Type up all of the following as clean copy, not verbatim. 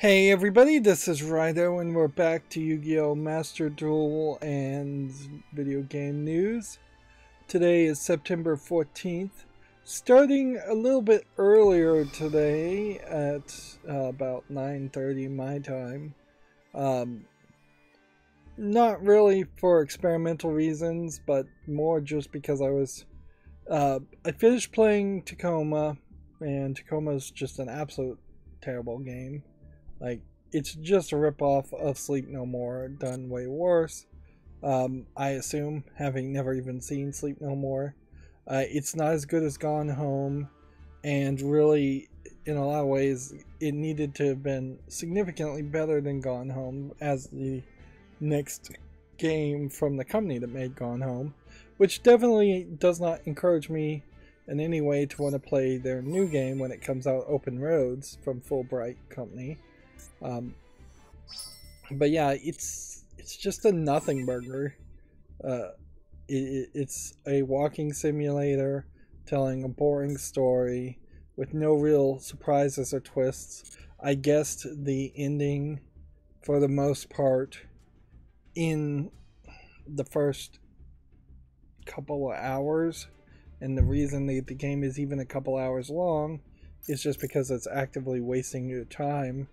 Hey everybody, this is Rydo and we're back to Yu-Gi-Oh! Master Duel and video game news. Today is September 14th. Starting a little bit earlier today at about 9:30 my time. Not really for experimental reasons, but more just because I finished playing Tacoma, and Tacoma is just an absolute terrible game. Like, it's just a ripoff of Sleep No More, done way worse. I assume, having never even seen Sleep No More. It's not as good as Gone Home, and really, in a lot of ways, it needed to have been significantly better than Gone Home as the next game from the company that made Gone Home, which definitely does not encourage me in any way to want to play their new game when it comes out, Open Roads, from Fulbright Company. But yeah, it's just a nothing burger. It's a walking simulator telling a boring story with no real surprises or twists. I guessed the ending for the most part in the first couple of hours, and the reason the game is even a couple hours long is just because it's actively wasting your time.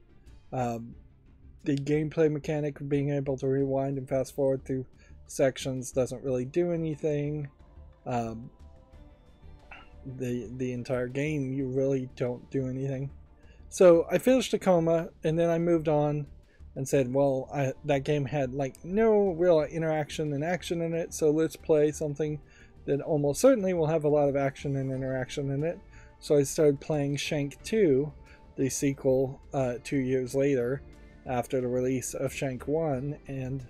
The gameplay mechanic of being able to rewind and fast forward through sections doesn't really do anything. The entire game, you really don't do anything. So I finished Tacoma, and then I moved on and said, well, that game had like no real interaction and action in it, so let's play something that almost certainly will have a lot of action and interaction in it. So I started playing Shank 2, the sequel 2 years later, after the release of Shank 1, and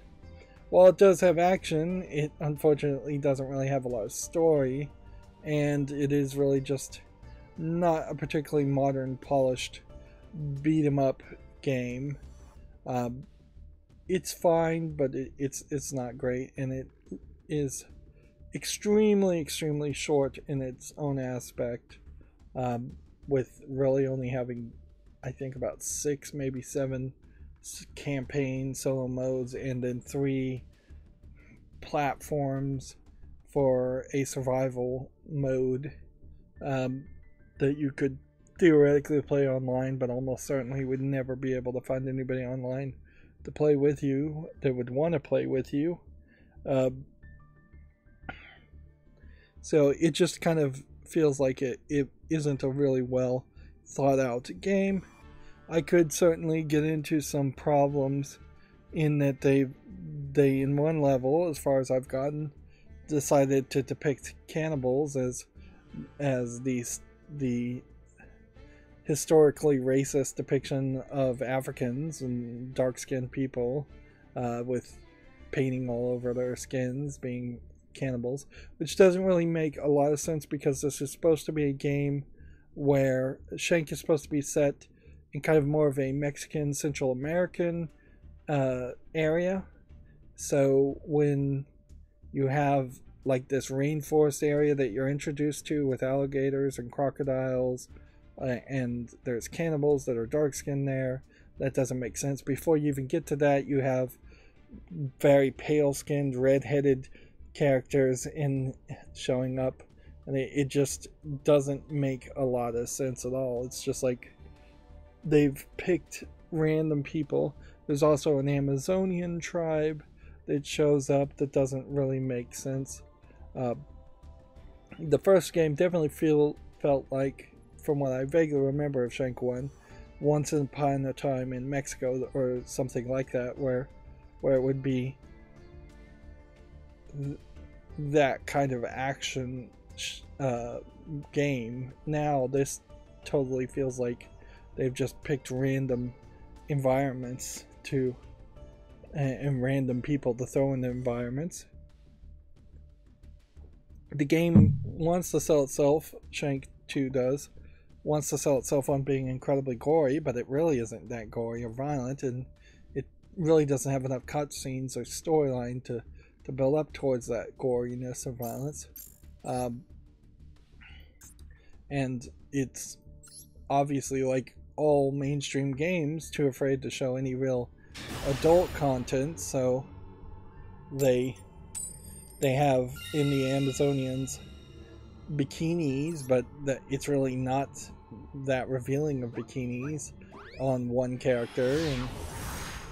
while it does have action, it unfortunately doesn't really have a lot of story, and it is really just not a particularly modern, polished beat-em-up game. It's fine, but it's not great, and it is extremely short in its own aspect, with really only having, I think, about 6, maybe 7 campaign solo modes, and then 3 platforms for a survival mode that you could theoretically play online, but almost certainly would never be able to find anybody online to play with you that would want to play with you. So it just kind of feels like it isn't a really well thought out game. I could certainly get into some problems in that they in one level, as far as I've gotten, decided to depict cannibals as the historically racist depiction of Africans and dark-skinned people, with painting all over their skins being cannibals, which doesn't really make a lot of sense because this is supposed to be a game where Shank is supposed to be set in kind of more of a Mexican, Central American area. So when you have like this rainforest area that you're introduced to with alligators and crocodiles, and there's cannibals that are dark skinned there, that doesn't make sense. Before you even get to that, you have very pale skinned, red-headed characters showing up, and it just doesn't make a lot of sense at all. It's just like they've picked random people. There's also an Amazonian tribe that shows up that doesn't really make sense. The first game definitely felt like, from what I vaguely remember of Shank 1, once upon a time in Mexico or something like that, where it would be that kind of action game. Now this totally feels like they've just picked random environments and random people to throw in the environments. The game wants to sell itself, Shank 2 does, wants to sell itself on being incredibly gory, but it really isn't that gory or violent, and it really doesn't have enough cutscenes or storyline to build up towards that goriness or violence. And it's obviously like all mainstream games, too afraid to show any real adult content, so they have in the Amazonians bikinis, but it's really not that revealing of bikinis on one character,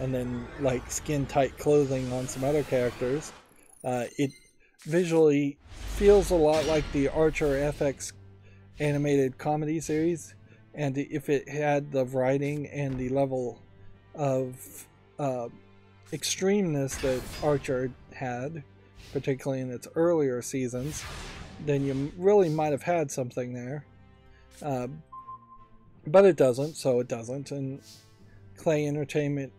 and then like skin tight clothing on some other characters. It visually feels a lot like the Archer FX animated comedy series, and if it had the writing and the level of extremeness that Archer had, particularly in its earlier seasons, then you really might have had something there. But it doesn't, so it doesn't. And Clay Entertainment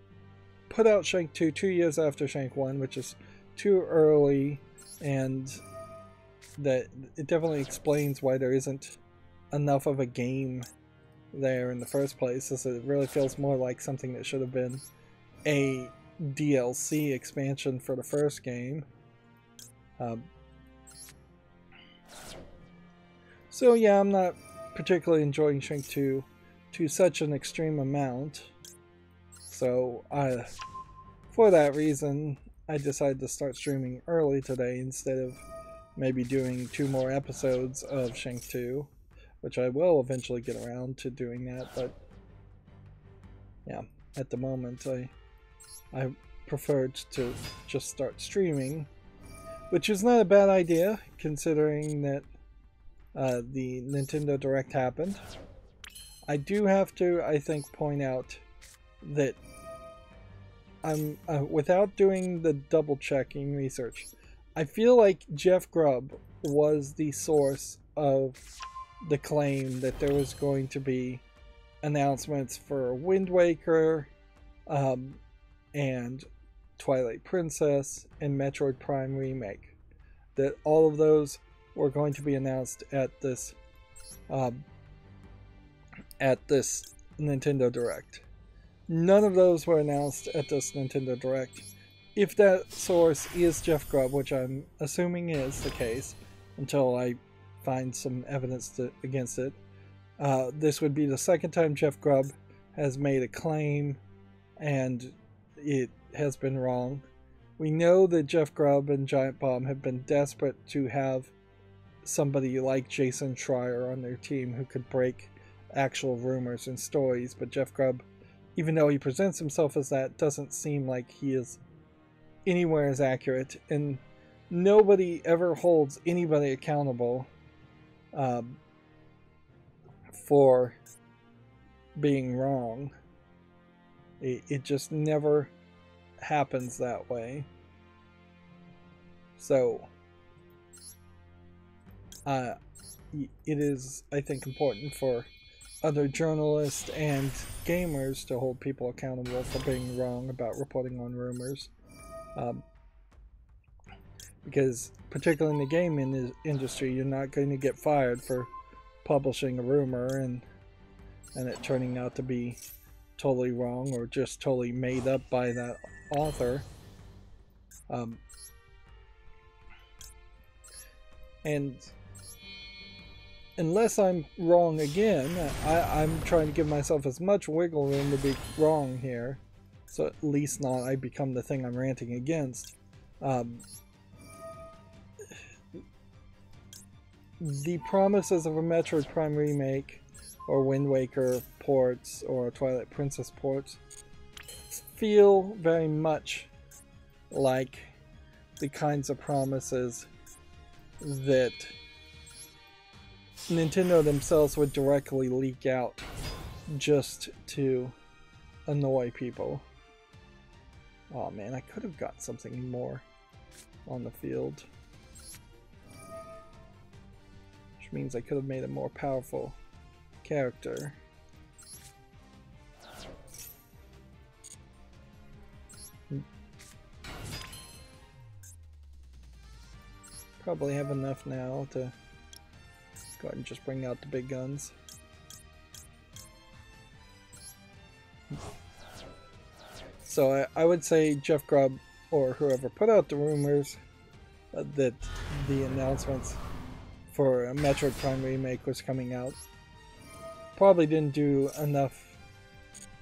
put out Shank 2 2 years after Shank 1, which is too early, and that it definitely explains why there isn't enough of a game there in the first place, as it really feels more like something that should have been a DLC expansion for the first game. So yeah, I'm not particularly enjoying Shank 2 to such an extreme amount. So for that reason, I decided to start streaming early today instead of maybe doing 2 more episodes of Shank 2, which I will eventually get around to doing that, but yeah, at the moment I preferred to just start streaming, which is not a bad idea considering that the Nintendo Direct happened. I do have to, I think, point out that I'm without doing the double checking research, I feel like Jeff Grubb was the source of the claim that there was going to be announcements for Wind Waker, and Twilight Princess and Metroid Prime Remake. That all of those were going to be announced at this Nintendo Direct. None of those were announced at this Nintendo Direct. If that source is Jeff Grubb, which I'm assuming is the case, until I find some evidence against it, this would be the second time Jeff Grubb has made a claim and it has been wrong. We know that Jeff Grubb and Giant Bomb have been desperate to have somebody like Jason Schreier on their team who could break actual rumors and stories, but Jeff Grubb, even though he presents himself as that, doesn't seem like he is anywhere as accurate, and nobody ever holds anybody accountable for being wrong. It just never happens that way. So it is, I think, important for other journalists and gamers to hold people accountable for being wrong about reporting on rumors. Because particularly in the gaming industry, you're not going to get fired for publishing a rumor and it turning out to be totally wrong or just totally made up by that author. And unless I'm wrong again, I'm trying to give myself as much wiggle room to be wrong here, so at least not I become the thing I'm ranting against. The promises of a Metroid Prime remake or Wind Waker ports or Twilight Princess ports feel very much like the kinds of promises that Nintendo themselves would directly leak out just to annoy people. Oh man, I could have got something more on the field. Which means I could have made a more powerful character. Probably have enough now to go ahead and just bring out the big guns. So I would say Jeff Grubb or whoever put out the rumors that the announcements for a Metroid Prime remake was coming out probably didn't do enough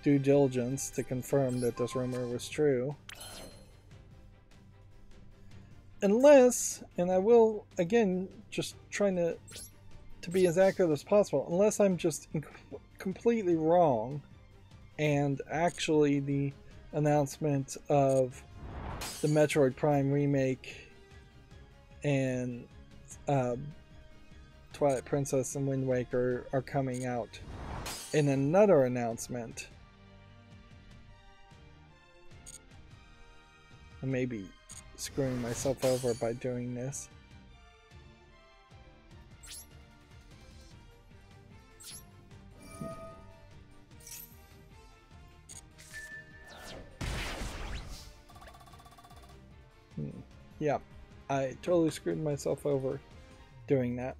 due diligence to confirm that this rumor was true. Unless, and I will, again, just trying to be as accurate as possible, unless I'm just completely wrong, and actually the announcement of the Metroid Prime remake and Twilight Princess and Wind Waker are coming out in another announcement. I may be screwing myself over by doing this. Yeah, I totally screwed myself over doing that.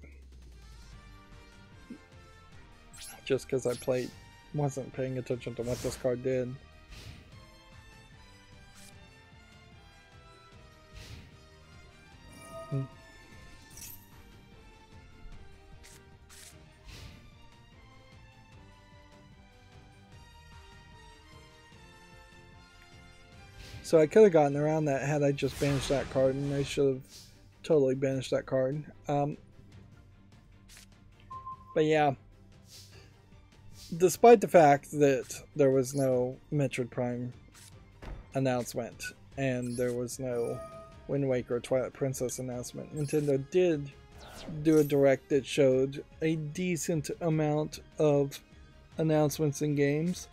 Just because I wasn't paying attention to what this card did. So I could have gotten around that had I just banished that card, and I should have totally banished that card. But yeah, despite the fact that there was no Metroid Prime announcement and there was no Wind Waker or Twilight Princess announcement, Nintendo did do a direct that showed a decent amount of announcements in games.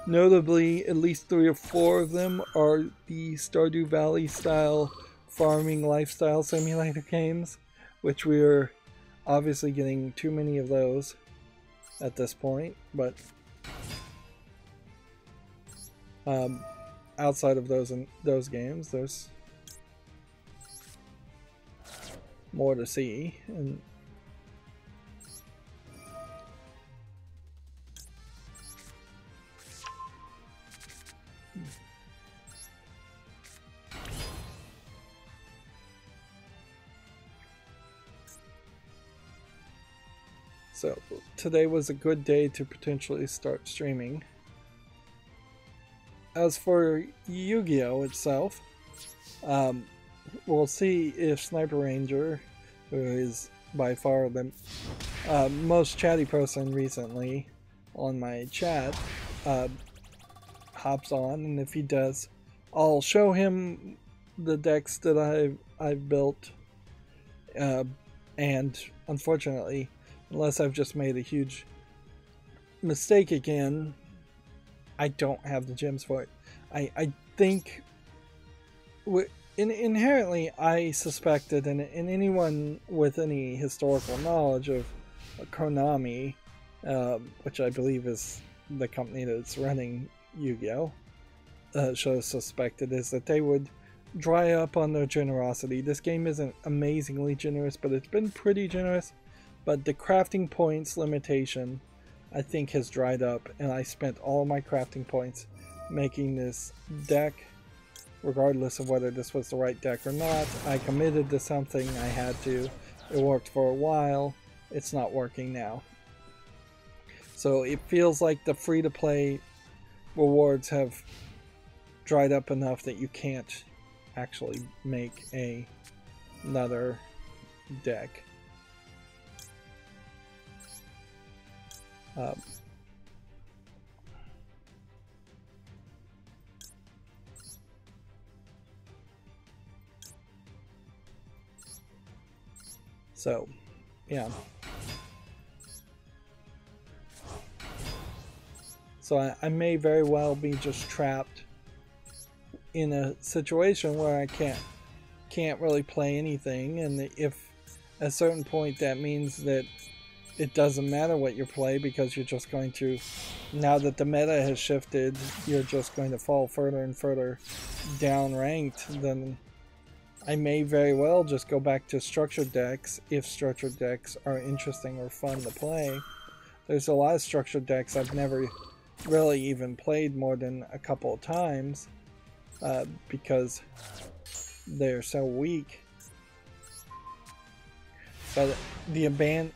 Notably, at least 3 or 4 of them are the Stardew Valley style farming lifestyle simulator games, which we are obviously getting too many of those at this point, but outside of those games, there's more to see. And so today was a good day to potentially start streaming. As for Yu-Gi-Oh! Itself, we'll see if Sniper Ranger, who is by far the most chatty person recently on my chat, hops on, and if he does, I'll show him the decks that I've built, and unfortunately, unless I've just made a huge mistake again, I don't have the gems for it. I think inherently I suspected, and anyone with any historical knowledge of Konami, which I believe is the company that's running Yu-Gi-Oh, should have suspected, is that they would dry up on their generosity. This game isn't amazingly generous, but it's been pretty generous. But the crafting points limitation, I think, has dried up, and I spent all my crafting points making this deck, regardless of whether this was the right deck or not. I committed to something, I had to. It worked for a while. It's not working now. So it feels like the free-to-play rewards have dried up enough that you can't actually make another deck. So, yeah. So I may very well be just trapped in a situation where I can't really play anything, and if at a certain point that means that it doesn't matter what you play, because you're just going to, now that the meta has shifted, you're just going to fall further and further down ranked, then I may very well just go back to structured decks if structured decks are interesting or fun to play. There's a lot of structured decks I've never really even played more than a couple of times because they're so weak. But the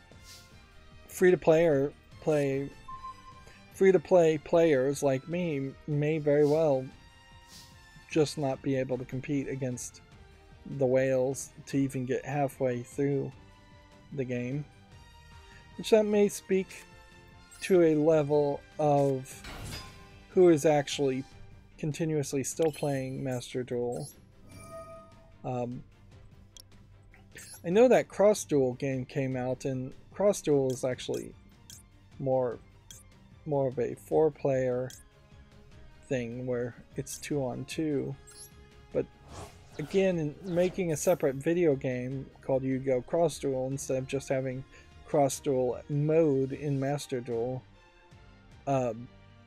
free-to-play free-to-play players like me may very well just not be able to compete against the whales to even get halfway through the game, which that may speak to a level of who is actually continuously still playing Master Duel. I know that Cross Duel game came out, and Cross Duel is actually more of a 4-player thing where it's 2-on-2. But again, in making a separate video game called Yu-Gi-Oh! Cross Duel instead of just having Cross Duel mode in Master Duel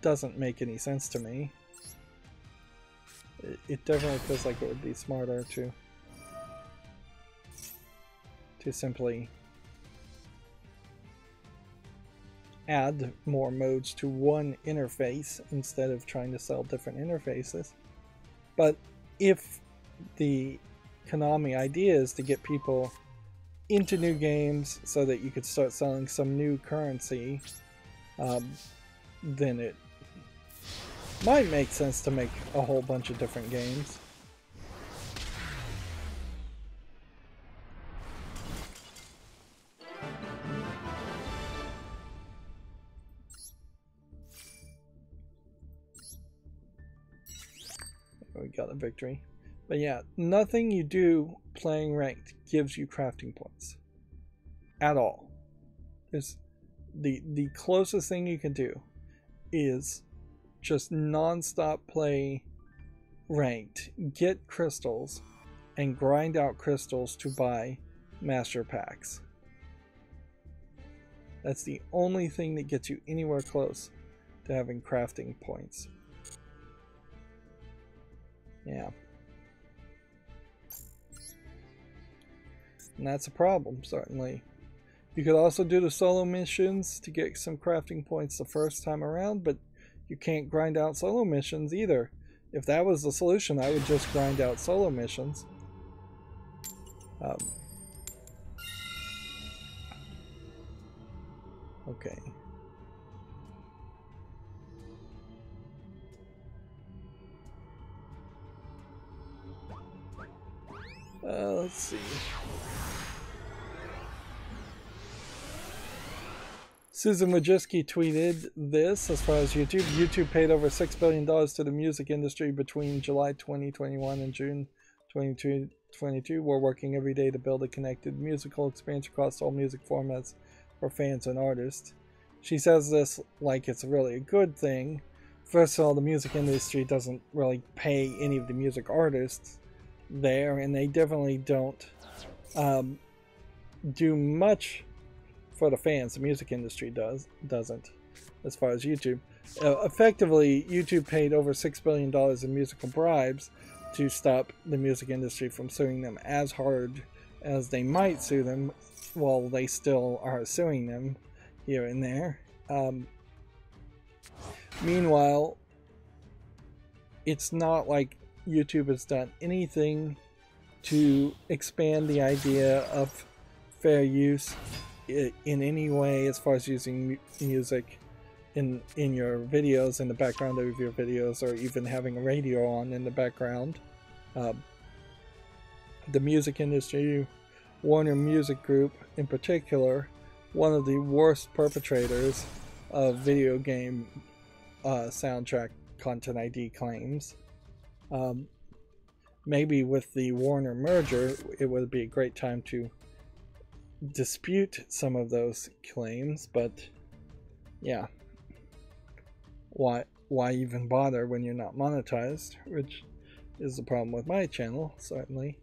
doesn't make any sense to me. It definitely feels like it would be smarter to simply add more modes to one interface instead of trying to sell different interfaces. But if the Konami idea is to get people into new games so that you could start selling some new currency, then it might make sense to make a whole bunch of different games. We got a victory. But yeah, nothing you do playing ranked gives you crafting points. At all. There's the closest thing you can do is just non-stop play ranked, get crystals, and grind out crystals to buy master packs. That's the only thing that gets you anywhere close to having crafting points. Yeah. And that's a problem, certainly. You could also do the solo missions to get some crafting points the first time around, but you can't grind out solo missions either. If that was the solution, I would just grind out solo missions. Okay. Let's see. Susan Wojcicki tweeted this as far as YouTube. YouTube paid over $6 billion to the music industry between July 2021 and June 2022. We're working every day to build a connected musical experience across all music formats for fans and artists. She says this like it's really a good thing. First of all, the music industry doesn't really pay any of the music artists there, and they definitely don't do much for the fans. The music industry doesn't, as far as YouTube. Effectively, YouTube paid over $6 billion in musical bribes to stop the music industry from suing them as hard as they might sue them, while they still are suing them here and there. Meanwhile, it's not like YouTube has done anything to expand the idea of fair use in any way as far as using music in your videos, in the background of your videos, or even having a radio on in the background. The music industry, Warner Music Group in particular, one of the worst perpetrators of video game soundtrack content ID claims. Maybe with the Warner merger, it would be a great time to dispute some of those claims, but yeah, why even bother when you're not monetized, which is the problem with my channel, certainly.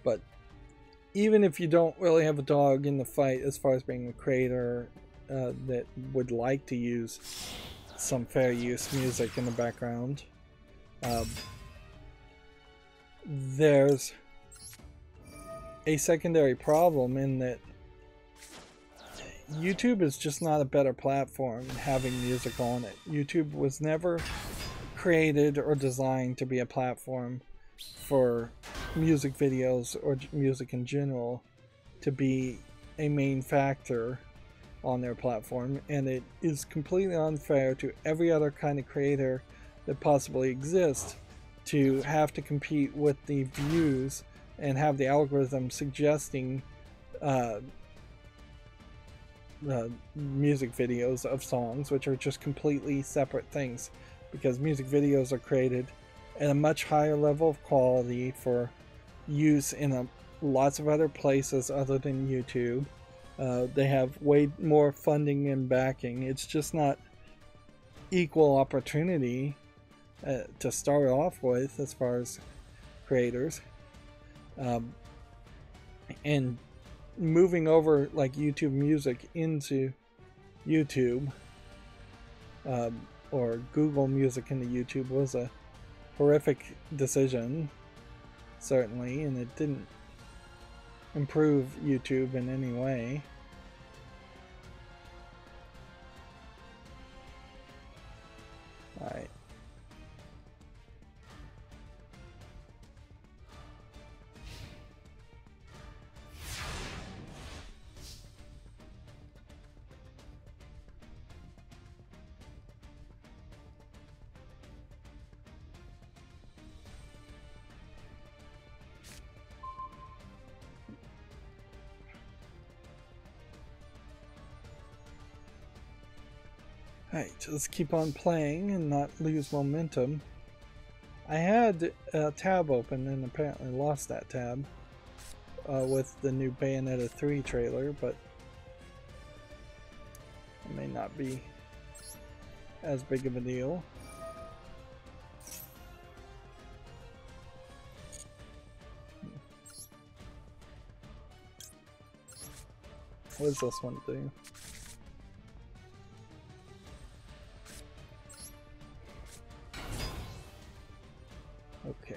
But even if you don't really have a dog in the fight as far as being a creator that would like to use some fair use music in the background, there's a secondary problem in that YouTube is just not a better platform having music on it. YouTube was never created or designed to be a platform for music videos or music in general to be a main factor on their platform, and it is completely unfair to every other kind of creator that possibly exists to have to compete with the views and have the algorithm suggesting music videos of songs, which are just completely separate things, because music videos are created at a much higher level of quality for use in lots of other places other than YouTube. They have way more funding and backing. It's just not equal opportunity to start off with as far as creators. And moving over like YouTube Music into YouTube, or Google Music into YouTube, was a horrific decision, certainly, and it didn't improve YouTube in any way. Alright. Alright, just keep on playing and not lose momentum. I had a tab open and apparently lost that tab with the new Bayonetta 3 trailer, but it may not be as big of a deal. What does this one do? Okay.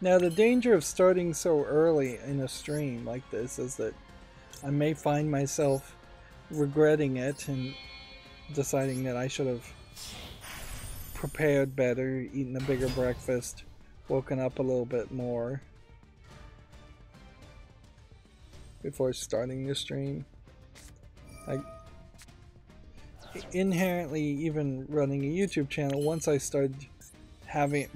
Now the danger of starting so early in a stream like this is that I may find myself regretting it and deciding that I should have prepared better, eaten a bigger breakfast, woken up a little bit more before starting the stream. Inherently, even running a YouTube channel, once I started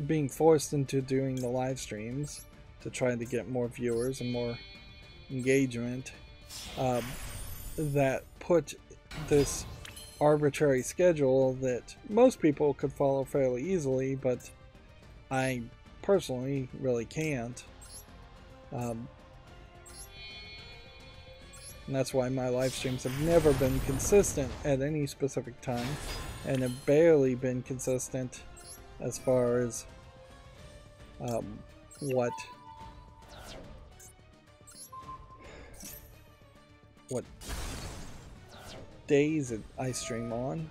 being forced into doing the live streams to try to get more viewers and more engagement, that put this arbitrary schedule that most people could follow fairly easily, but I personally really can't. And that's why my live streams have never been consistent at any specific time, and have barely been consistent as far as what days I stream on.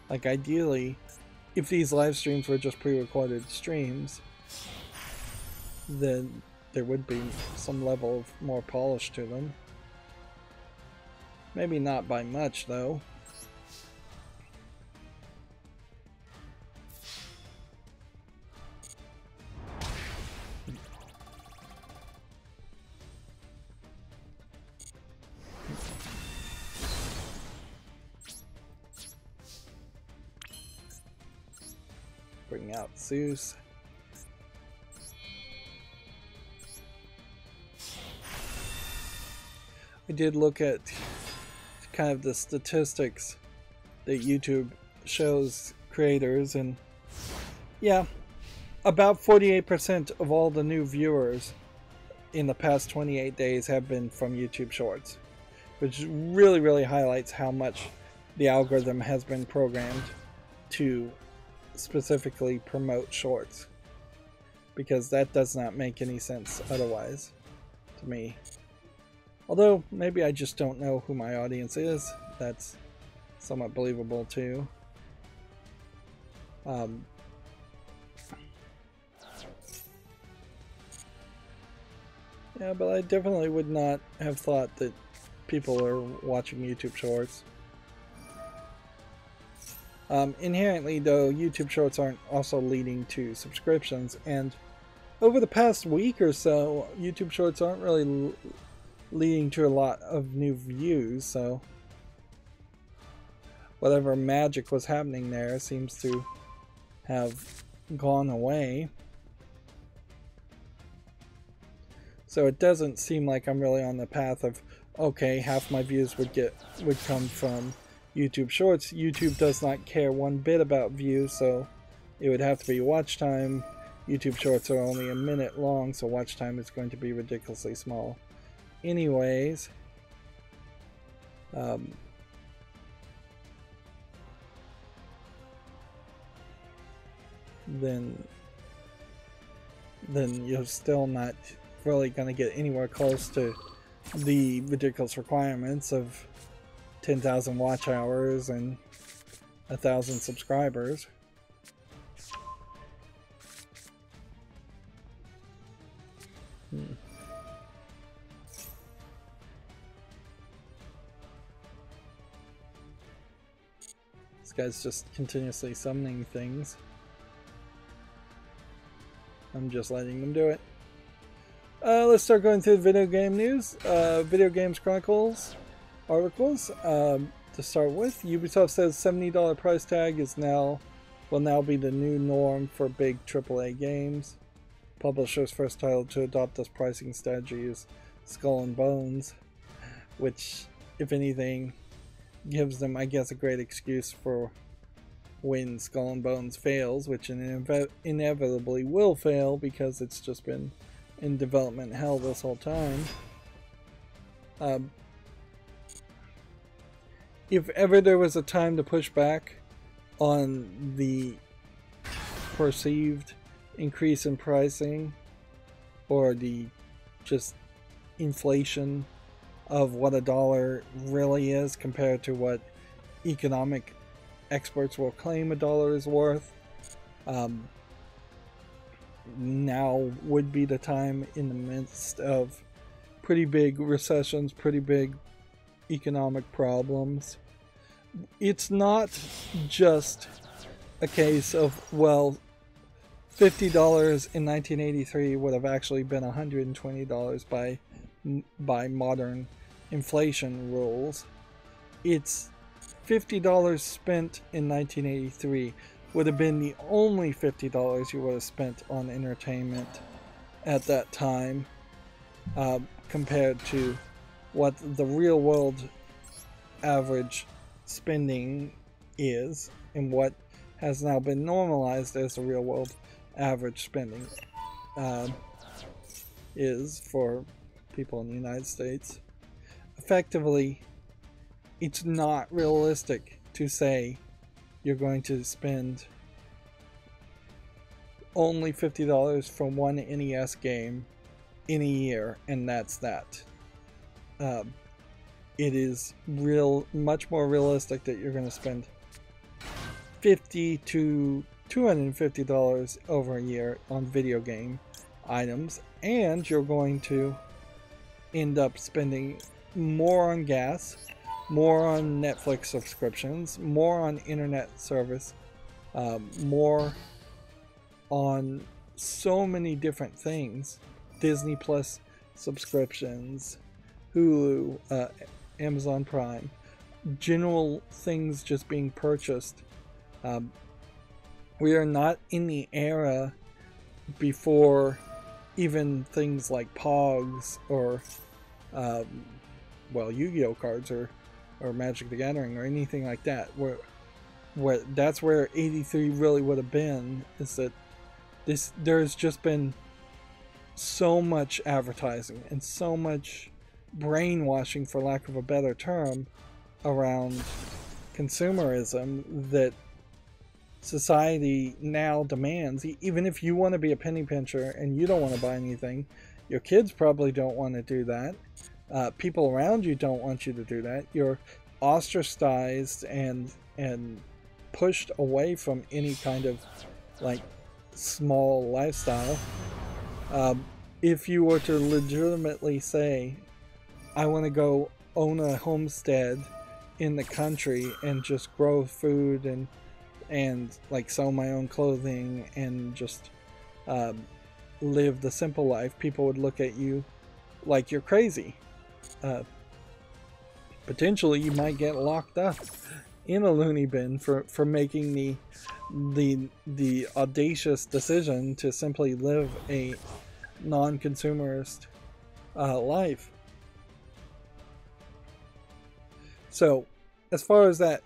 Like, ideally, if these live streams were just pre-recorded streams, then there would be some level of more polish to them. Maybe not by much, though. Bring out Zeus. I did look at kind of the statistics that YouTube shows creators, and yeah, about 48% of all the new viewers in the past 28 days have been from YouTube Shorts, which really highlights how much the algorithm has been programmed to specifically promote shorts, because that does not make any sense otherwise to me. Although maybe I just don't know who my audience is. That's somewhat believable too. Yeah, but I definitely would not have thought that people are watching YouTube Shorts. Inherently, though, YouTube Shorts aren't also leading to subscriptions, and over the past week or so, YouTube Shorts aren't really leading to a lot of new views, so whatever magic was happening there seems to have gone away. So it doesn't seem like I'm really on the path of, okay, half my views would come from YouTube Shorts. YouTube does not care one bit about views, so it would have to be watch time. YouTube Shorts are only a minute long, so watch time is going to be ridiculously small. Anyways, then you're still not really going to get anywhere close to the ridiculous requirements of 10,000 watch hours and 1,000 subscribers. This guy's just continuously summoning things. I'm just letting them do it. Let's start going through the video game news. Video Games Chronicles articles. To start with, Ubisoft says $70 price tag will now be the new norm for big AAA games. Publisher's first title to adopt this pricing strategy is Skull and Bones, which, if anything, gives them, I guess, a great excuse for when Skull and Bones fails, which inevitably will fail because it's just been in development hell this whole time. If ever there was a time to push back on the perceived increase in pricing or the just inflation of what a dollar really is compared to what economic experts will claim a dollar is worth, now would be the time in the midst of pretty big recessions, pretty big economic problems. It's not just a case of, well, $50 in 1983 would have actually been $120 by modern inflation rules. It's $50 spent in 1983 would have been the only $50 you would have spent on entertainment at that time, compared to what the real world average spending is and what has now been normalized as the real world average spending is for people in the United States. Effectively, it's not realistic to say you're going to spend only $50 for one NES game in a year, and that's that. It is much more realistic that you're going to spend $50 to $250 over a year on video game items, and you're going to end up spending more on gas, more on Netflix subscriptions, more on internet service, more on so many different things. Disney Plus subscriptions, Hulu, Amazon Prime, general things just being purchased. We are not in the era before even things like Pogs or Yu-Gi-Oh cards or Magic the Gathering or anything like that, where that's where 83 really would have been, is that there's just been so much advertising and so much brainwashing, for lack of a better term, around consumerism that society now demands. Even if you want to be a penny pincher and you don't want to buy anything, your kids probably don't want to do that. People around you don't want you to do that. You're ostracized and pushed away from any kind of like small lifestyle. if you were to legitimately say, I want to go own a homestead in the country and just grow food and like sew my own clothing and just live the simple life, people would look at you like you're crazy. Potentially you might get locked up in a loony bin for making the audacious decision to simply live a non-consumerist life. So as far as that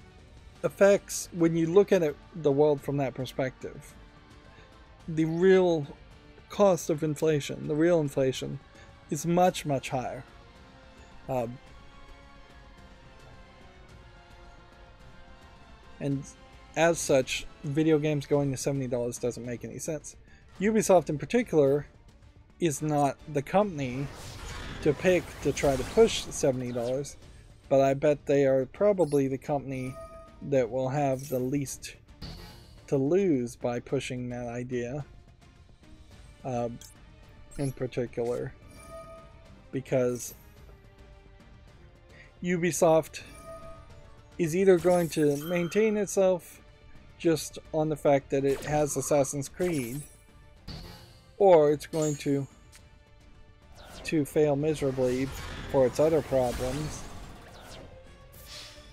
affects, when you look at the world from that perspective, the real cost of inflation, the real inflation, is much, much higher. And as such, video games going to $70 doesn't make any sense. Ubisoft in particular is not the company to pick to try to push $70, but I bet they are probably the company that will have the least to lose by pushing that idea in particular, because Ubisoft is either going to maintain itself just on the fact that it has Assassin's Creed, or it's going to fail miserably for its other problems.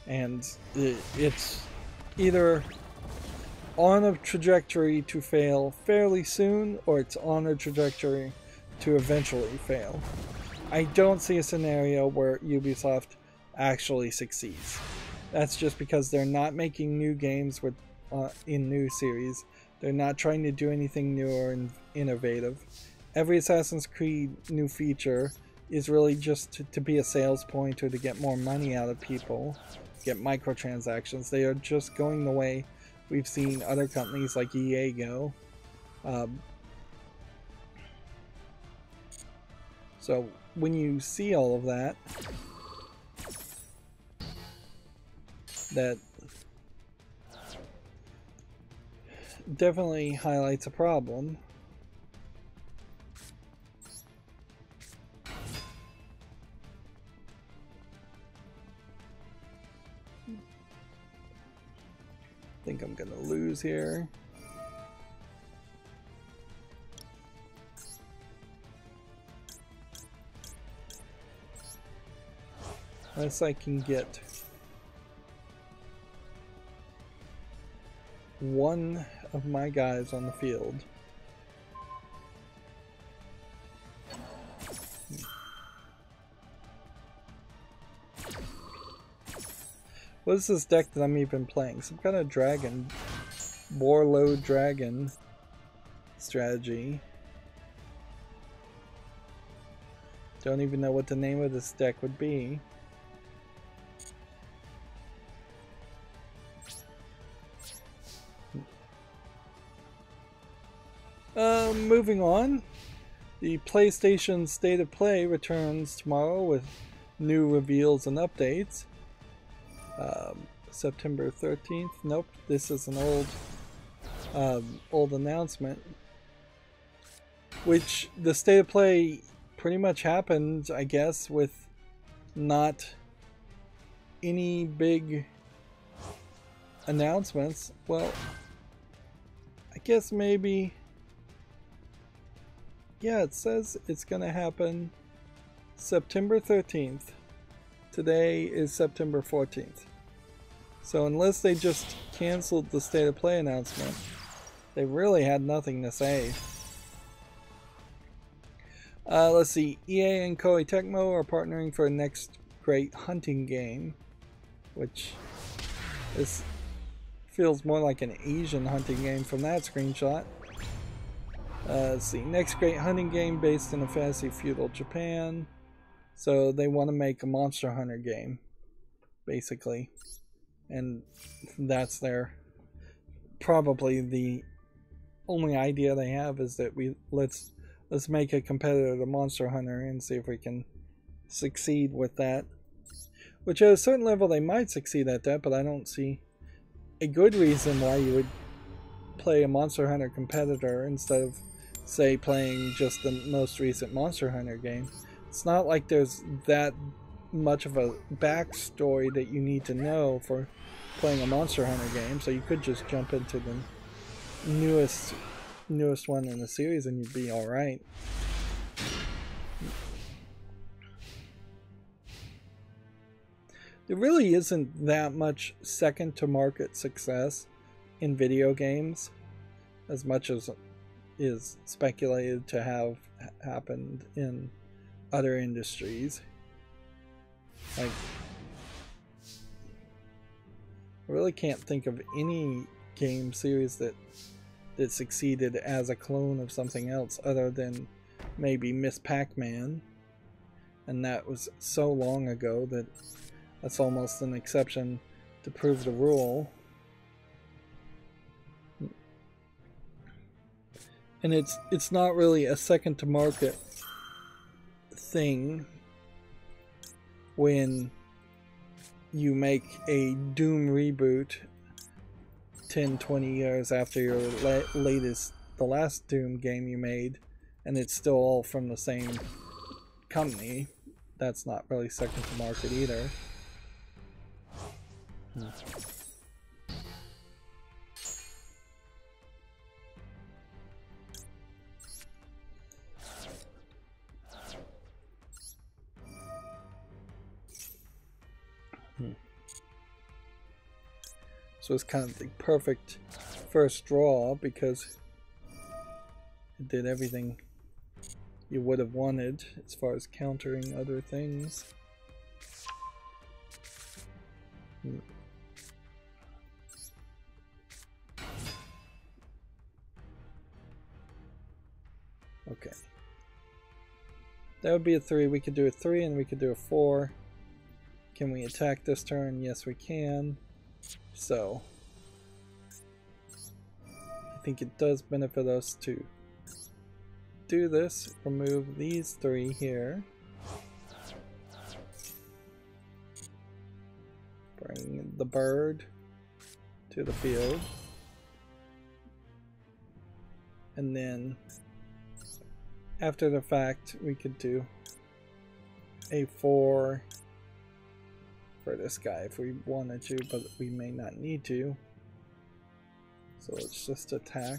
And it's either on a trajectory to fail fairly soon, or it's on a trajectory to eventually fail. I don't see a scenario where Ubisoft actually succeeds. That's just because they're not making new games with in new series. They're not trying to do anything new or innovative. Every Assassin's Creed new feature is really just to be a sales point or to get more money out of people, get microtransactions. They are just going the way we've seen other companies like EA go. So when you see all of that, that definitely highlights a problem. I think I'm gonna lose here. Unless I can get one of my guys on the field. What is this deck that I'm even playing? Some kind of dragon, warlord dragon strategy. Don't even know what the name of this deck would be. Moving on, the PlayStation State of Play returns tomorrow with new reveals and updates. September 13th. Nope, this is an old announcement. Which the State of Play pretty much happened, I guess, with not any big announcements. Well, I guess maybe. Yeah, it says it's gonna happen September 13th. Today is September 14th. So unless they just canceled the State of Play announcement, they really had nothing to say. Let's see, EA and Koei Tecmo are partnering for a next great hunting game, which feels more like an Asian hunting game from that screenshot. Let's see, next great hunting game based in a fantasy feudal Japan. So they want to make a Monster Hunter game, basically, and that's probably the only idea they have, is that let's make a competitor to Monster Hunter and see if we can succeed with that. Which at a certain level they might succeed at that, but I don't see a good reason why you would play a Monster Hunter competitor instead of say, playing just the most recent Monster Hunter game. It's not like there's that much of a backstory that you need to know for playing a Monster Hunter game, so you could just jump into the newest one in the series and you'd be alright. There really isn't that much second to market success in video games, as much as is speculated to have happened in other industries. Like, I really can't think of any game series that succeeded as a clone of something else other than maybe Miss Pac-Man, and that was so long ago that that's almost an exception to prove the rule. And it's not really a second to market thing when you make a Doom reboot 10-20 years after your the last Doom game you made, and it's still all from the same company. That's not really second to market either. So it's kind of the perfect first draw because it did everything you would have wanted as far as countering other things. Okay. That would be a 3. We could do a 3 and we could do a 4. Can we attack this turn? Yes, we can. So, I think it does benefit us to do this. Remove these 3 here. Bring the bird to the field. And then, after the fact, we could do a 4 for this guy if we wanted to, but we may not need to. So let's just attack.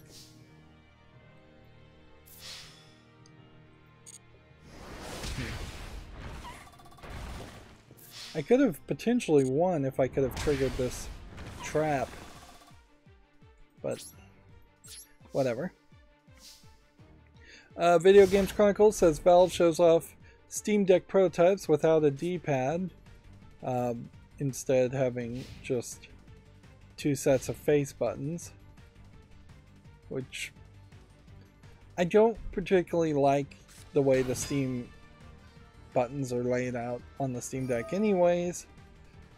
I could have potentially won if I could have triggered this trap, but whatever. Video Games Chronicles says Valve shows off Steam Deck prototypes without a D-pad, instead having just 2 sets of face buttons, which I don't particularly like the way the Steam buttons are laid out on the Steam Deck anyways.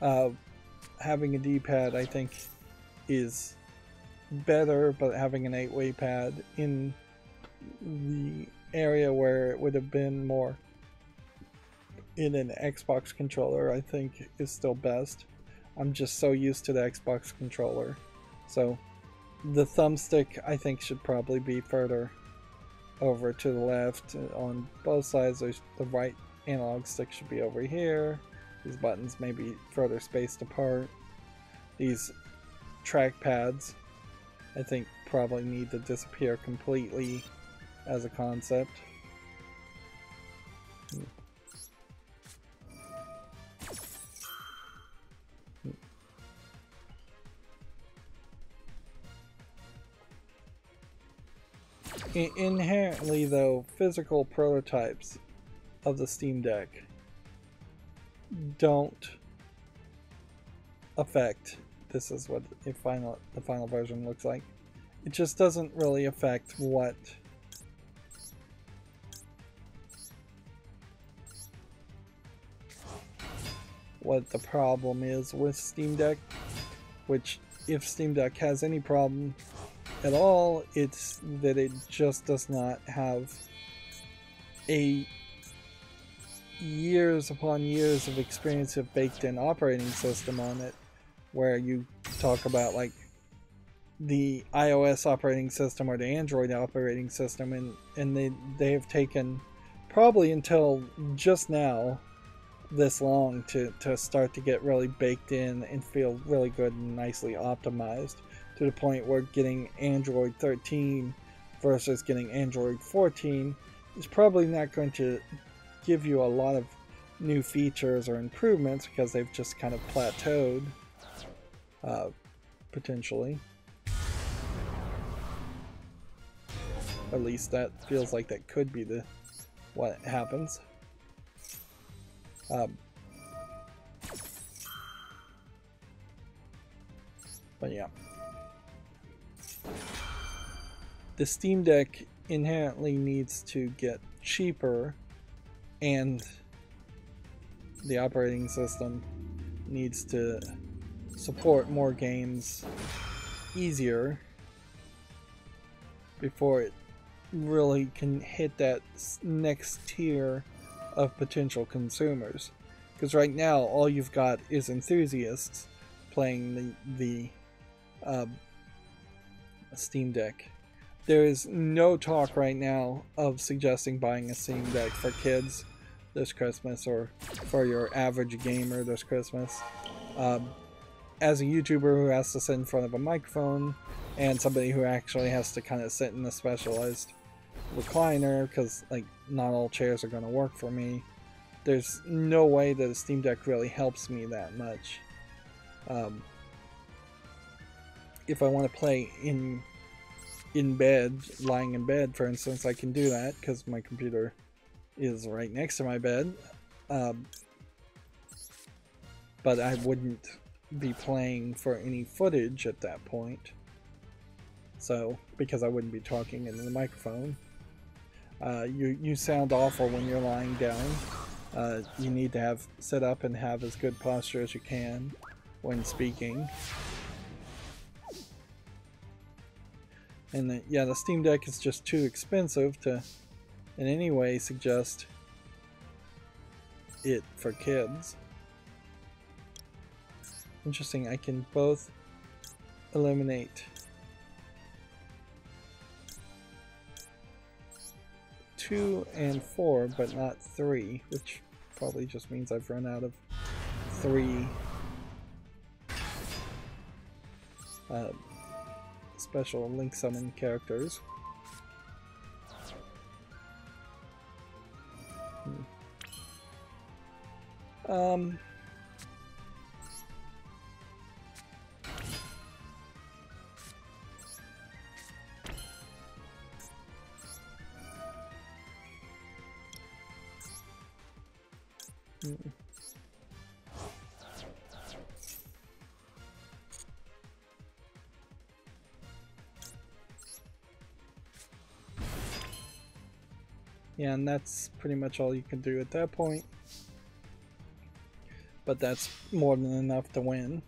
Having a D-pad I think is better, but having an 8-way pad in the area where it would have been more in an Xbox controller I think is still best. I'm just so used to the Xbox controller. So the thumbstick I think should probably be further over to the left on both sides. The right analog stick should be over here. These buttons may be further spaced apart. These trackpads I think probably need to disappear completely as a concept. Inherently though, physical prototypes of the Steam Deck don't affect, this is what the final version looks like, it just doesn't really affect what the problem is with Steam Deck, which if Steam Deck has any problem at all, it's that it just does not have a years upon years of experience of baked in operating system on it, where you talk about like the iOS operating system or the Android operating system, and they have taken probably until just now this long to start to get really baked in and feel really good and nicely optimized, to the point where getting Android 13 versus getting Android 14 is probably not going to give you a lot of new features or improvements, because they've just kind of plateaued, potentially. At least that feels like that could be what happens. But yeah. The Steam Deck inherently needs to get cheaper, and the operating system needs to support more games easier before it really can hit that next tier of potential consumers. Because right now all you've got is enthusiasts playing the Steam Deck. There is no talk right now of suggesting buying a Steam Deck for kids this Christmas, or for your average gamer this Christmas. As a YouTuber who has to sit in front of a microphone, and somebody who actually has to kind of sit in a specialized recliner, because like not all chairs are going to work for me, there's no way that a Steam Deck really helps me that much. If I want to play in bed, lying in bed for instance, I can do that because my computer is right next to my bed, but I wouldn't be playing for any footage at that point, so because I wouldn't be talking into the microphone. You sound awful when you're lying down. You need to sit up and have as good posture as you can when speaking. And yeah, the Steam Deck is just too expensive to in any way suggest it for kids. Interesting, I can both eliminate 2 and 4, but not 3, which probably just means I've run out of 3 special link summon characters. Yeah, and that's pretty much all you can do at that point. But that's more than enough to win.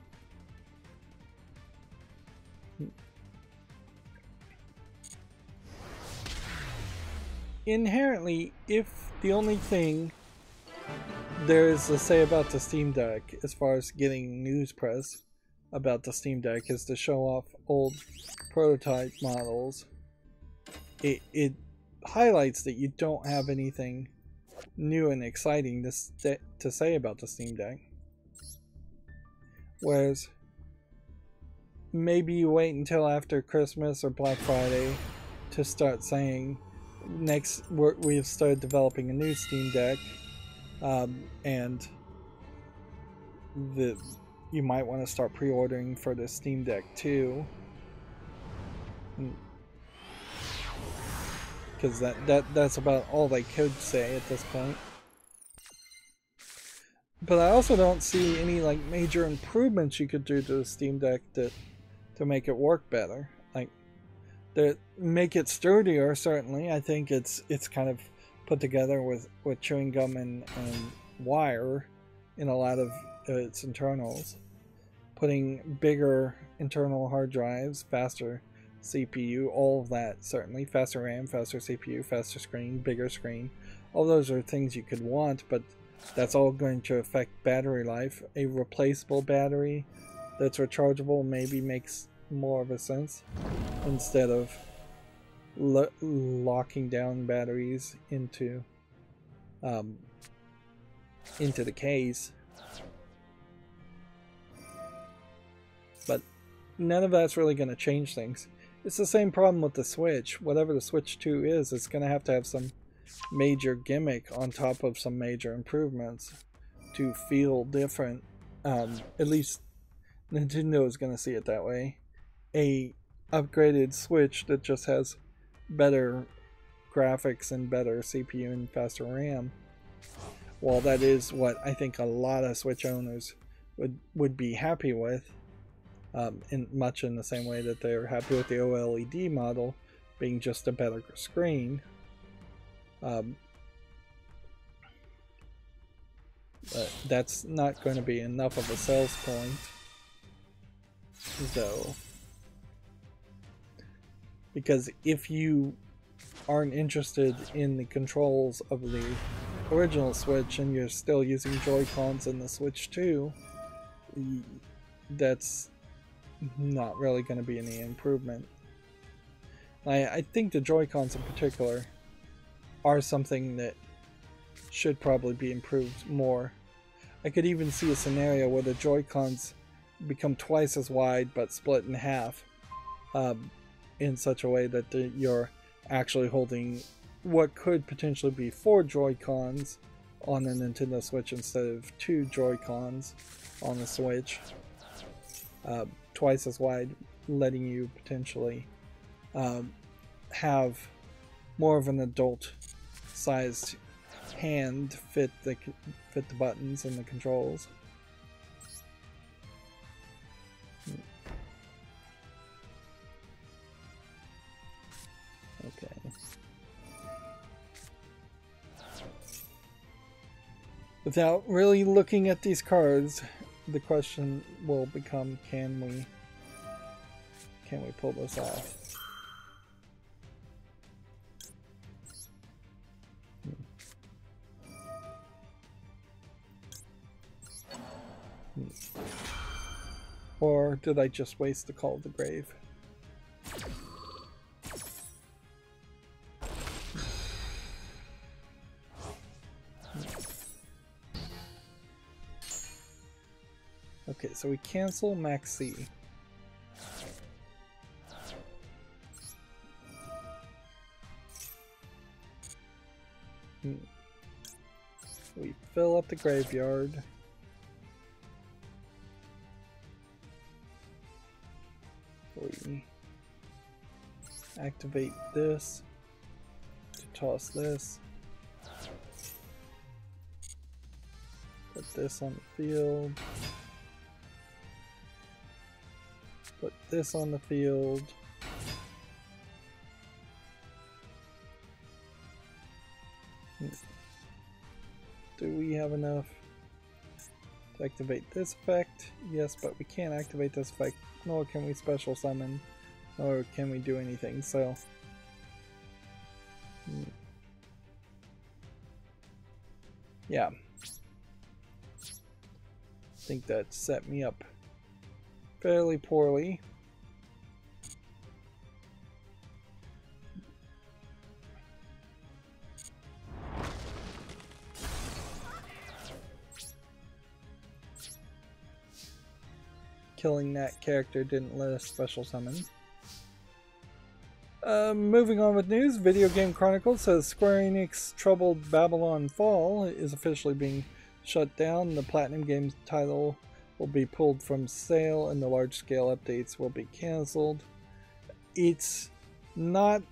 Inherently, if the only thing there is to say about the Steam Deck as far as getting news press about the Steam Deck is to show off old prototype models, it highlights that you don't have anything new and exciting to say about the Steam Deck. Whereas maybe you wait until after Christmas or Black Friday to start saying we've started developing a new Steam Deck, and you might want to start pre-ordering for the Steam Deck too, because that's about all they could say at this point. But I also don't see any like major improvements you could do to the Steam Deck to make it work better. Like, make it sturdier, certainly. I think it's kind of put together with chewing gum and wire in a lot of its internals. Putting bigger internal hard drives, faster CPU, all of that certainly. Faster RAM, faster CPU, faster screen, bigger screen. All those are things you could want, but that's all going to affect battery life. A replaceable battery that's rechargeable maybe makes more of a sense, instead of locking down batteries into the case. But none of that's really going to change things. It's the same problem with the Switch. Whatever the Switch 2 is, it's going to have some major gimmick on top of some major improvements to feel different. At least Nintendo is going to see it that way. A upgraded Switch that just has better graphics and better CPU and faster RAM. While that is what I think a lot of Switch owners would be happy with, much in the same way that they're happy with the OLED model being just a better screen. But that's not going to be enough of a sales point, though. Because if you aren't interested in the controls of the original Switch and you're still using Joy-Cons in the Switch 2, that's not really going to be any improvement. I think the Joy-Cons in particular are something that should probably be improved more. I could even see a scenario where the Joy-Cons become twice as wide but split in half, in such a way that you're actually holding what could potentially be 4 Joy-Cons on the Nintendo Switch instead of 2 Joy-Cons on the Switch. Twice as wide, letting you potentially have more of an adult-sized hand fit the buttons and the controls. Okay. Without really looking at these cards, the question will become, can we pull this off? Or did I just waste the Call of the Grave? Okay, so we cancel Max C. We fill up the graveyard. We activate this to toss this. Put this on the field. Put this on the field. Do we have enough to activate this effect? Yes, but we can't activate this effect, nor can we special summon, nor can we do anything, so... yeah. I think that set me up fairly poorly. Killing that character didn't let us special summon. Moving on with news, Video Game Chronicles says Square Enix Troubled Babylon Fall is officially being shut down. The Platinum Games title will be pulled from sale and the large-scale updates will be cancelled. It's not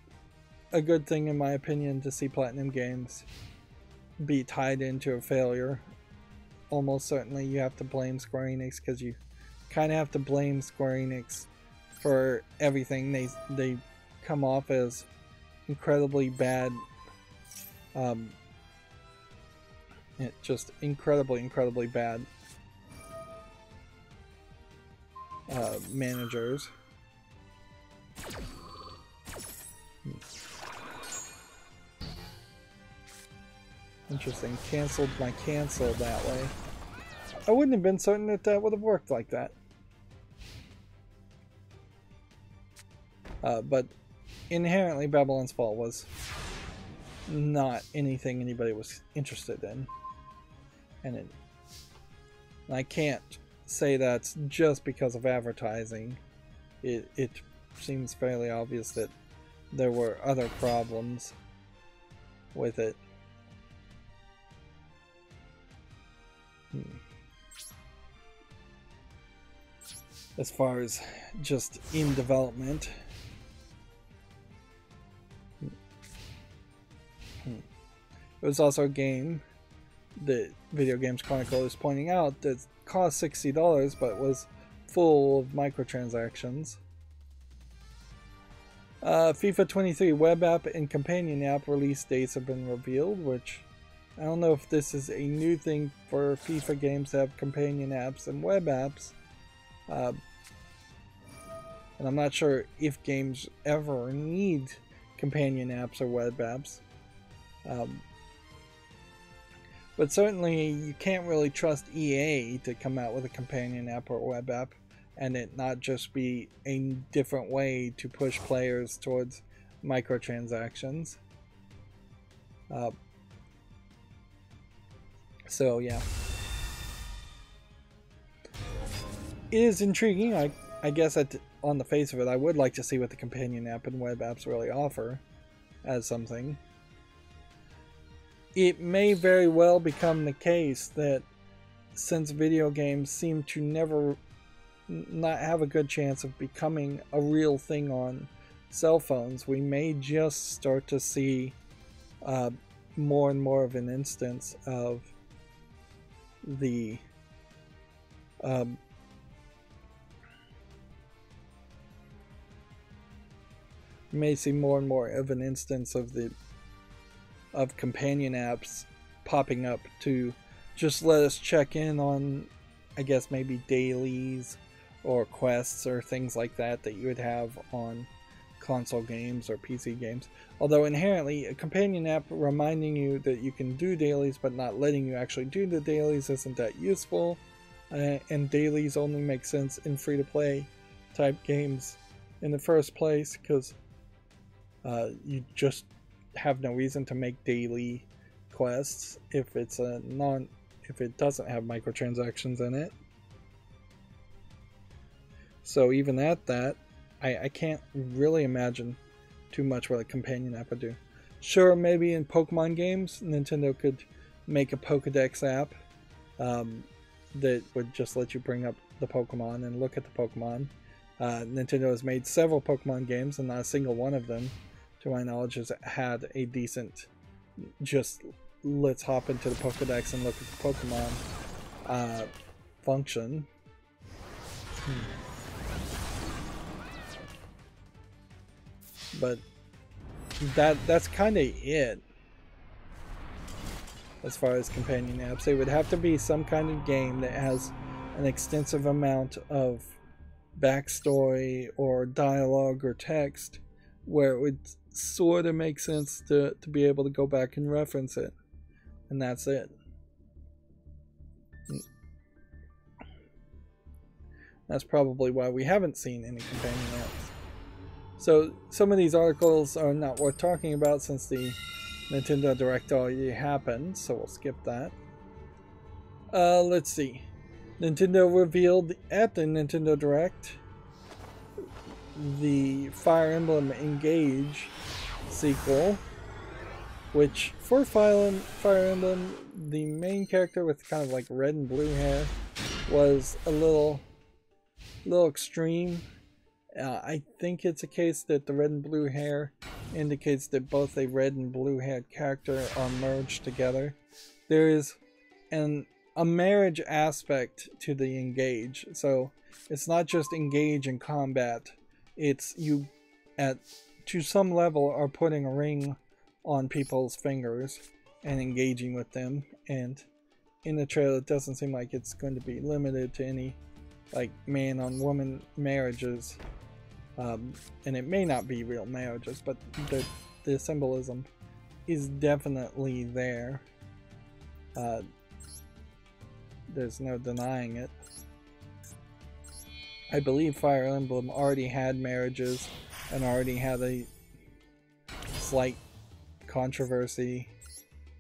a good thing, in my opinion, to see Platinum Games be tied into a failure. Almost certainly you have to blame Square Enix, because you kind of have to blame Square Enix for everything. They come off as incredibly bad, just incredibly bad managers. Interesting. Canceled my cancel that way. I wouldn't have been certain that that would have worked like that. But inherently, Babylon's Fall was not anything anybody was interested in, and I can't say that's just because of advertising. It seems fairly obvious that there were other problems with it. As far as just in development. It was also a game that Video Games Chronicle is pointing out that cost $60 but was full of microtransactions. FIFA 23 web app and companion app release dates have been revealed, which I don't know if this is a new thing for FIFA games to have companion apps and web apps. And I'm not sure if games ever need companion apps or web apps. But certainly you can't really trust EA to come out with a companion app or web app and it not just be a different way to push players towards microtransactions. So yeah. It is intriguing. I guess on the face of it, I would like to see what the companion app and web apps really offer as something. It may very well become the case that since video games seem to never not have a good chance of becoming a real thing on cell phones, we may just start to see more and more of an instance of the you may see more and more of an instance of companion apps popping up to just let us check in on, I guess, maybe dailies or quests or things like that that you would have on console games or PC games. Although inherently a companion app reminding you that you can do dailies but not letting you actually do the dailies isn't that useful, and dailies only make sense in free-to-play type games in the first place because you just have no reason to make daily quests if it doesn't have microtransactions in it. So even at that, I can't really imagine too much what a companion app would do. Sure, maybe in Pokemon games, Nintendo could make a Pokedex app that would just let you bring up the Pokemon and look at the Pokemon. Nintendo has made several Pokemon games and not a single one of them, to my knowledge, has had a decent just let's hop into the Pokedex and look at the Pokemon function. But that's kind of it as far as companion apps. It would have to be some kind of game that has an extensive amount of backstory or dialogue or text where it would sort of make sense to be able to go back and reference it, and that's it. That's probably why we haven't seen any companion apps. So some of these articles are not worth talking about since the Nintendo Direct already happened, so we'll skip that. Let's see. Nintendo revealed at the Nintendo Direct the Fire Emblem Engage sequel, which for Fire Emblem, the main character with kind of like red and blue hair was a little extreme. I think it's a case that the red and blue hair indicates that both a red and blue haired character are merged together. There is a marriage aspect to the Engage, so it's not just engage in combat. It's you to some level are putting a ring on people's fingers and engaging with them, and in the trailer it doesn't seem like it's going to be limited to any like man on woman marriages, and it may not be real marriages, but the symbolism is definitely there. There's no denying it. I believe Fire Emblem already had marriages and already had a slight controversy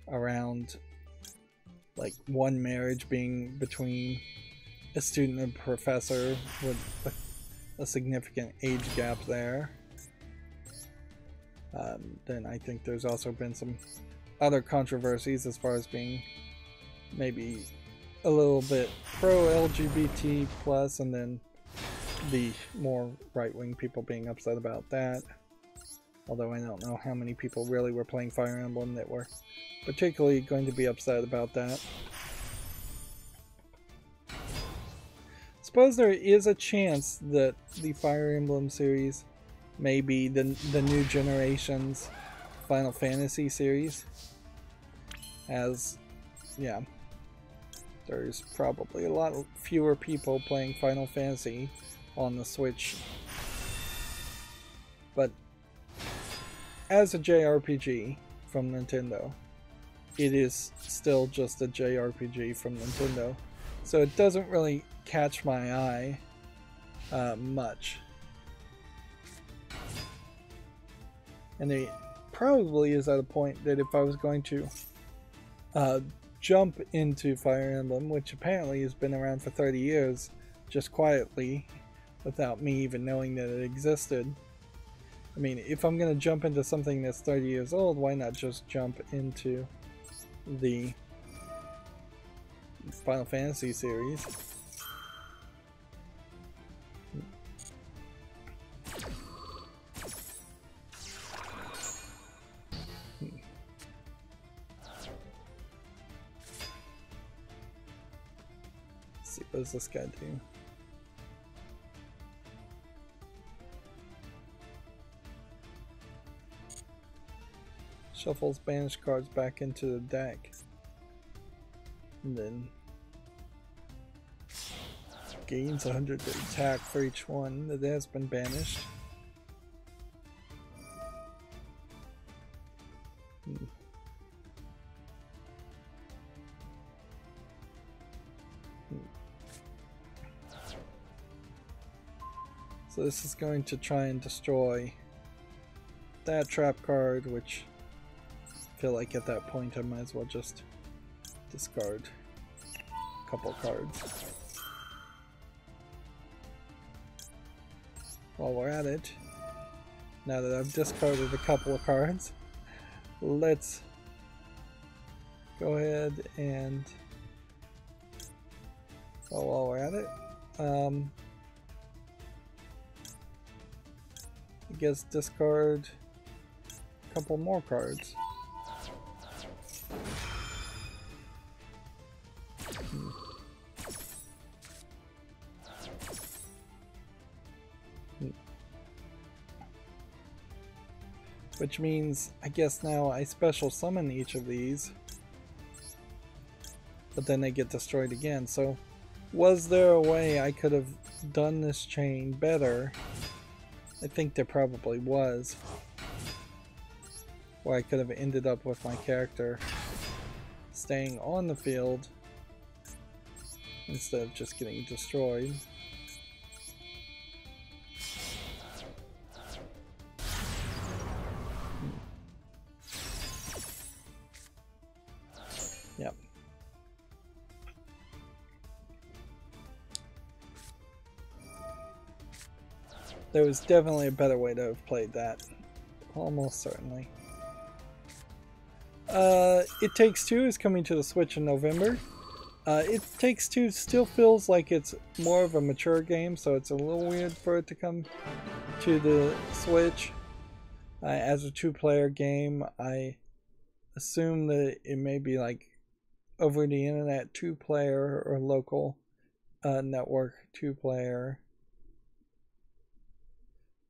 around like one marriage being between a student and professor with a significant age gap there. Then I think there's also been some other controversies as far as being maybe a little bit pro-LGBT plus, and then the more right-wing people being upset about that. Although I don't know how many people really were playing Fire Emblem that were particularly going to be upset about that. Suppose there is a chance that the Fire Emblem series may be the new generation's Final Fantasy series, as, yeah, there's probably a lot fewer people playing Final Fantasy on the Switch. But as a JRPG from Nintendo, it is still just a JRPG from Nintendo, so it doesn't really catch my eye much. And it probably is at a point that if I was going to jump into Fire Emblem, which apparently has been around for 30 years, just quietly, without me even knowing that it existed. I mean, if I'm going to jump into something that's 30 years old, why not just jump into the Final Fantasy series? What does this guy do? Shuffles banished cards back into the deck. And then gains 100 attack for each one that has been banished. So this is going to try and destroy that trap card, which I feel like at that point I might as well just discard a couple cards. While we're at it, now that I've discarded a couple of cards, let's go ahead and, well, while we're at it, I guess discard a couple more cards. Which means, I guess now I special summon each of these, but then they get destroyed again. So, was there a way I could have done this chain better? I think there probably was, where I could have ended up with my character staying on the field instead of just getting destroyed. Yep. There was definitely a better way to have played that. Almost certainly. It Takes Two is coming to the Switch in November. It Takes Two still feels like it's more of a mature game, so it's a little weird for it to come to the Switch. As a two-player game, I assume that it may be like over the internet two-player or local network two-player.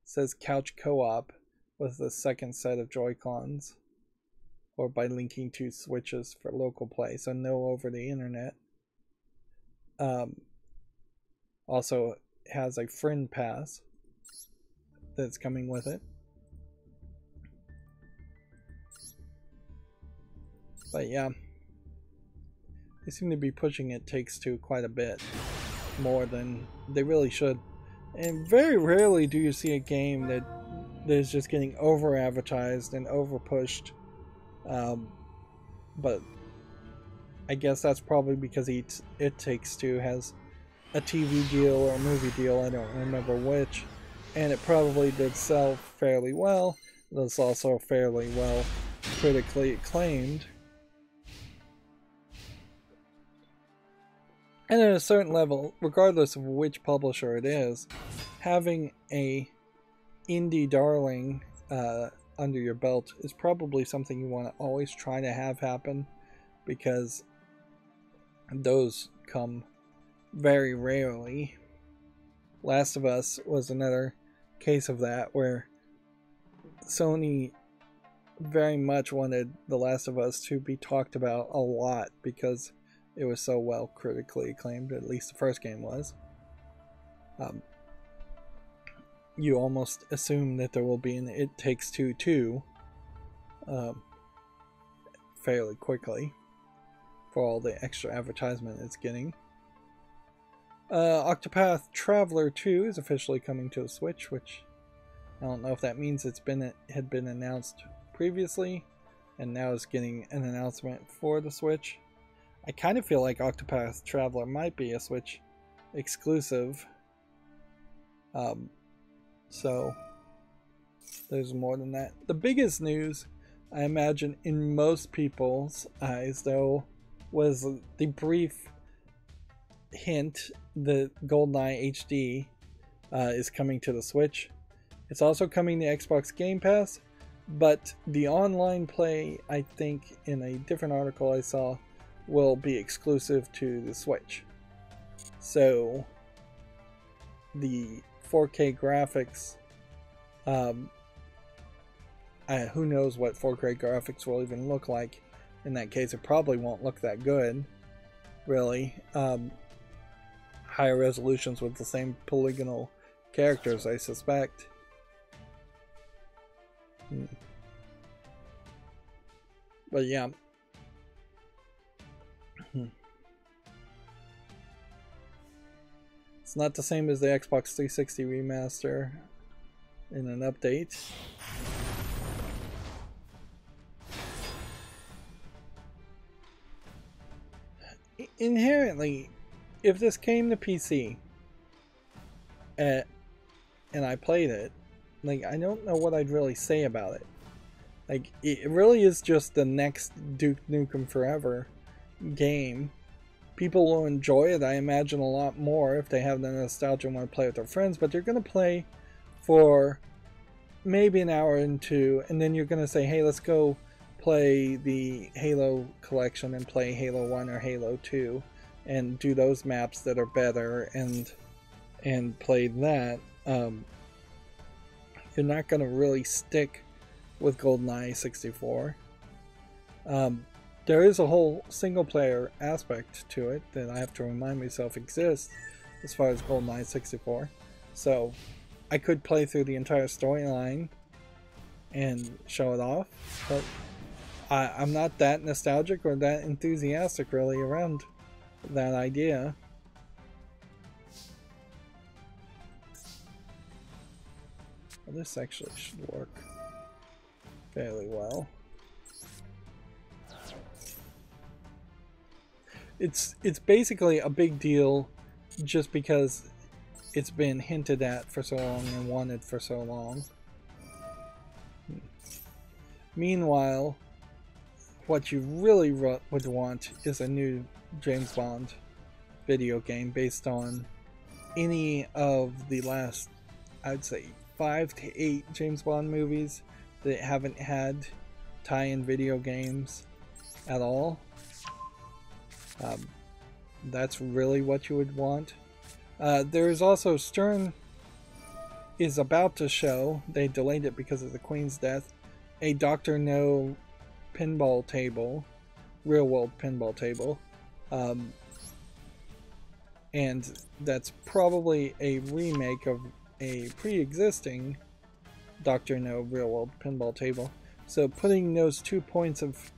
It says couch co-op with the second set of Joy-Cons, or by linking two Switches for local play, so no over the internet. Also has a friend pass that's coming with it. But yeah, they seem to be pushing It Takes Two quite a bit more than they really should. And very rarely do you see a game that that is just getting over advertised and over pushed. But I guess that's probably because It Takes Two has a TV deal or a movie deal, I don't remember which, and it probably did sell fairly well. It was also fairly well critically acclaimed. And at a certain level, regardless of which publisher it is, having a indie darling under your belt is probably something you want to always try to have happen, because those come very rarely. Last of Us was another case of that, where Sony very much wanted The Last of Us to be talked about a lot because it was so well critically acclaimed, at least the first game was. You almost assume that there will be an It Takes Two 2 fairly quickly for all the extra advertisement it's getting. Octopath Traveler 2 is officially coming to the Switch, which I don't know if that means had been announced previously and now is getting an announcement for the Switch. I kind of feel like Octopath Traveler might be a Switch exclusive. So there's more than that. The biggest news, I imagine, in most people's eyes, though, was the brief hint that GoldenEye HD is coming to the Switch. It's also coming to Xbox Game Pass, but the online play, I think, in a different article I saw, will be exclusive to the Switch. So the 4K graphics, who knows what 4K graphics will even look like. In that case, it probably won't look that good, really. Higher resolutions with the same polygonal characters, I suspect. But yeah. It's not the same as the Xbox 360 remaster in an update. Inherently, if this came to PC and I played it, like, I don't know what I'd really say about it. Like, it really is just the next Duke Nukem Forever game. People will enjoy it, I imagine, a lot more if they have the nostalgia and want to play with their friends, but they're going to play for maybe an hour and two, and then you're going to say, hey, let's go play the Halo collection and play Halo 1 or Halo 2 and do those maps that are better and play that. You're not going to really stick with GoldenEye 64. There is a whole single player aspect to it that I have to remind myself exists as far as GoldenEye 64. So I could play through the entire storyline and show it off, but I'm not that nostalgic or that enthusiastic really around that idea. Well, this actually should work fairly well. It's basically a big deal just because it's been hinted at for so long and wanted for so long. Meanwhile, what you really would want is a new James Bond video game based on any of the last, I'd say, 5 to 8 James Bond movies that haven't had tie-in video games at all. That's really what you would want. There is also Stern is about to show, they delayed it because of the Queen's death, a Dr. No pinball table, real world pinball table. And that's probably a remake of a pre-existing Dr. No real world pinball table. So putting those 2 points of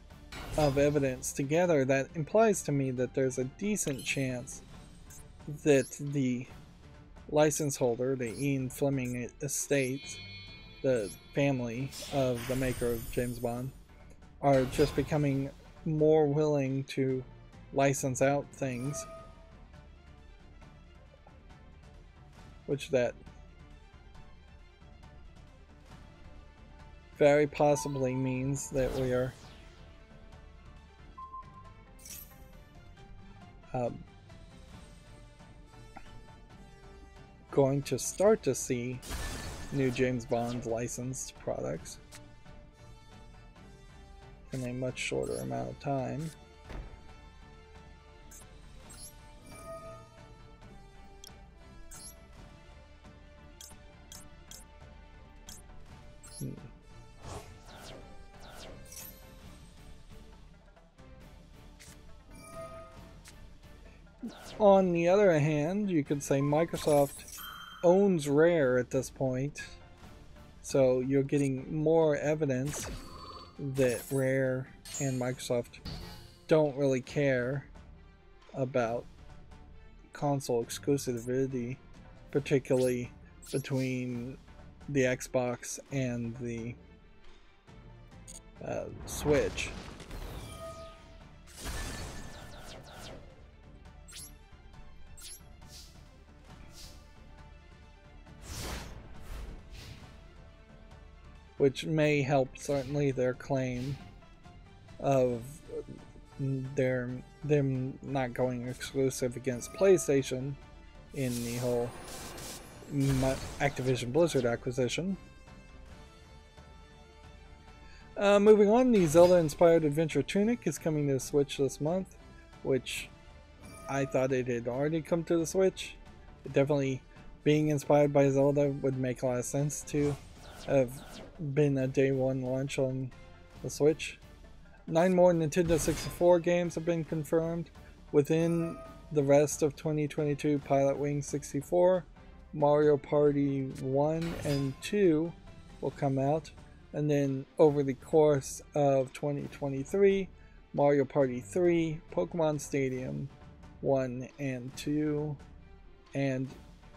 evidence together, that implies to me that there's a decent chance that the license holder, the Ian Fleming estate, the family of the maker of James Bond, are just becoming more willing to license out things, which that very possibly means that we are going to start to see new James Bond licensed products in a much shorter amount of time. On the other hand, you could say Microsoft owns Rare at this point, so you're getting more evidence that Rare and Microsoft don't really care about console exclusivity, particularly between the Xbox and the Switch. Which may help certainly their claim of them not going exclusive against PlayStation in the whole Activision Blizzard acquisition. Moving on, the Zelda-inspired Adventure Tunic is coming to the Switch this month, which I thought it had already come to the Switch. It definitely, being inspired by Zelda, would make a lot of sense to have been a day one launch on the Switch. 9 more Nintendo 64 games have been confirmed within the rest of 2022. Pilot Wings 64, Mario Party 1 and 2 will come out, and then over the course of 2023, Mario Party 3, Pokemon Stadium 1 and 2, and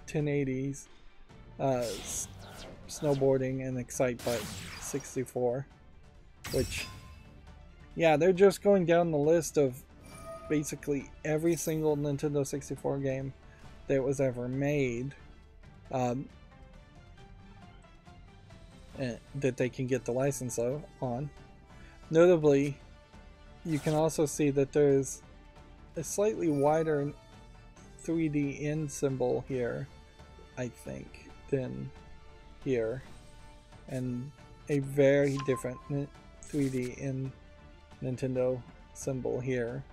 1080s, Snowboarding and Excitebike 64, which, yeah, they're just going down the list of basically every single Nintendo 64 game that was ever made, and that they can get the license on. Notably, you can also see that there's a slightly wider 3D in symbol here, I think, than here, and a very different 3D in Nintendo symbol here.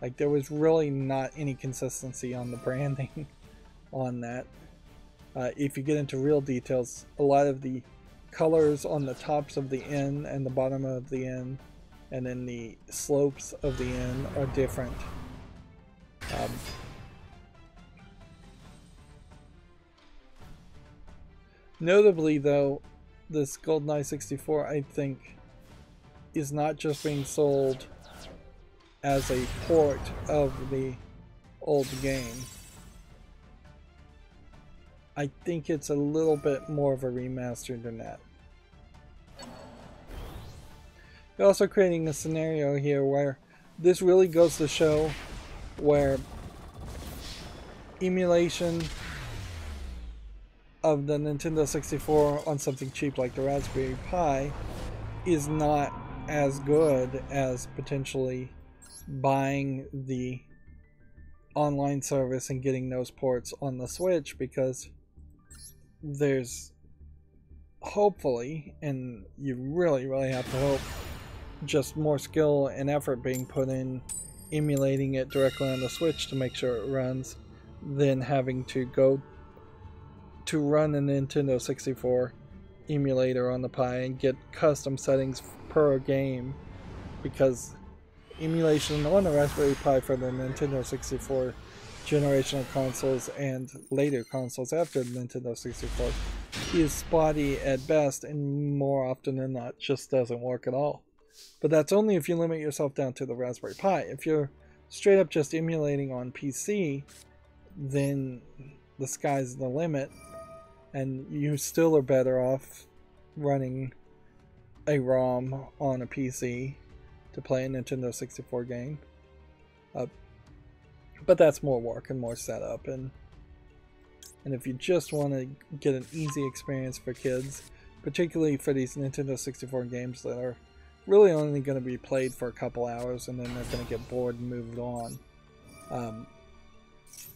Like, there was really not any consistency on the branding on that. If you get into real details, a lot of the colors on the tops of the N and the bottom of the N, and then the slopes of the N, are different. Notably, though, this GoldenEye 64, I think, is not just being sold as a port of the old game. I think it's a little bit more of a remaster than that. They're also creating a scenario here where this really goes to show where emulation of the Nintendo 64 on something cheap like the Raspberry Pi is not as good as potentially buying the online service and getting those ports on the Switch, because there's hopefully, and you really have to hope, just more skill and effort being put in emulating it directly on the Switch to make sure it runs, than having to go to run a Nintendo 64 emulator on the Pi and get custom settings per game, because emulation on the Raspberry Pi for the Nintendo 64 generational consoles and later consoles after the Nintendo 64 is spotty at best, and more often than not just doesn't work at all. But that's only if you limit yourself down to the Raspberry Pi. If you're straight up just emulating on PC, then the sky's the limit, and you still are better off running a ROM on a PC to play a Nintendo 64 game. But that's more work and more setup, and if you just want to get an easy experience for kids, particularly for these Nintendo 64 games that are really only going to be played for a couple hours and then they're going to get bored and moved on,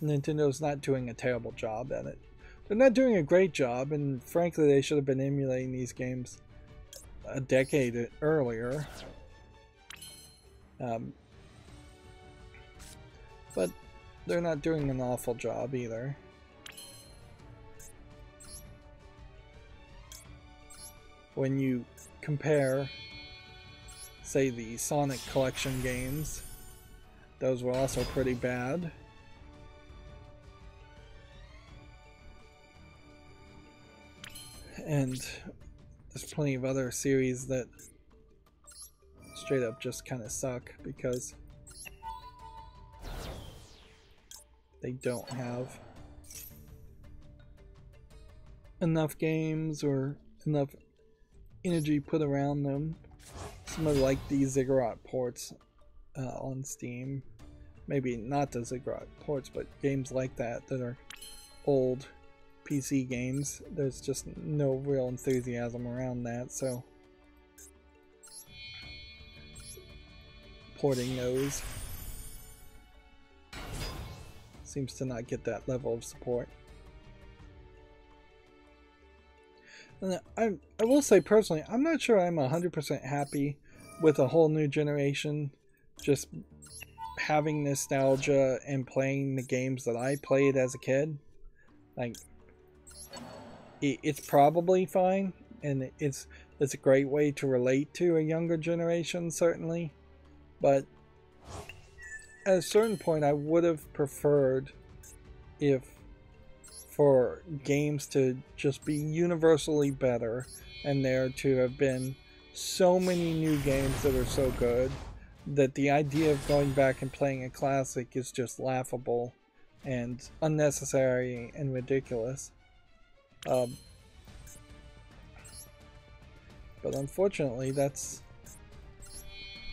Nintendo's not doing a terrible job at it. They're not doing a great job, and frankly they should have been emulating these games a decade earlier. But they're not doing an awful job either. When you compare, say, the Sonic Collection games, those were also pretty bad. And there's plenty of other series that straight up just kind of suck because they don't have enough games or enough energy put around them. Some of like the Ziggurat ports on Steam, maybe not the Ziggurat ports, but games like that that are old PC games, there's just no real enthusiasm around that, so porting those seems to not get that level of support. And I will say personally, I'm not sure I'm 100% happy with a whole new generation just having nostalgia and playing the games that I played as a kid. Like, it's probably fine, and it's a great way to relate to a younger generation, certainly, but at a certain point I would have preferred if for games to just be universally better, and there to have been so many new games that are so good that the idea of going back and playing a classic is just laughable and unnecessary and ridiculous. But unfortunately that's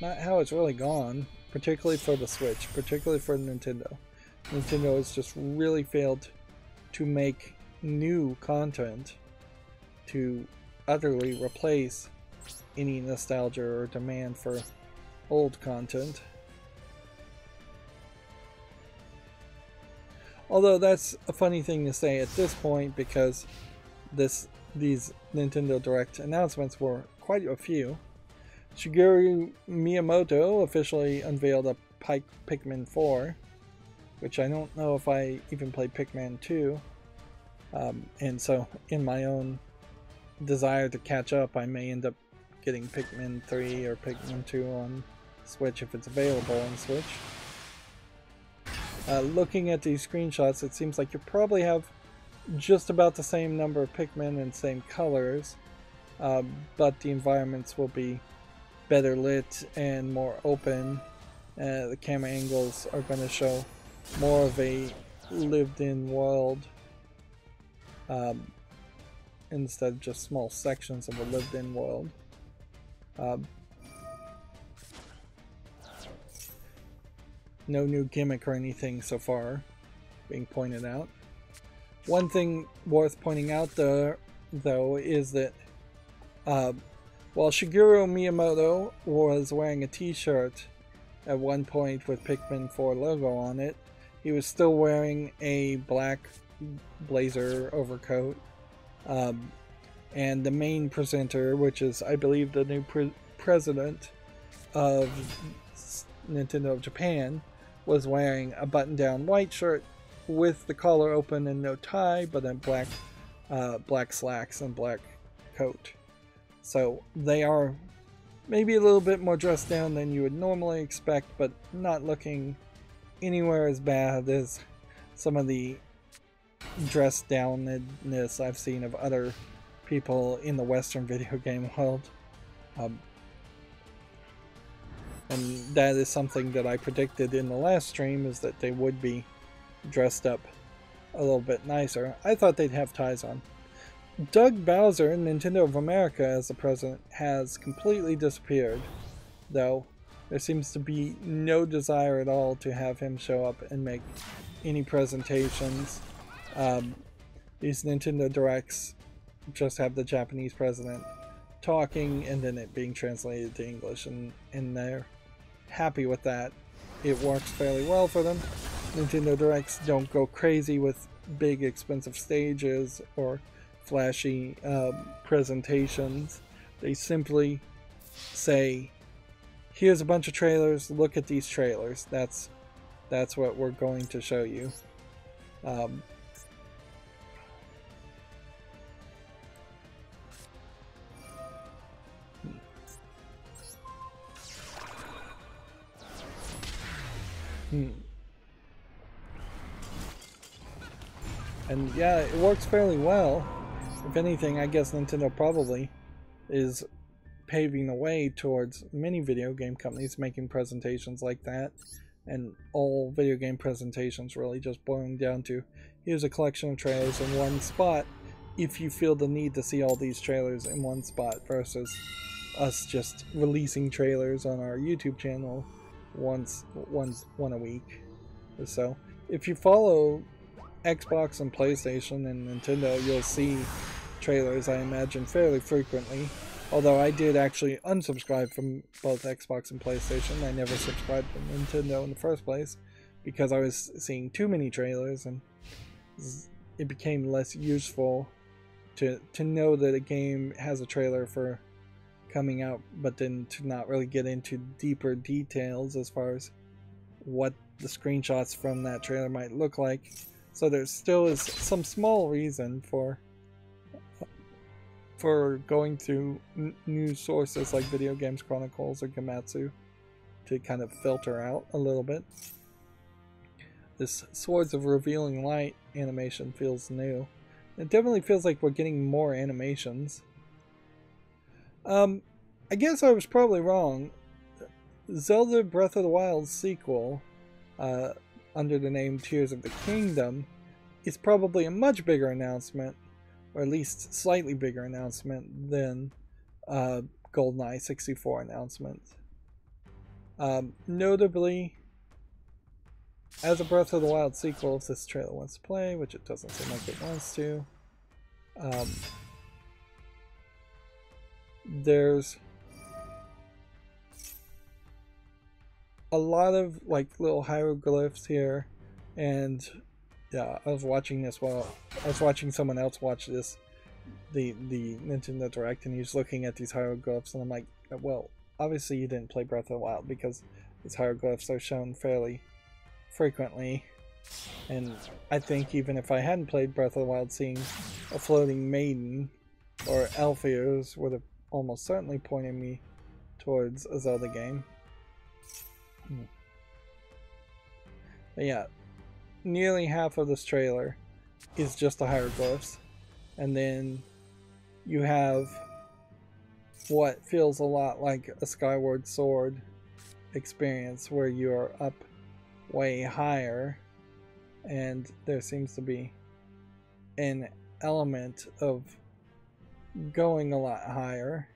not how it's really gone, particularly for the Switch, particularly for Nintendo. Nintendo has just really failed to make new content to utterly replace any nostalgia or demand for old content. Although that's a funny thing to say at this point, because these Nintendo Direct announcements were quite a few. Shigeru Miyamoto officially unveiled a Pikmin 4, which I don't know if I even played Pikmin 2, and so in my own desire to catch up, I may end up getting Pikmin 3 or Pikmin 2 on Switch if it's available on Switch. Looking at these screenshots, it seems like you probably have just about the same number of Pikmin and same colors, but the environments will be better lit and more open. The camera angles are going to show more of a lived-in world instead of just small sections of a lived-in world. No new gimmick or anything so far being pointed out. One thing worth pointing out though is that while Shigeru Miyamoto was wearing a t-shirt at one point with Pikmin 4 logo on it, he was still wearing a black blazer overcoat. And the main presenter, which is I believe the new president of Nintendo of Japan, was wearing a button-down white shirt with the collar open and no tie, but then black slacks and black coat. So they are maybe a little bit more dressed down than you would normally expect, but not looking anywhere as bad as some of the dressed downness I've seen of other people in the Western video game world. And that is something that I predicted in the last stream, is that they would be dressed up a little bit nicer. I thought they'd have ties on. Doug Bowser, Nintendo of America, as the president, has completely disappeared, though there seems to be no desire at all to have him show up and make any presentations. These Nintendo Directs just have the Japanese president talking and then it being translated to English, and they're happy with that. It works fairly well for them. Nintendo Directs don't go crazy with big expensive stages or flashy presentations. They simply say, here's a bunch of trailers, look at these trailers. That's what we're going to show you. And yeah, it works fairly well. If anything, I guess Nintendo probably is paving the way towards many video game companies making presentations like that. And all video game presentations really just boiling down to, here's a collection of trailers in one spot, if you feel the need to see all these trailers in one spot, versus us just releasing trailers on our YouTube channel one a week or so. If you follow Xbox and PlayStation and Nintendo, you'll see trailers, I imagine, fairly frequently. Although I did actually unsubscribe from both Xbox and PlayStation. I never subscribed from Nintendo in the first place because I was seeing too many trailers, and it became less useful to know that a game has a trailer for coming out, but then to not really get into deeper details as far as what the screenshots from that trailer might look like. So there still is some small reason for going through news sources like Video Games Chronicles or Gamatsu to kind of filter out a little bit. This Swords of Revealing Light animation feels new. It definitely feels like we're getting more animations. I guess I was probably wrong. Zelda Breath of the Wild sequel, under the name Tears of the Kingdom, is probably a much bigger announcement, or at least slightly bigger announcement than GoldenEye 64 announcement. Notably, as a Breath of the Wild sequel, if this trailer wants to play, which it doesn't seem like it wants to, there's a lot of like little hieroglyphs here, and yeah, I was watching this while I was watching someone else watch this, the Nintendo Direct, and he's looking at these hieroglyphs, and I'm like, well, obviously you didn't play Breath of the Wild because these hieroglyphs are shown fairly frequently, and I think even if I hadn't played Breath of the Wild, seeing a floating maiden or elf ears would have almost certainly pointed me towards a Zelda game. But yeah, nearly half of this trailer is just the hieroglyphs, and then you have what feels a lot like a Skyward Sword experience where you're up way higher, and there seems to be an element of going a lot higher.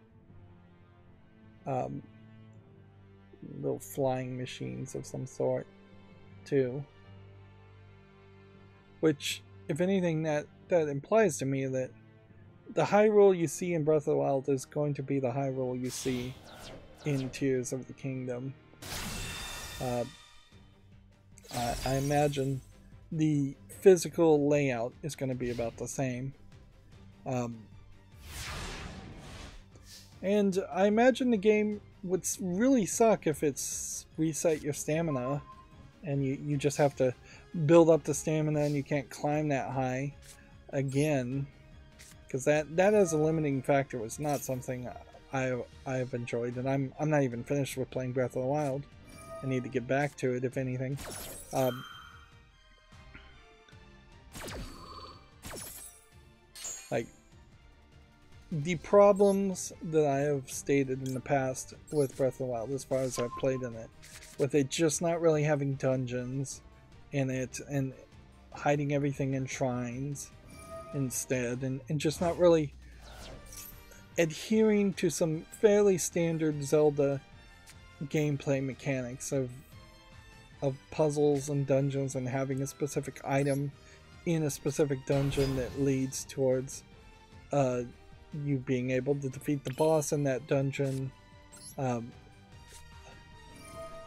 Little flying machines of some sort too, which, if anything, that implies to me that the Hyrule you see in Breath of the Wild is going to be the Hyrule you see in Tears of the Kingdom. I imagine the physical layout is going to be about the same. And I imagine the game would really suck if it's reset your stamina and you just have to build up the stamina and you can't climb that high again, because that is a limiting factor. It's not something I've enjoyed, and I'm not even finished with playing Breath of the Wild. I need to get back to it, if anything. Like, the problems that I have stated in the past with Breath of the Wild, as far as I've played in it, with it just not really having dungeons in it and hiding everything in shrines, instead, and just not really adhering to some fairly standard Zelda gameplay mechanics of puzzles and dungeons and having a specific item in a specific dungeon that leads towards you being able to defeat the boss in that dungeon.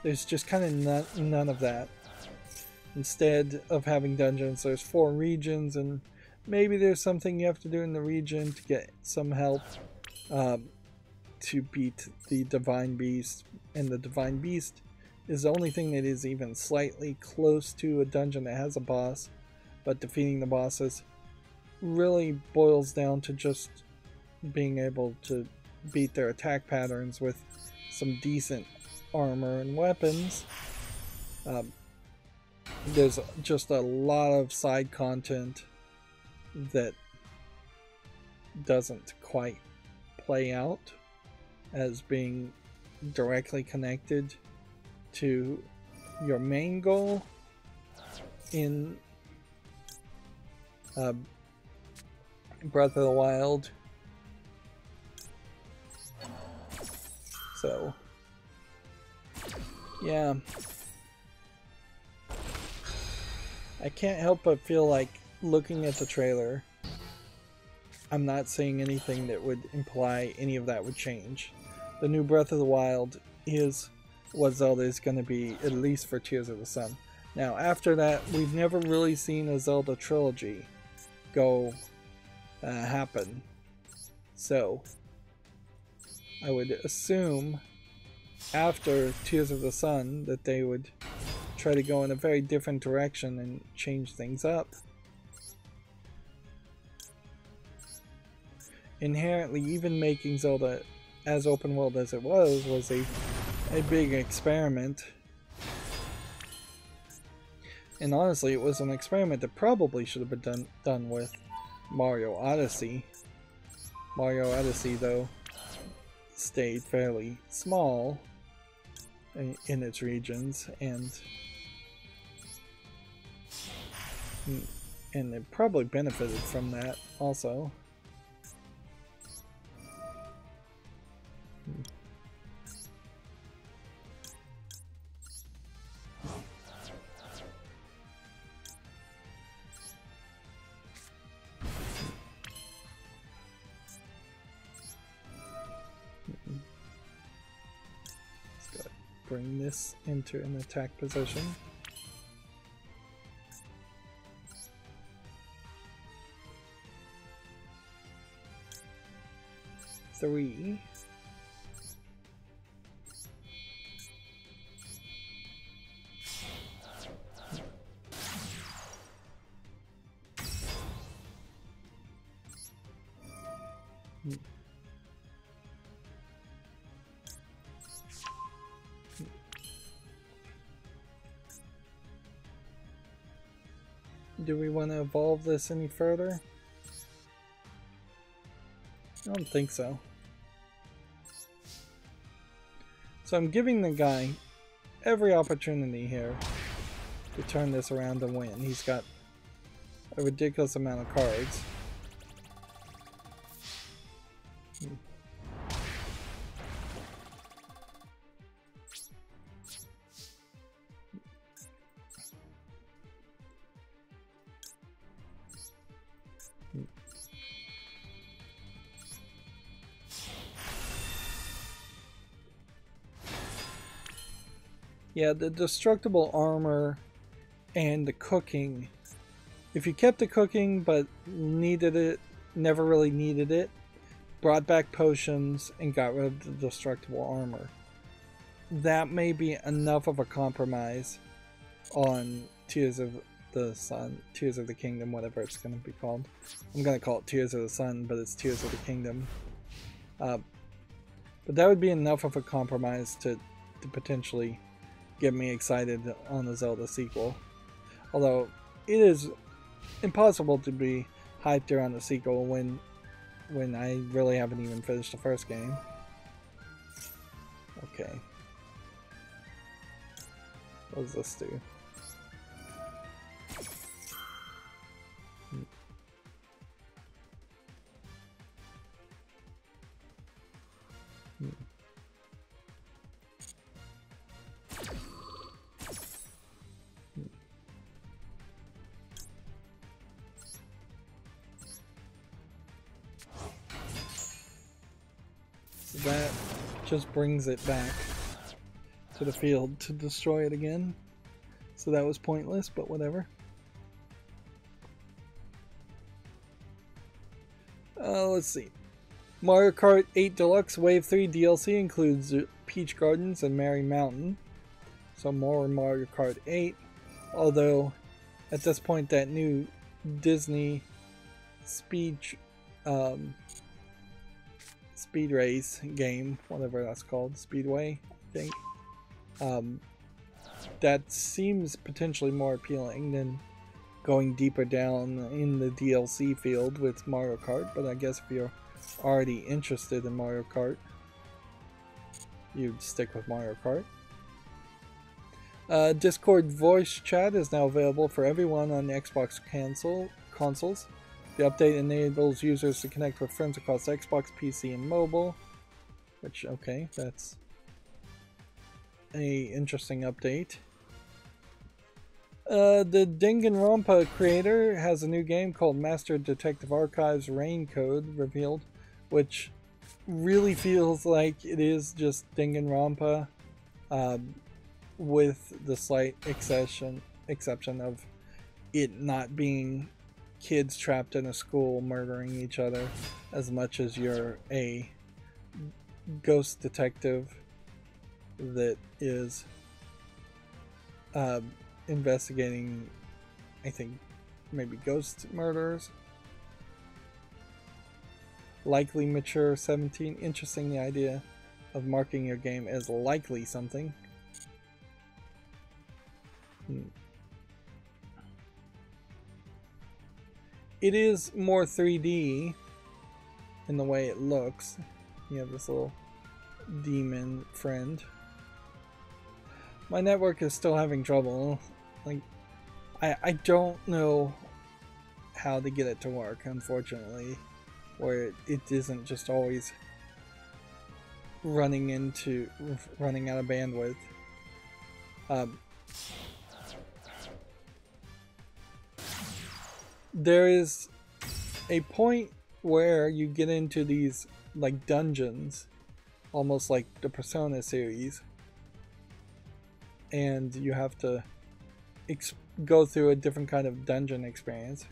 There's just kind of none of that. Instead of having dungeons, there's 4 regions, and maybe there's something you have to do in the region to get some help to beat the Divine Beast, and the Divine Beast is the only thing that is even slightly close to a dungeon that has a boss, but defeating the bosses really boils down to just being able to beat their attack patterns with some decent armor and weapons. There's just a lot of side content that doesn't quite play out as being directly connected to your main goal in Breath of the Wild. So, yeah. I can't help but feel like, looking at the trailer, I'm not seeing anything that would imply any of that would change. The new Breath of the Wild is what Zelda is going to be, at least for Tears of the Sun. Now, after that, we've never really seen a Zelda trilogy go happen. So, I would assume after Tears of the Sun that they would try to go in a very different direction and change things up. Inherently, even making Zelda as open world as it was a big experiment. And honestly, it was an experiment that probably should have been done with Mario Odyssey. Mario Odyssey, though, stayed fairly small in its regions, and it probably benefited from that also. Bring this into an attack position. Three. Do we want to evolve this any further? I don't think so. So I'm giving the guy every opportunity here to turn this around and win. He's got a ridiculous amount of cards. Yeah, the destructible armor and the cooking. If you kept the cooking but needed it, never really needed it, brought back potions and got rid of the destructible armor, that may be enough of a compromise on Tears of the Sun, Tears of the Kingdom, whatever it's going to be called. I'm going to call it Tears of the Sun, but it's Tears of the Kingdom. But that would be enough of a compromise to potentially get me excited on the Zelda sequel. Although it is impossible to be hyped around the sequel when I really haven't even finished the first game. Okay. What does this do? that just brings it back to the field to destroy it again. So that was pointless, but whatever. Let's see. Mario Kart 8 Deluxe Wave 3 DLC includes Peach Gardens and Merry Mountain. So more Mario Kart 8. Although, at this point, that new Disney speed race game, whatever that's called, Speedway, I think. That seems potentially more appealing than going deeper down in the DLC field with Mario Kart, but I guess if you're already interested in Mario Kart, you'd stick with Mario Kart. Discord voice chat is now available for everyone on Xbox consoles. The update enables users to connect with friends across Xbox, PC, and mobile, which, okay, that's a interesting update. The Danganronpa creator has a new game called Master Detective Archives Rain Code revealed, which really feels like it is just Danganronpa, with the slight exception of it not being kids trapped in a school murdering each other, as much as you're a ghost detective that is investigating, I think, maybe ghost murders. Likely mature 17. Interesting, the idea of marking your game as likely something. It is more 3D in the way it looks. You have this little demon friend. My network is still having trouble. Like, I don't know how to get it to work, unfortunately, where it isn't just always running out of bandwidth. There is a point where you get into these like dungeons, almost like the Persona series, and you have to go through a different kind of dungeon experience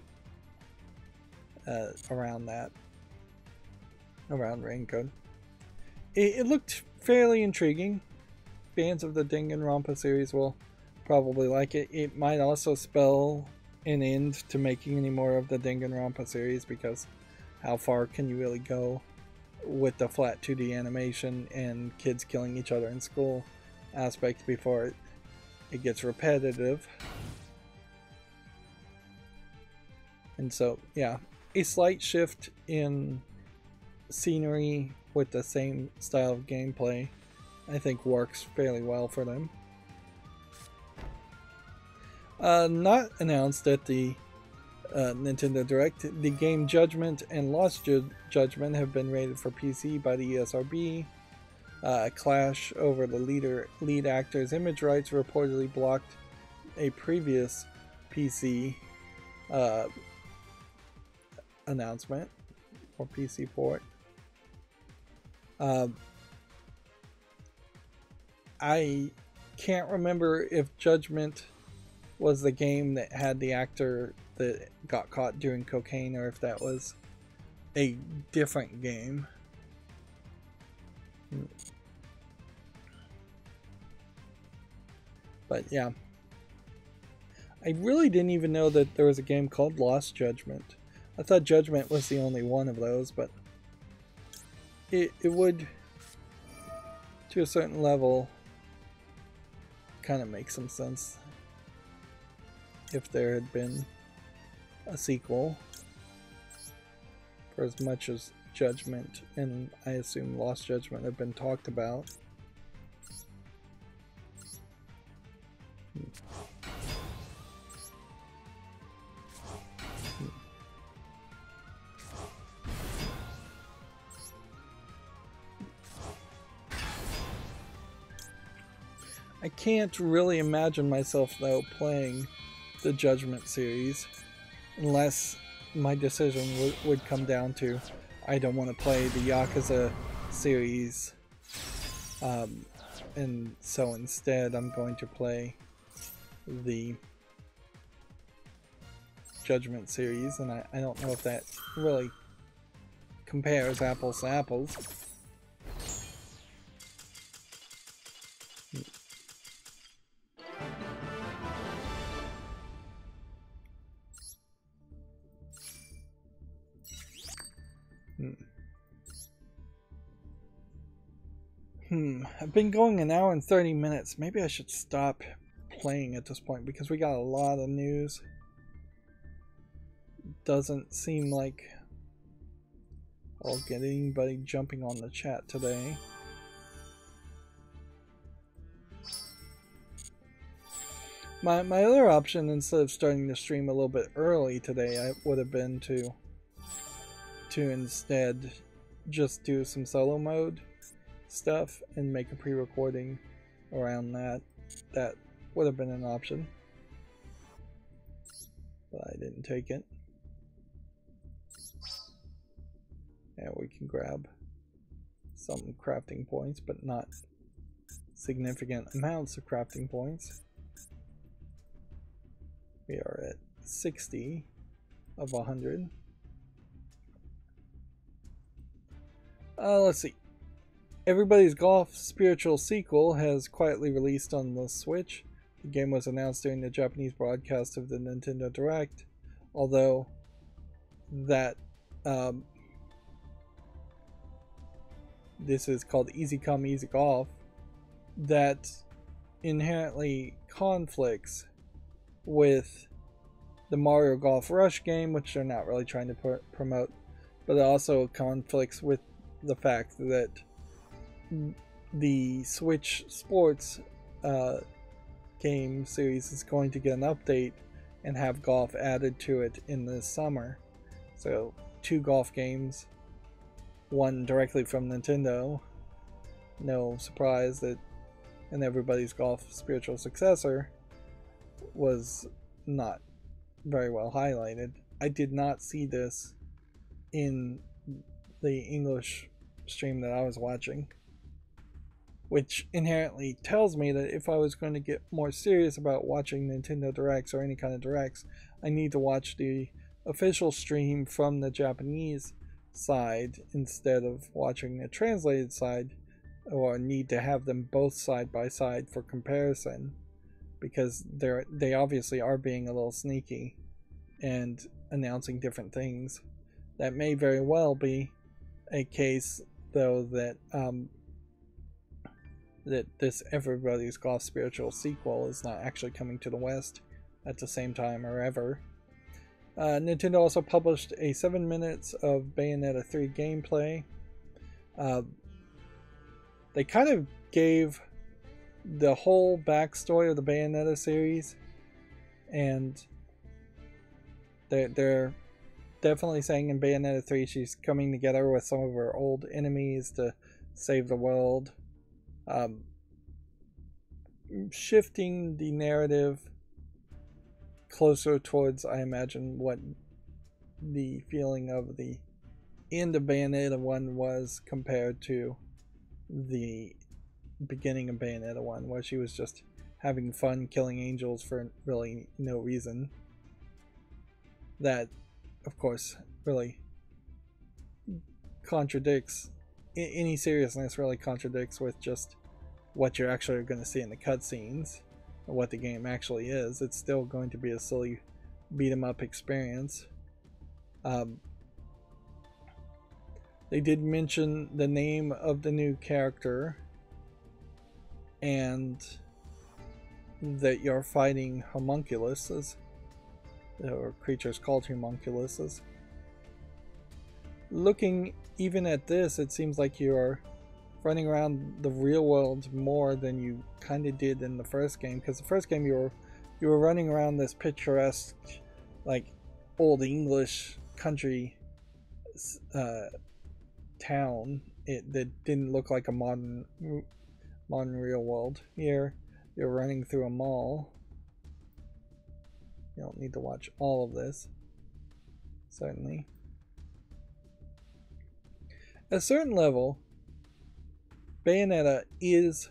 around Raincode. It looked fairly intriguing. Fans of the Danganronpa series will probably like it. It might also spell an end to making any more of the Danganronpa series, because how far can you really go with the flat 2D animation and kids killing each other in school aspect before it gets repetitive. And so, yeah, a slight shift in scenery with the same style of gameplay, I think, works fairly well for them. Not announced at the Nintendo Direct, the game Judgment and Lost Judgment have been rated for PC by the ESRB. Clash over the lead actor's image rights reportedly blocked a previous PC announcement or PC port. I can't remember if Judgment was the game that had the actor that got caught doing cocaine, or if that was a different game. But yeah, I really didn't even know that there was a game called Lost Judgment. I thought Judgment was the only one of those, but it would, to a certain level, kind of make some sense if there had been a sequel, for as much as Judgment and I assume Lost Judgment have been talked about. I can't really imagine myself, though, playing the Judgment series unless my decision would come down to I don't want to play the Yakuza series, and so instead I'm going to play the Judgment series, and I don't know if that really compares apples to apples. I've been going an hour and 30 minutes. Maybe I should stop playing at this point because we got a lot of news. Doesn't seem like I'll get anybody jumping on the chat today. My other option, instead of starting the stream a little bit early today, would have been to instead just do some solo mode stuff and make a pre-recording around that. That would have been an option, but I didn't take it. Yeah, we can grab some crafting points, but not significant amounts of crafting points. We are at 60 of 100. Let's see. Everybody's Golf spiritual sequel has quietly released on the Switch. The game was announced during the Japanese broadcast of the Nintendo Direct, although that this is called Easy Come Easy Golf, that inherently conflicts with the Mario Golf Rush game, which they're not really trying to promote, but it also conflicts with the fact that the Switch Sports game series is going to get an update and have golf added to it in the summer. So 2 golf games, one directly from Nintendo. No surprise that an Everybody's Golf spiritual successor was not very well highlighted. I did not see this in the English stream that I was watching, which inherently tells me that if I was going to get more serious about watching Nintendo Directs or any kind of Directs, I need to watch the official stream from the Japanese side instead of watching the translated side, or need to have them both side by side for comparison, because they obviously are being a little sneaky and announcing different things. That may very well be a case, though, that that this Everybody's Golf spiritual sequel is not actually coming to the West at the same time or ever. Nintendo also published a 7 minutes of Bayonetta 3 gameplay. They kind of gave the whole backstory of the Bayonetta series, and they're definitely saying in Bayonetta 3 she's coming together with some of her old enemies to save the world. Shifting the narrative closer towards, I imagine, what the feeling of the end of Bayonetta 1 was compared to the beginning of Bayonetta 1, where she was just having fun killing angels for really no reason. That, of course, really contradicts any seriousness, really contradicts with just what you're actually going to see in the cutscenes, and what the game actually is. It's still going to be a silly beat-em-up experience. They did mention the name of the new character, and that you're fighting homunculuses, or creatures called homunculuses. Looking even at this, it seems like you're running around the real world more than you kind of did in the first game, because the first game you were running around this picturesque, like, old English country town that didn't look like a modern real world. Here you're running through a mall. You don't need to watch all of this, certainly. At a certain level, Bayonetta is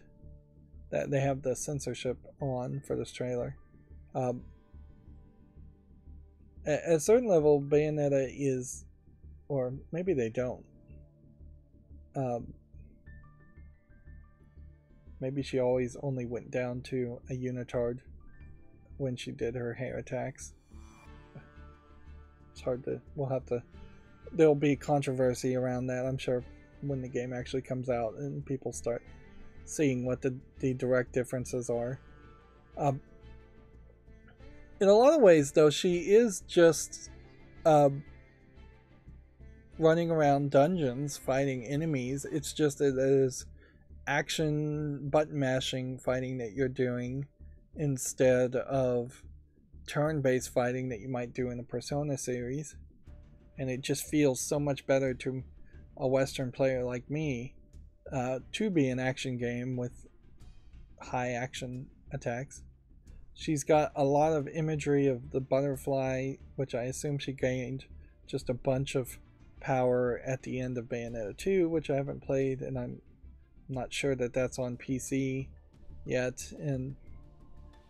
that they have the censorship on for this trailer. Um, at a certain level, Bayonetta is, or maybe they don't. Maybe she always only went down to a unitard when she did her hair attacks. It's hard to. We'll have to. There'll be controversy around that, I'm sure, when the game actually comes out and people start seeing what the direct differences are. In a lot of ways, though, she is just running around dungeons fighting enemies. It's just that there's action button mashing fighting that you're doing instead of turn-based fighting that you might do in the Persona series. And it just feels so much better to a Western player like me to be an action game with high action attacks. She's got a lot of imagery of the butterfly, which I assume she gained just a bunch of power at the end of Bayonetta 2, which I haven't played, and I'm not sure that that's on PC yet, and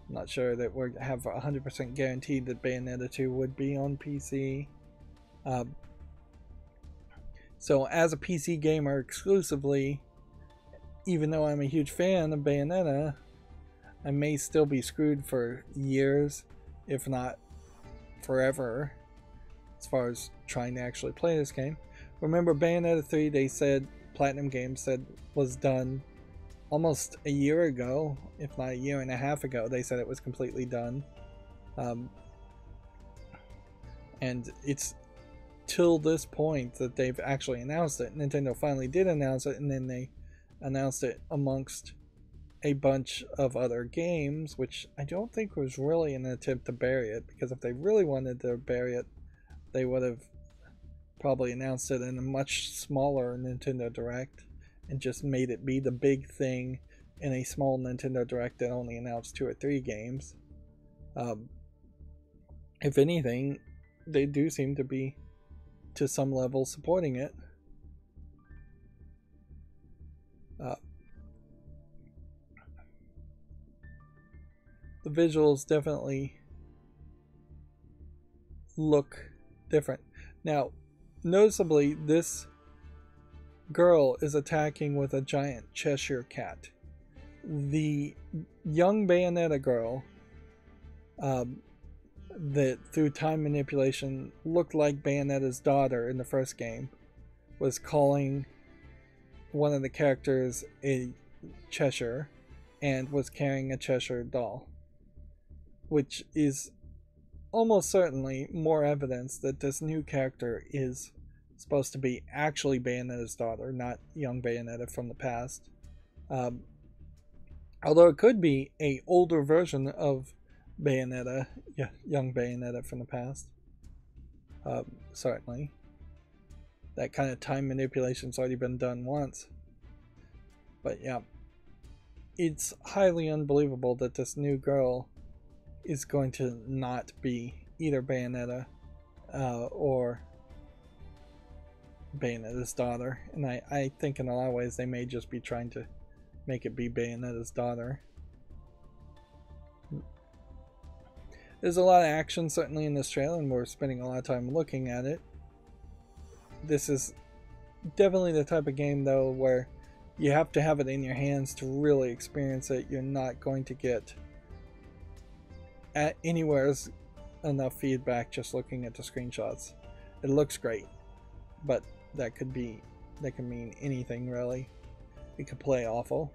I'm not sure that we have 100% guaranteed that Bayonetta 2 would be on PC. So as a PC gamer exclusively, even though I'm a huge fan of Bayonetta, I may still be screwed for years, if not forever, as far as trying to actually play this game. Remember, Bayonetta 3, they said, Platinum Games said, was done almost a year ago, if not a year and a half ago. They said it was completely done. And it's till this point that they've actually announced it. Nintendo finally did announce it, and then they announced it amongst a bunch of other games, which I don't think was really an attempt to bury it, because if they really wanted to bury it, they would have probably announced it in a much smaller Nintendo Direct and just made it be the big thing in a small Nintendo Direct that only announced 2 or 3 games. If anything, they do seem to be, to some level, supporting it. The visuals definitely look different. Now, noticeably, this girl is attacking with a giant Cheshire cat. The young Bayonetta girl, that through time manipulation looked like Bayonetta's daughter in the first game, was calling one of the characters a Cheshire and was carrying a Cheshire doll, which is almost certainly more evidence that this new character is supposed to be actually Bayonetta's daughter, not young Bayonetta from the past. Although it could be a older version of Bayonetta, young Bayonetta from the past. Certainly. That kind of time manipulation's already been done once. But yeah, it's highly unbelievable that this new girl is going to not be either Bayonetta or Bayonetta's daughter. And I think in a lot of ways they may just be trying to make it be Bayonetta's daughter. There's a lot of action certainly in this trailer, and we're spending a lot of time looking at it. This is definitely the type of game, though, where you have to have it in your hands to really experience it. You're not going to get anywhere enough feedback just looking at the screenshots. It looks great, but that could mean anything really. It could play awful.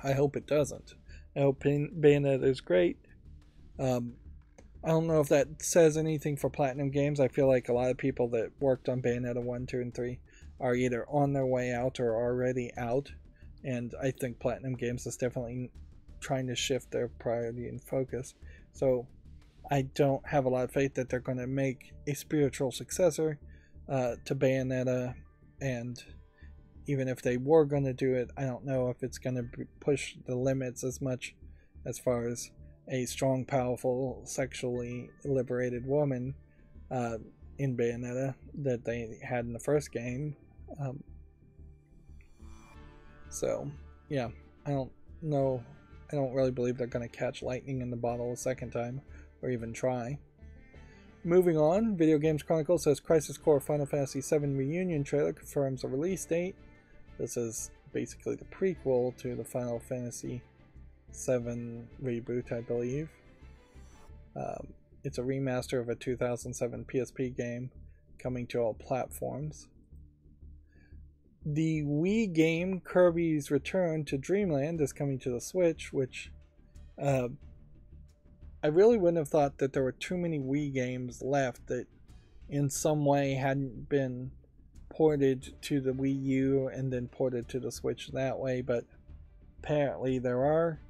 I hope it doesn't. I hope Bayonetta is great. I don't know if that says anything for Platinum Games. I feel like a lot of people that worked on Bayonetta 1, 2, and 3 are either on their way out or already out. And I think Platinum Games is definitely trying to shift their priority and focus. So I don't have a lot of faith that they're going to make a spiritual successor to Bayonetta. And even if they were going to do it, I don't know if it's going to push the limits as much as far as a strong, powerful, sexually liberated woman in Bayonetta that they had in the first game. So yeah, I don't know. I don't really believe they're going to catch lightning in the bottle a second time, or even try. Moving on, Video Games Chronicle says Crisis Core Final Fantasy VII Reunion trailer confirms a release date. This is basically the prequel to the Final Fantasy VII reboot, I believe. It's a remaster of a 2007 PSP game coming to all platforms. The Wii game Kirby's Return to Dreamland is coming to the Switch, which I really wouldn't have thought that there were too many Wii games left that in some way hadn't been ported to the Wii U and then ported to the Switch that way, but apparently there are.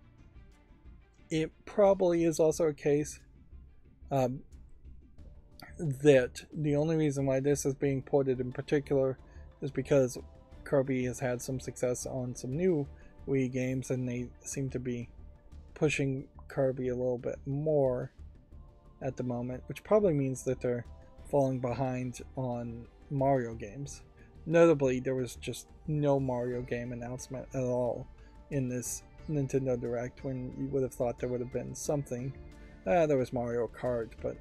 It probably is also a case that the only reason why this is being ported in particular is because Kirby has had some success on some new Wii games and they seem to be pushing Kirby a little bit more at the moment, which probably means that they're falling behind on Mario games. Notably, there was just no Mario game announcement at all in this Nintendo Direct, when you would have thought there would have been something. There was Mario Kart, but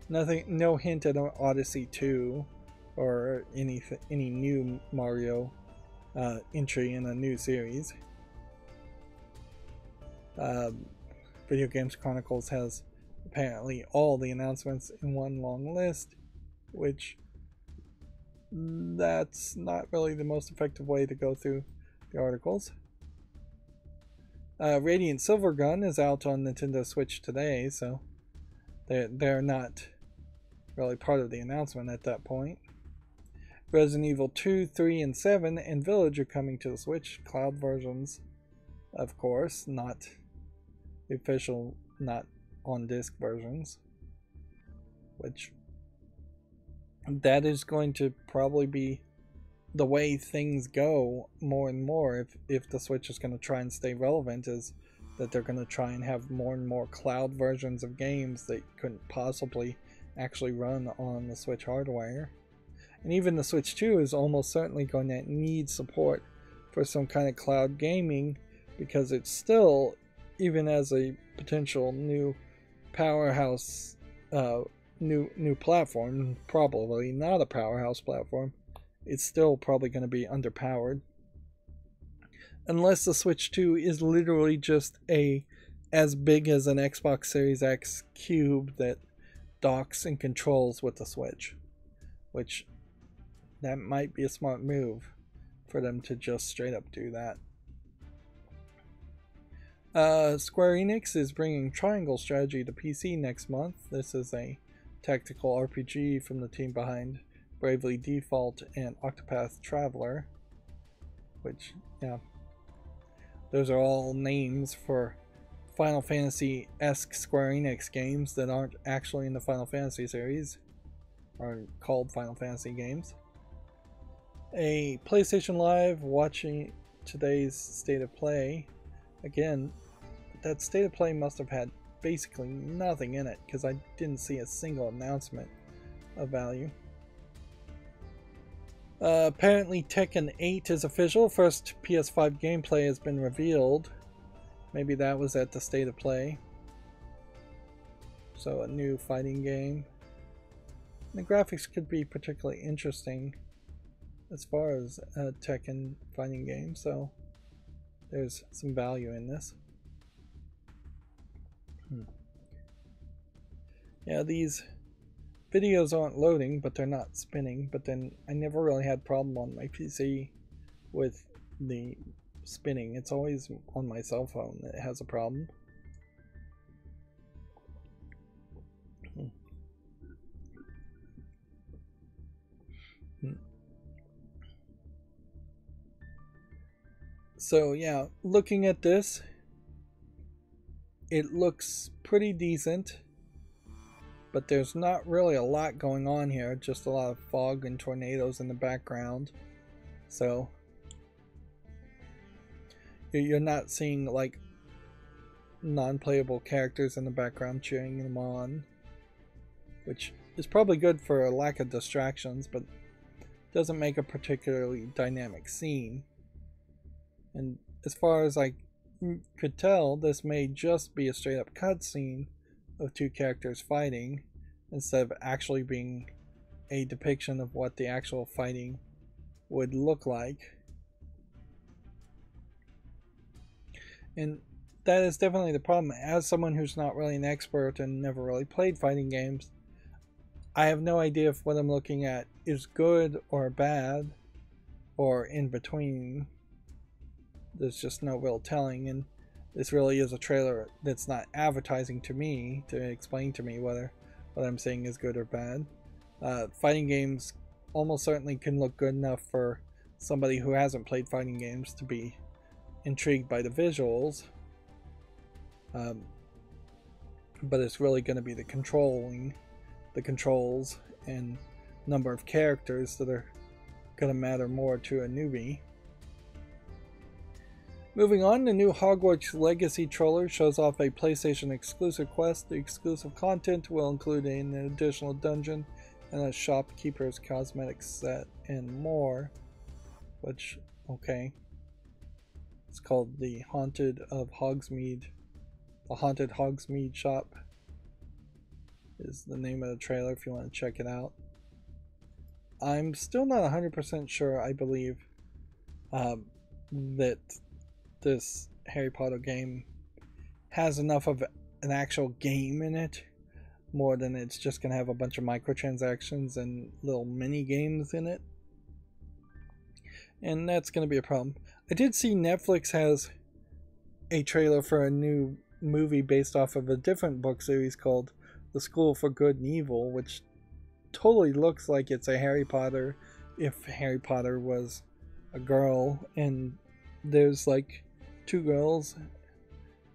nothing, no hint at an Odyssey 2 or any new Mario entry in a new series. Video Games Chronicles has apparently all the announcements in one long list, which that's not really the most effective way to go through the articles. Radiant Silvergun is out on Nintendo Switch today, so they're not really part of the announcement at that point. Resident Evil 2, 3, and 7 and Village are coming to the Switch, cloud versions, of course, not the official, not on disc versions, which that is going to probably be the way things go more and more if the Switch is going to try and stay relevant, is that they're going to try and have more and more cloud versions of games that couldn't possibly actually run on the Switch hardware. And even the Switch 2 is almost certainly going to need support for some kind of cloud gaming, because it's still, even as a potential new powerhouse, new platform, probably not a powerhouse platform, it's still probably going to be underpowered. Unless the Switch 2 is literally just as big as an Xbox Series X cube that docks and controls with the Switch, which that might be a smart move for them to just straight up do that. Square Enix is bringing Triangle Strategy to PC next month. This is a tactical RPG from the team behind Bravely Default and Octopath Traveler, which, yeah, those are all names for Final Fantasy-esque Square Enix games that aren't actually in the Final Fantasy series, are called Final Fantasy games. A PlayStation Live watching today's State of Play. Again, that State of Play must have had basically nothing in it, because I didn't see a single announcement of value. Apparently Tekken 8 is official. First PS5 gameplay has been revealed. Maybe that was at the State of Play. So a new fighting game. And the graphics could be particularly interesting as far as a Tekken fighting game, so there's some value in this. Yeah, these videos aren't loading, but they're not spinning. But then I never really had problem on my PC with the spinning. It's always on my cell phone that it has a problem. So yeah, looking at this, it looks pretty decent, but there's not really a lot going on here, just a lot of fog and tornadoes in the background. So you're not seeing like non-playable characters in the background cheering them on, which is probably good for a lack of distractions, but doesn't make a particularly dynamic scene. And as far as I could tell, this may just be a straight up cutscene of two characters fighting instead of actually being a depiction of what the actual fighting would look like. And that is definitely the problem. As someone who's not really an expert and never really played fighting games, I have no idea if what I'm looking at is good or bad or in between. There's just no real telling, and this really is a trailer that's not advertising to me to explain to me whether what I'm saying is good or bad. Fighting games almost certainly can look good enough for somebody who hasn't played fighting games to be intrigued by the visuals, but it's really going to be the controls and number of characters that are going to matter more to a newbie. Moving on, the new Hogwarts Legacy trailer shows off a PlayStation exclusive quest. The exclusive content will include an additional dungeon and a shopkeeper's cosmetic set and more, which, okay. It's called the Haunted Hogsmeade Shop is the name of the trailer if you want to check it out. I'm still not 100% sure, I believe, that this Harry Potter game has enough of an actual game in it, more than it's just going to have a bunch of microtransactions and little mini games in it. And that's going to be a problem. I did see Netflix has a trailer for a new movie based off of a different book series called The School for Good and Evil, which totally looks like it's a Harry Potter if Harry Potter was a girl, and there's like two girls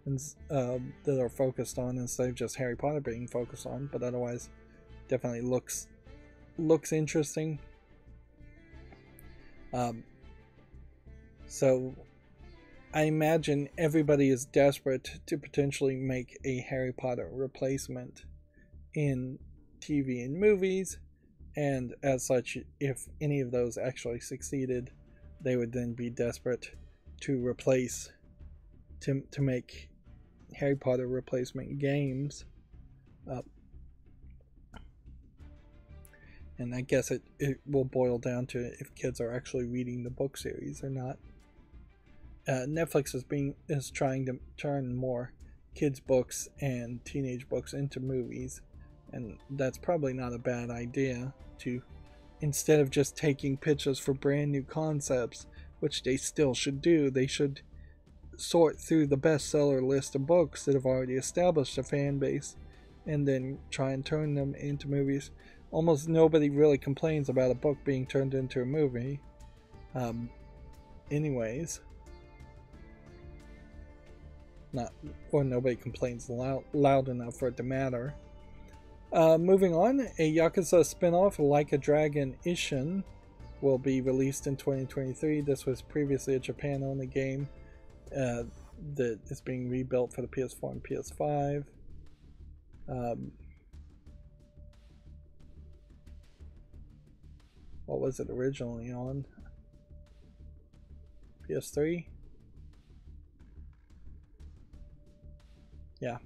that are focused on instead of just Harry Potter being focused on, but otherwise definitely looks interesting. So I imagine everybody is desperate to potentially make a Harry Potter replacement in TV and movies, and as such, if any of those actually succeeded, they would then be desperate to replace, to make Harry Potter replacement games. And I guess it will boil down to if kids are actually reading the book series or not. Netflix is trying to turn more kids books and teenage books into movies, and that's probably not a bad idea. To instead of just taking pitches for brand new concepts, which they still should do, they should sort through the bestseller list of books that have already established a fan base and then try and turn them into movies. Almost nobody really complains about a book being turned into a movie. Anyways. Nobody complains loud enough for it to matter. Moving on, a Yakuza spin-off, Like a Dragon Ishin, will be released in 2023. This was previously a Japan-only game that is being rebuilt for the PS4 and PS5. What was it originally on? PS3? Yeah,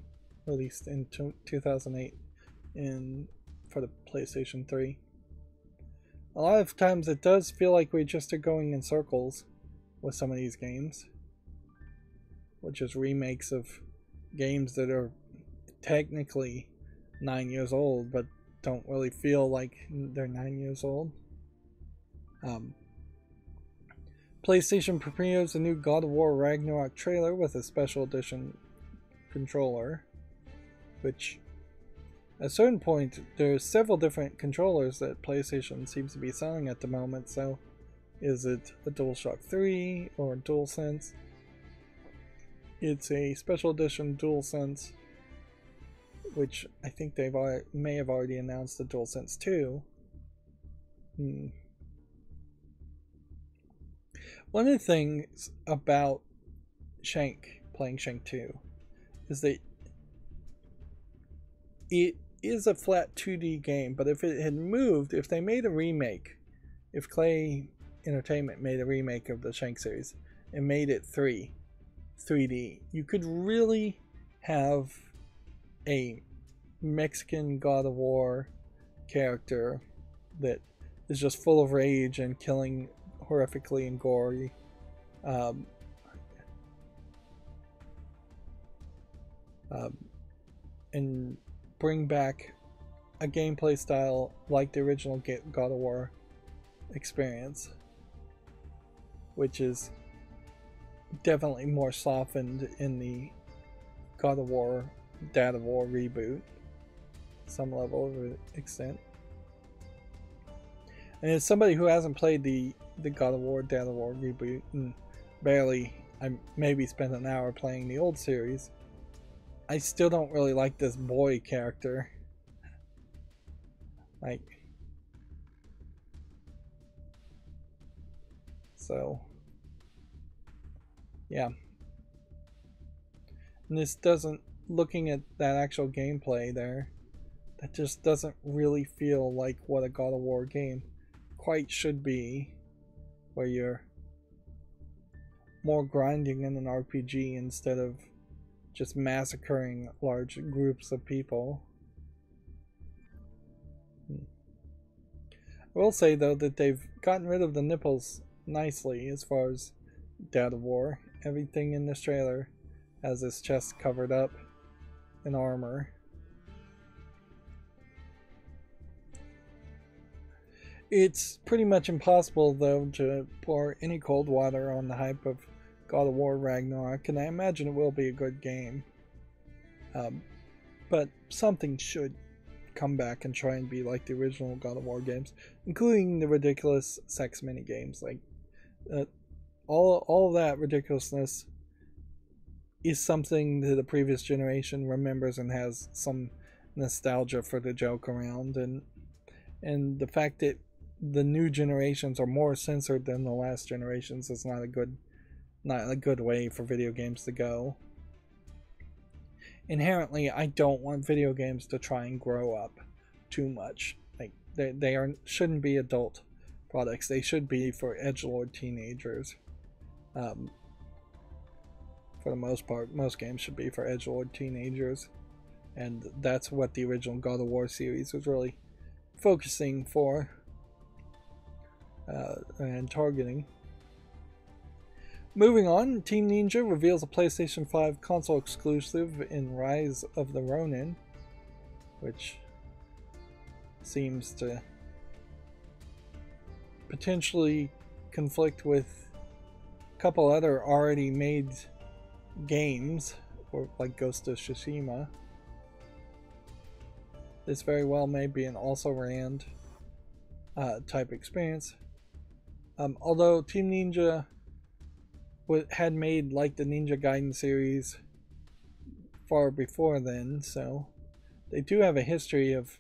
released in 2008 for the PlayStation 3. A lot of times it does feel like we just are going in circles with some of these games, which is remakes of games that are technically 9 years old but don't really feel like they're 9 years old. PlayStation premieres a new God of War Ragnarok trailer with a special edition controller, which at a certain point there's several different controllers that PlayStation seems to be selling at the moment. So is it a DualShock 3 or DualSense? It's a special edition DualSense, which I think they may have already announced the DualSense 2. One of the things about playing Shank 2 is that it is a flat 2D game, but if it had moved, if they made a remake, if Clay Entertainment made a remake of the Shank series and made it 3D, you could really have a Mexican God of War character that is just full of rage and killing horrifically and gory. And bring back a gameplay style like the original God of War experience, which is definitely more softened in the God of War, Dad of War reboot, some level of extent. And as somebody who hasn't played the God of War, Dad of War reboot, and barely, I maybe spent an hour playing the old series, I still don't really like this boy character. Like, so, yeah. And this doesn't, looking at that actual gameplay there, that just doesn't really feel like what a God of War game quite should be, where you're more grinding in an RPG instead of just massacring large groups of people. I will say though that they've gotten rid of the nipples nicely as far as Dad of War. Everything in this trailer has his chest covered up in armor. It's pretty much impossible though to pour any cold water on the hype of God of War Ragnarok, and I imagine it will be a good game. But something should come back and try and be like the original God of War games, including the ridiculous sex mini games. Like all that ridiculousness is something that the previous generation remembers and has some nostalgia for the joke around, and the fact that the new generations are more censored than the last generations is not a good way for video games to go. Inherently, I don't want video games to try and grow up too much. Like they shouldn't be adult products. They should be for edgelord teenagers. For the most part, most games should be for edgelord teenagers, and that's what the original God of War series was really focusing for and targeting. Moving on, Team Ninja reveals a PlayStation 5 console exclusive in Rise of the Ronin, which seems to potentially conflict with a couple other already made games, or like Ghost of Tsushima. This very well may be an also ran type experience. Although Team Ninja had made like the Ninja Gaiden series far before then, so they do have a history of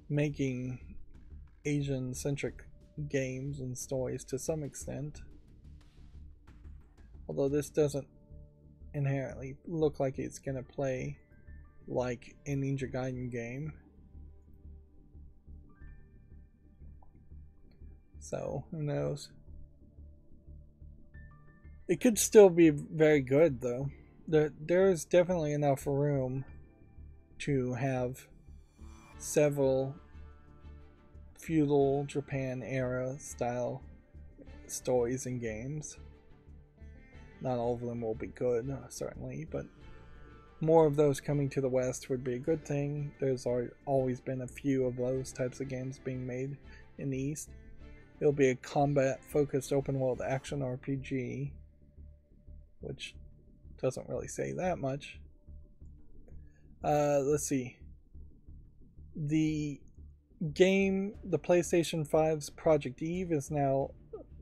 making Asian-centric games and stories to some extent. Although this doesn't inherently look like it's gonna play like a Ninja Gaiden game. So, who knows? It could still be very good, though. There's definitely enough room to have several feudal Japan era style stories and games. Not all of them will be good, certainly, but more of those coming to the West would be a good thing. There's always been a few of those types of games being made in the East. It'll be a combat-focused open-world action RPG, which doesn't really say that much. Let's see. The game, the PlayStation 5's Project Eve, is now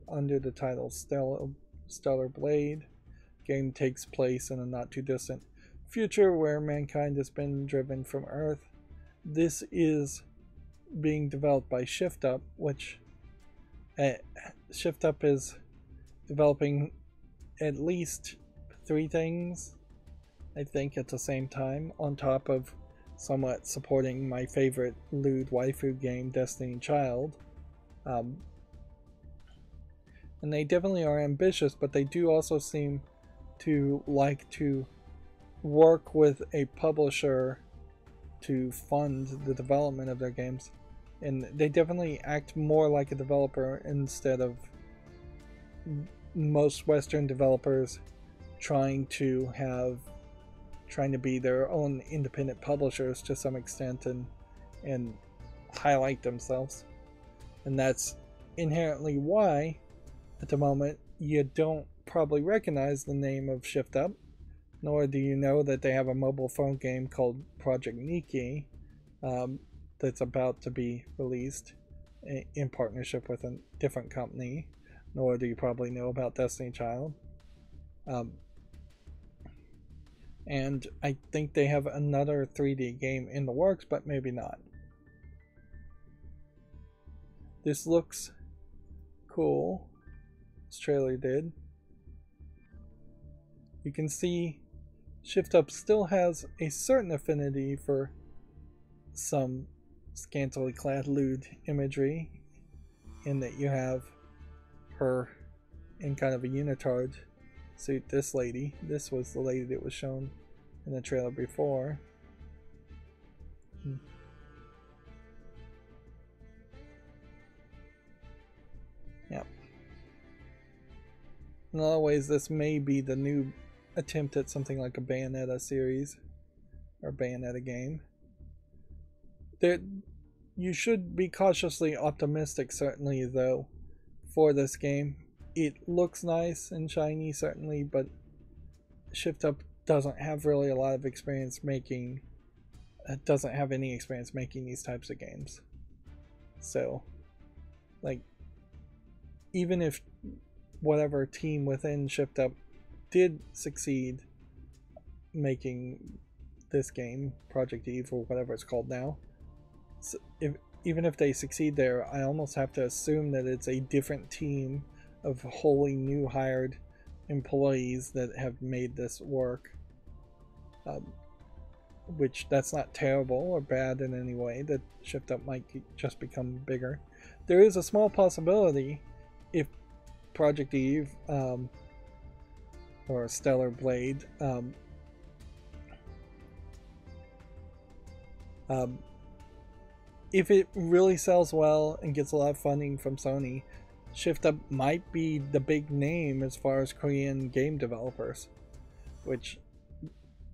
under the title Stellar Blade. Game takes place in a not too distant future where mankind has been driven from Earth. This is being developed by Shift Up, which Shift Up is developing at least 3 things, I think, at the same time, on top of somewhat supporting my favorite lewd waifu game, Destiny Child. And and they definitely are ambitious, but they do also seem to like to work with a publisher to fund the development of their games, and they definitely act more like a developer instead of most Western developers trying to be their own independent publishers to some extent and highlight themselves. And that's inherently why at the moment you don't probably recognize the name of Shift Up, nor do you know that they have a mobile phone game called Project Nikki that's about to be released in partnership with a different company, nor do you probably know about Destiny Child. And I think they have another 3D game in the works, but maybe not. This looks cool. This trailer did. You can see Shift Up still has a certain affinity for some scantily clad lewd imagery, in that you have her in kind of a unitard suit. This lady, this was the lady that was shown in the trailer before. Yep. In a lot of ways, this may be the new attempt at something like a Bayonetta series or Bayonetta game. You should be cautiously optimistic, certainly, though, for this game. It looks nice and shiny, certainly, but Shift Up doesn't have really a lot of experience making, doesn't have any experience making these types of games. So, like, even if whatever team within Shift Up did succeed making this game, Project Eve or whatever it's called now, so even if they succeed there, I almost have to assume that it's a different team of wholly new hired employees that have made this work. Which, that's not terrible or bad in any way, that Shift Up might just become bigger. There is a small possibility if Project Eve or Stellar Blade if it really sells well and gets a lot of funding from Sony, Shift Up might be the big name as far as Korean game developers, which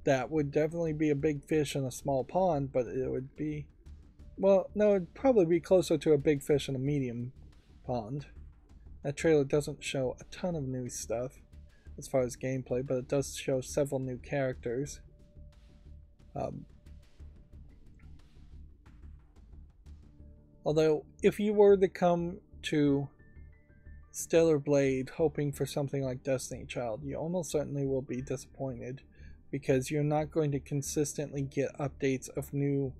that would definitely be a big fish in a small pond, but it would be, well, no, it'd probably be closer to a big fish in a medium pond. That trailer doesn't show a ton of new stuff as far as gameplay, but it does show several new characters. Although, if you were to come to Stellar Blade hoping for something like Destiny Child, you almost certainly will be disappointed, because you're not going to consistently get updates of new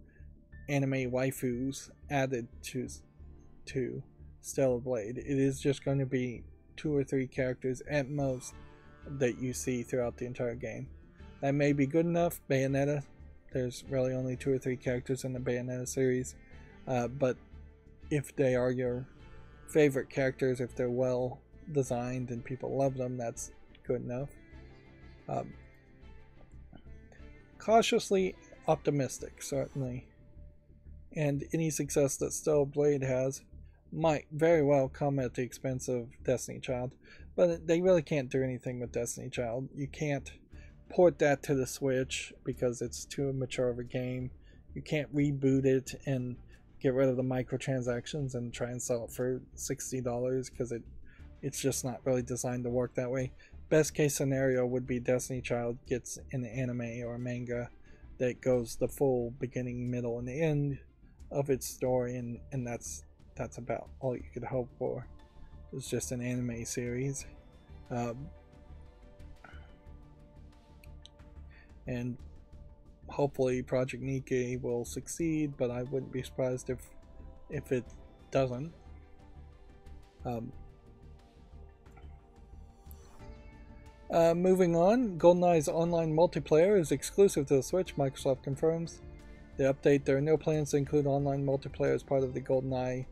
anime waifus added to Stellar Blade. It is just going to be 2 or 3 characters at most that you see throughout the entire game. That may be good enough. Bayonetta, there's really only 2 or 3 characters in the Bayonetta series, but if they are your favorite characters, if they're well designed and people love them, that's good enough. Cautiously optimistic, certainly, and any success that Stellar Blade has might very well come at the expense of Destiny Child, but they really can't do anything with Destiny Child. You can't port that to the Switch because it's too mature of a game. You can't reboot it and get rid of the microtransactions and try and sell it for $60 because it's just not really designed to work that way. Best case scenario would be Destiny Child gets an anime or a manga that goes the full beginning, middle, and end of its story, and that's about all you could hope for. It's just an anime series. And hopefully Project Nikki will succeed, but I wouldn't be surprised if it doesn't. Moving on, GoldenEye's online multiplayer is exclusive to the Switch, Microsoft confirms. The update, there are no plans to include online multiplayer as part of the GoldenEye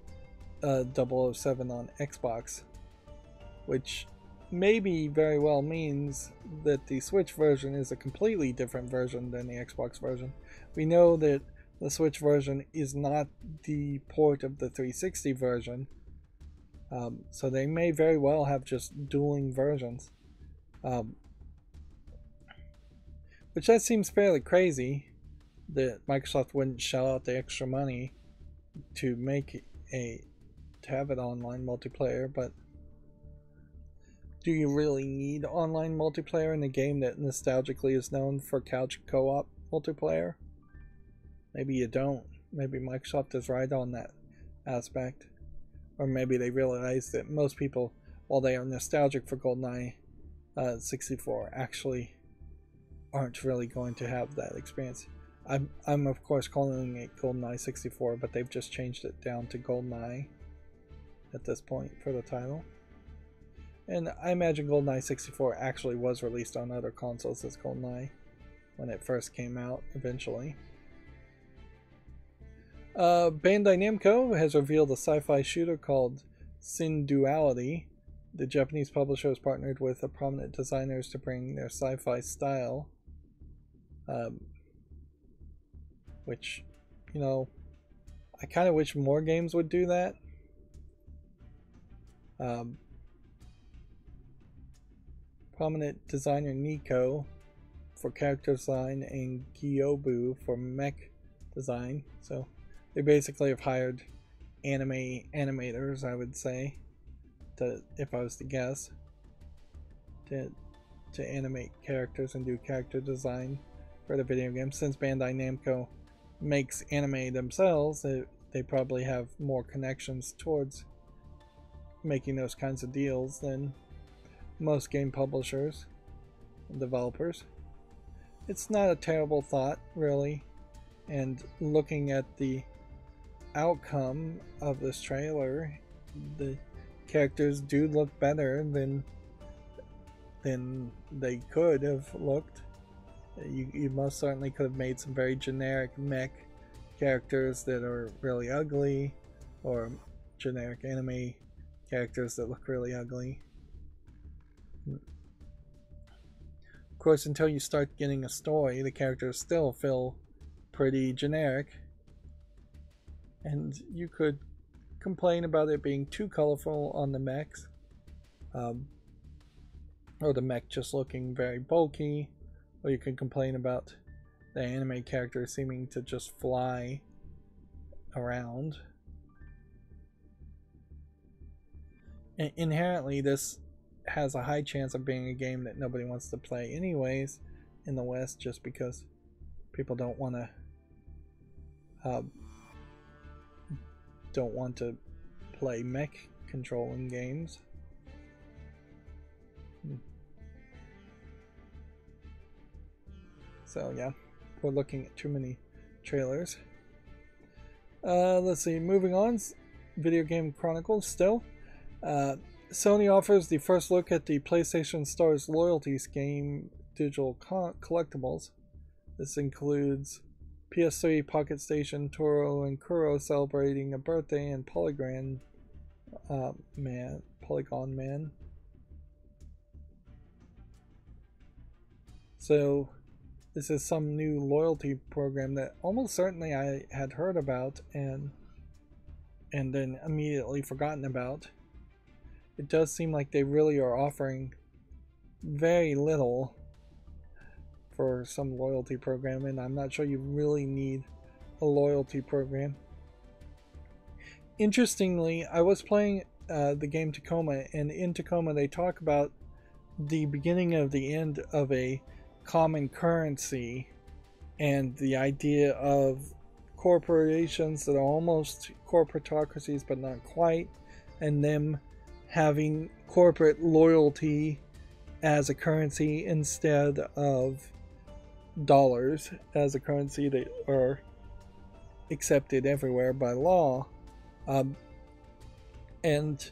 007 on Xbox. which maybe very well means that the Switch version is a completely different version than the Xbox version. We know that the Switch version is not the port of the 360 version, so they may very well have just dueling versions. Which that seems fairly crazy that Microsoft wouldn't shell out the extra money to have it online multiplayer, but do you really need online multiplayer in a game that nostalgically is known for couch co-op multiplayer? Maybe you don't. Maybe Microsoft is right on that aspect. Or maybe they realize that most people, while they are nostalgic for GoldenEye 64, actually aren't really going to have that experience. I'm of course calling it GoldenEye 64, but they've just changed it down to GoldenEye at this point for the title. And I imagine GoldenEye 64 actually was released on other consoles as GoldenEye when it first came out eventually. Bandai Namco has revealed a sci-fi shooter called Sin Duality. The Japanese publisher has partnered with prominent designers to bring their sci-fi style. Which, you know, I kind of wish more games would do that. Prominent designer Nico for character design and Gyobu for mech design. So they basically have hired animators, I would say, if I was to guess, to animate characters and do character design for the video game. Since Bandai Namco makes anime themselves, they probably have more connections towards making those kinds of deals than most game publishers and developers. It's not a terrible thought, really, and looking at the outcome of this trailer, the characters do look better than they could have looked. You most certainly could have made some very generic mech characters that are really ugly, or generic anime characters that look really ugly. Of course, until you start getting a story, the characters still feel pretty generic, and you could complain about it being too colorful on the mechs, or the mech just looking very bulky, or you can complain about the anime character seeming to just fly around. Inherently, this has a high chance of being a game that nobody wants to play anyways in the West, just because people don't want to play mech controlling games. So yeah, we're looking at too many trailers. Let's see, moving on. Video Game Chronicles still. Sony offers the first look at the PlayStation Stars loyalty scheme digital collectibles. This includes PS3, Pocket Station, Toro, and Kuro celebrating a birthday, and Polygon Man. So this is some new loyalty program that almost certainly I had heard about and then immediately forgotten about. It does seem like they really are offering very little for some loyalty program, and I'm not sure you really need a loyalty program. Interestingly, I was playing the game Tacoma, and in Tacoma they talk about the beginning of the end of a common currency and the idea of corporations that are almost corporatocracies but not quite, and them having corporate loyalty as a currency instead of dollars as a currency that are accepted everywhere by law. And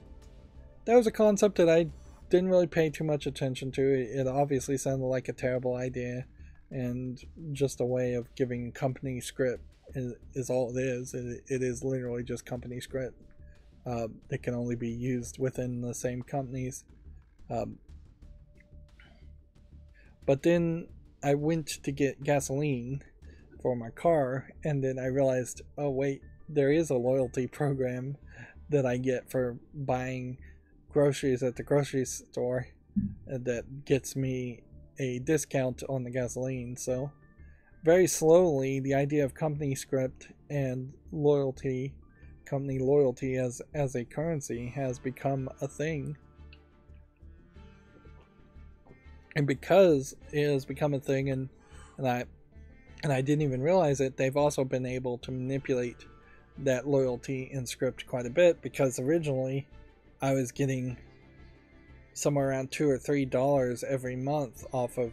that was a concept that I didn't really pay too much attention to. It obviously sounded like a terrible idea and just a way of giving company script is all it is. It is literally just company script that can only be used within the same companies. Um, but then I went to get gasoline for my car, and then I realized, oh wait, there is a loyalty program that I get for buying groceries at the grocery store that gets me a discount on the gasoline. So very slowly, the idea of company script and loyalty, company loyalty as a currency, has become a thing. And because it has become a thing, and I didn't even realize it, they've also been able to manipulate that loyalty in script quite a bit, because originally I was getting somewhere around $2 or $3 every month off of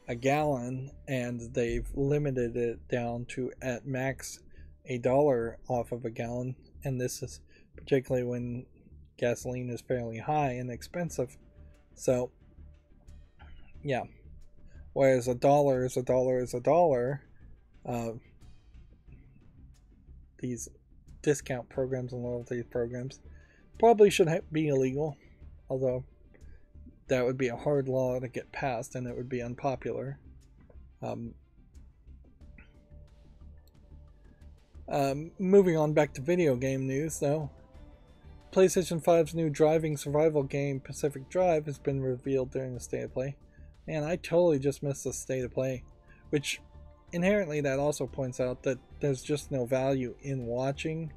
a gallon, and they've limited it down to at max $1 off of a gallon. And this is particularly when gasoline is fairly high and expensive. So yeah, whereas a dollar is a dollar is a dollar, these discount programs and loyalty programs probably should be illegal, although that would be a hard law to get passed and it would be unpopular. Moving on back to video game news, though. PlayStation 5's new driving survival game Pacific Drive has been revealed during the State of Play. Man, I totally just missed the State of Play, which inherently that also points out that there's just no value in watching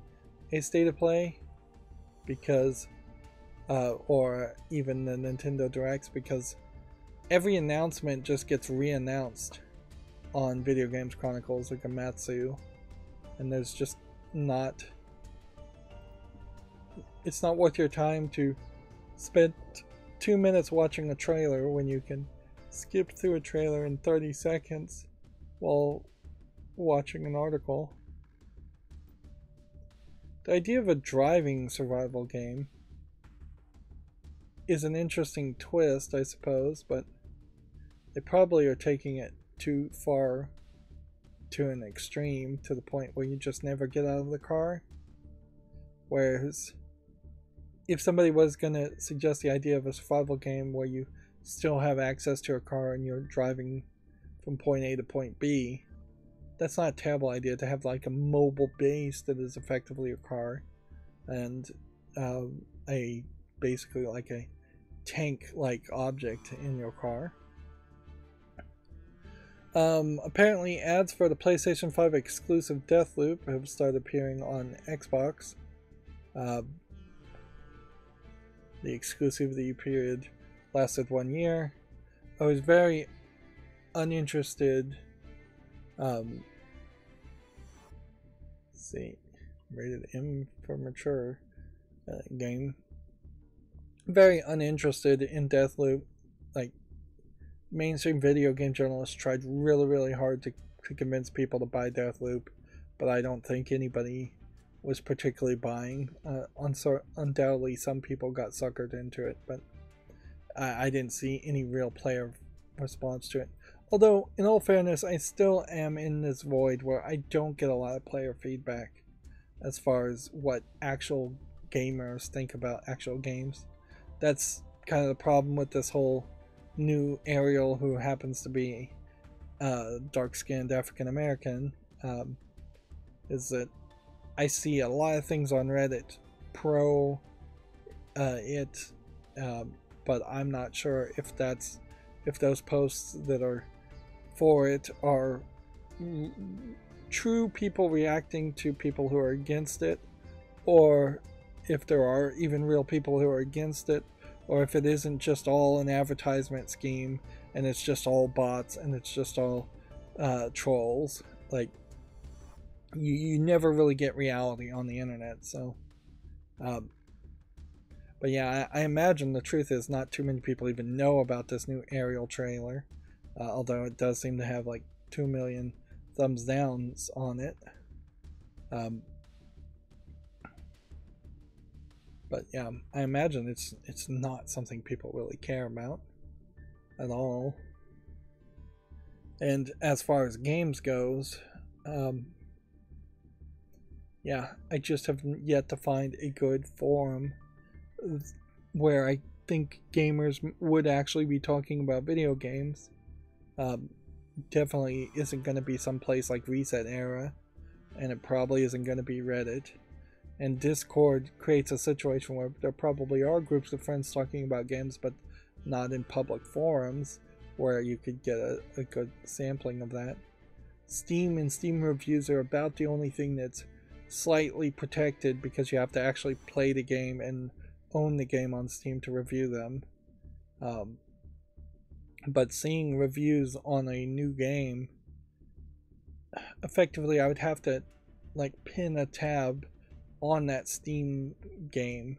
a State of Play, because or even the Nintendo Directs, because every announcement just gets re-announced on Video Games Chronicles like a Matsu, and there's just not, it's not worth your time to spend 2 minutes watching a trailer when you can skip through a trailer in 30 seconds while watching an article. The idea of a driving survival game is an interesting twist, I suppose, but they probably are taking it too far, to an extreme, to the point where you just never get out of the car. Whereas if somebody was going to suggest the idea of a survival game where you still have access to a car and you're driving from point A to point B, that's not a terrible idea, to have like a mobile base that is effectively a car, and a basically like a tank-like object in your car. Apparently ads for the PlayStation 5 exclusive Deathloop have started appearing on Xbox. The exclusivity period lasted 1 year. I was very uninterested. Let's see, rated M for mature game. Very uninterested in Deathloop. Like, mainstream video game journalists tried really hard to convince people to buy Deathloop, but I don't think anybody was particularly buying. Undoubtedly some people got suckered into it, but I didn't see any real player response to it. Although, in all fairness, I still am in this void where I don't get a lot of player feedback as far as what actual gamers think about actual games. That's kind of the problem with this whole new Ariel, who happens to be dark-skinned African-American, is that I see a lot of things on Reddit pro it, but I'm not sure if those posts that are for it are true people reacting to people who are against it, or if there are even real people who are against it, or if it isn't just all an advertisement scheme and it's just all bots and it's just all trolls. Like, you never really get reality on the internet. So but yeah, I imagine the truth is not too many people even know about this new Ariel trailer, although it does seem to have like 2 million thumbs downs on it. But yeah, I imagine it's not something people really care about at all. And as far as games goes, yeah, I just have yet to find a good forum where think gamers would actually be talking about video games. Definitely isn't going to be some place like Reset Era, and it probably isn't going to be Reddit. And Discord creates a situation where there probably are groups of friends talking about games, but not in public forums where you could get a good sampling of that. Steam and Steam reviews are about the only thing that's slightly protected, because you have to actually play the game and own the game on Steam to review them. But seeing reviews on a new game, effectively I would have to like pin a tab on that Steam game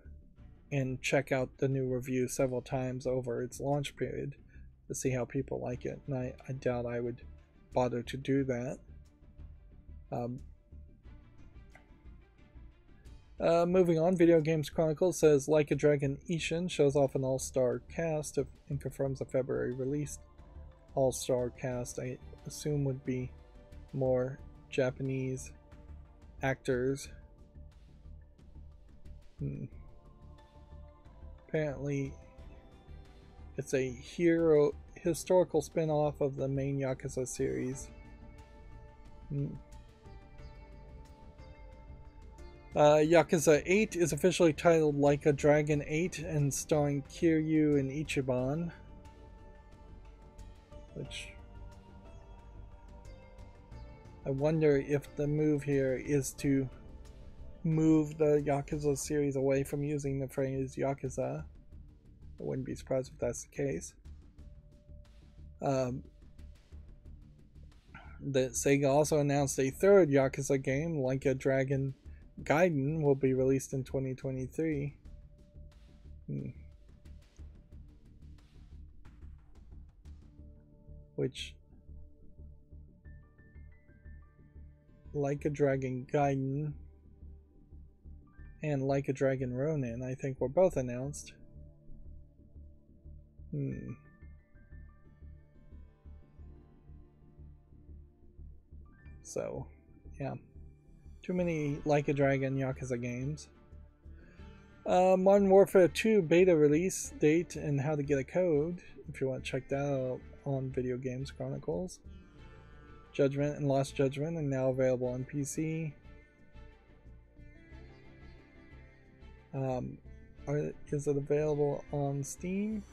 and check out the new review several times over its launch period to see how people like it, and I doubt I would bother to do that. Moving on, Video Games Chronicle says Like a Dragon Ishin shows off an all-star cast and confirms a February release. All-star cast, I assume, would be more Japanese actors. Apparently, it's a historical spin-off of the main Yakuza series. Yakuza 8 is officially titled Like a Dragon 8 and starring Kiryu and Ichiban, which I wonder if the move here is to move the Yakuza series away from using the phrase Yakuza. I wouldn't be surprised if that's the case. The Sega also announced a third Yakuza game, Like a Dragon Gaiden, will be released in 2023. Which, Like a Dragon Gaiden and Like a Dragon Ronin, I think, were both announced. So, yeah. Too many Like a Dragon Yakuza games. Modern Warfare 2 beta release date and how to get a code, if you want to check that out on Video Games Chronicles. Judgment and Lost Judgment are now available on PC. Is it available on Steam?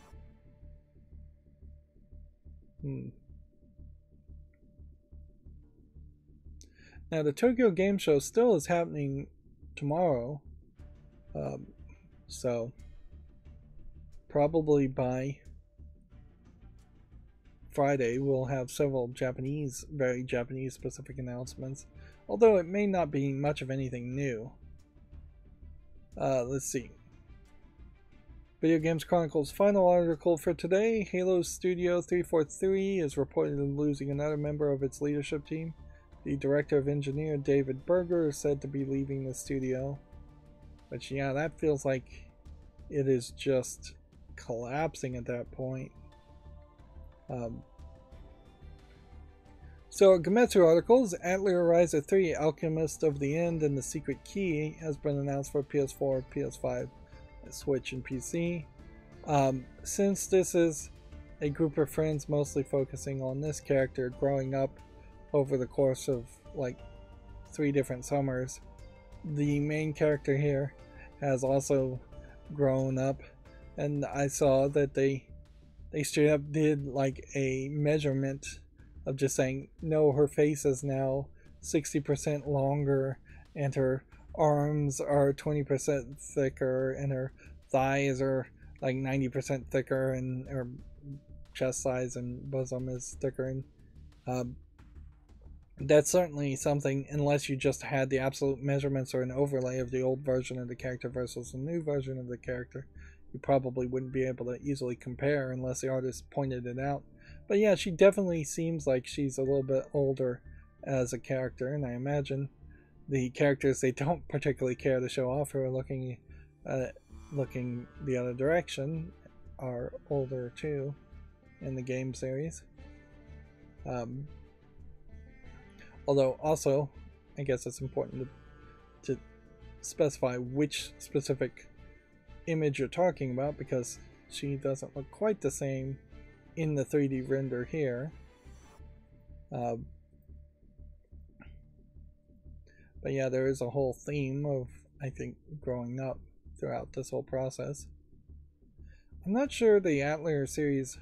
Now, the Tokyo Game Show still is happening tomorrow, so probably by Friday we'll have several very Japanese specific announcements, although it may not be much of anything new. Let's see. Video Games Chronicles final article for today. Halo Studio 343 is reportedly losing another member of its leadership team. The director of engineer, David Berger, is said to be leaving the studio. Which, yeah, that feels like it is just collapsing at that point. So, Gemetsu articles, Atelier Ryza 3, Alchemist of the End, and the Secret Key has been announced for PS4, PS5, Switch, and PC. Since this is a group of friends mostly focusing on this character growing up over the course of like 3 different summers, the main character here has also grown up, and I saw that they straight up did like a measurement of just saying, no, her face is now 60% longer and her arms are 20% thicker and her thighs are like 90% thicker and her chest size and bosom is thicker, and that's certainly something, unless you just had the absolute measurements or an overlay of the old version of the character versus the new version of the character, you probably wouldn't be able to easily compare unless the artist pointed it out. But yeah, she definitely seems like she's a little bit older as a character, and I imagine the characters they don't particularly care to show off who are looking the other direction are older too in the game series. Although also, I guess it's important to specify which specific image you're talking about, because she doesn't look quite the same in the 3D render here. But yeah, there is a whole theme of, I think, growing up throughout this whole process. I'm not sure the Atelier series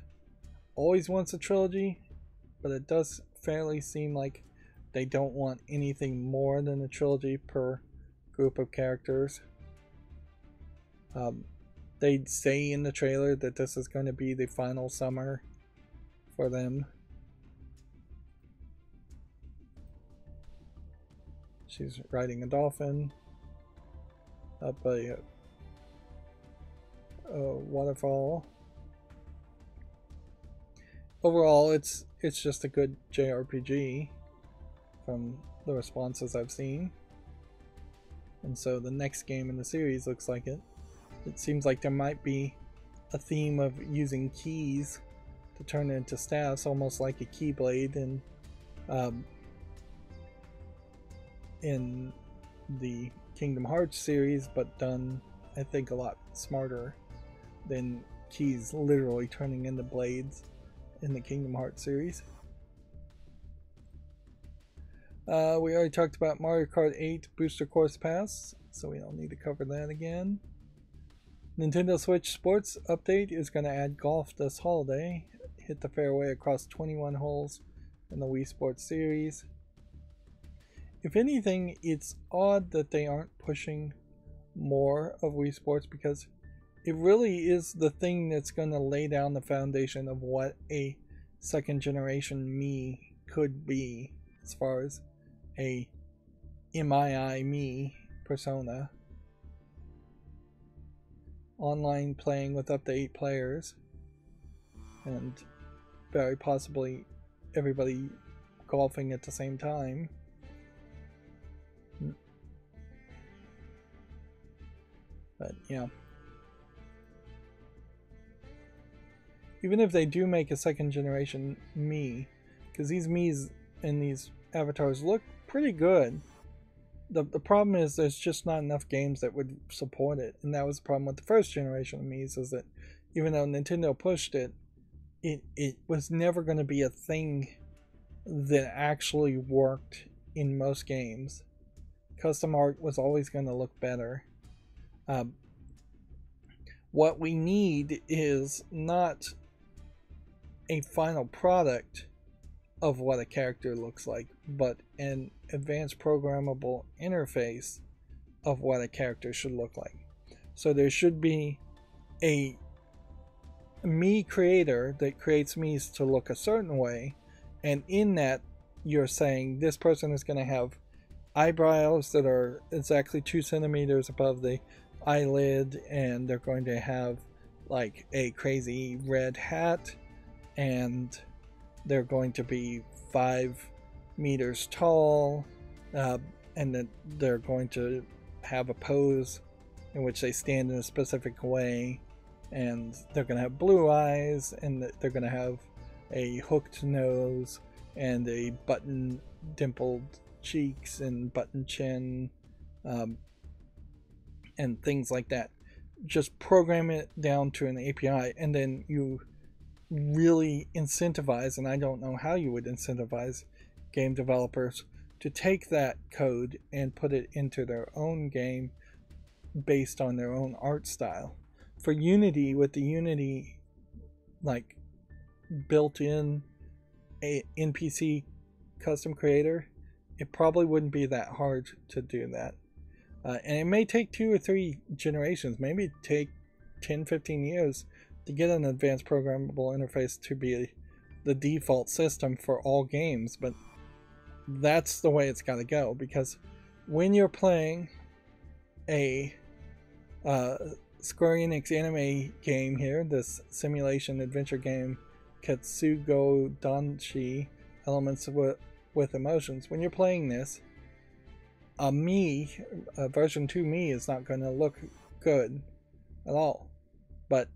always wants a trilogy, but it does fairly seem like they don't want anything more than a trilogy per group of characters. They say in the trailer that this is going to be the final summer for them. She's riding a dolphin up a waterfall. Overall, it's just a good JRPG from the responses I've seen. And so the next game in the series looks like it. It seems like there might be a theme of using keys to turn into staffs, almost like a keyblade in the Kingdom Hearts series, but done, I think, a lot smarter than keys literally turning into blades in the Kingdom Hearts series. We already talked about Mario Kart 8 Booster Course Pass, so we don't need to cover that again. Nintendo Switch Sports update is going to add golf this holiday. Hit the fairway across 21 holes in the Wii Sports series. If anything, it's odd that they aren't pushing more of Wii Sports, because it really is the thing that's going to lay down the foundation of what a second generation Mii could be, as far as a MII Mii persona. Online playing with up to 8 players, and very possibly everybody golfing at the same time. But yeah, even if they do make a second generation Mii, because these Miis and these avatars look pretty good, the problem is there's just not enough games that would support it. And that was the problem with the first generation of Miis, is that even though Nintendo pushed it, it was never going to be a thing that actually worked in most games. Custom art was always going to look better. What we need is not a final product of what a character looks like, but an advanced programmable interface of what a character should look like. So there should be a Mii creator that creates Miis to look a certain way, and in that you're saying this person is going to have eyebrows that are exactly 2 centimeters above the eyelid, and they're going to have like a crazy red hat, and they're going to be 5 meters tall, and that they're going to have a pose in which they stand in a specific way, and they're going to have blue eyes, and they're going to have a hooked nose and a button dimpled cheeks and button chin, and things like that. Just program it down to an API, and then you really incentivize, and I don't know how you would incentivize game developers to take that code and put it into their own game based on their own art style. For Unity, with the Unity like built-in NPC custom creator, it probably wouldn't be that hard to do that. And it may take 2 or 3 generations, maybe take 10-15 years to get an advanced programmable interface to be the default system for all games, but that's the way it's got to go. Because when you're playing a Square Enix anime game here, this simulation adventure game, Katsugo Danshi, Elements with Emotions, when you're playing this, a version 2 Mii is not going to look good at all. But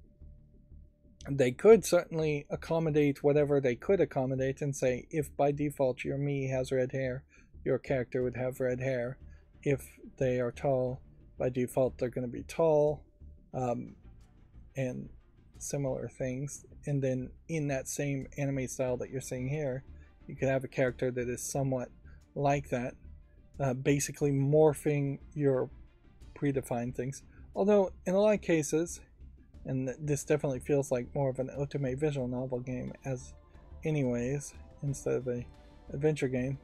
they could certainly accommodate whatever they could accommodate and say, if by default your Mii has red hair, your character would have red hair. If they are tall, by default they're going to be tall. And similar things, and then in that same anime style that you're seeing here, you could have a character that is somewhat like that, basically morphing your predefined things. Although in a lot of cases, and this definitely feels like more of an otome visual novel game as anyways, instead of a adventure game,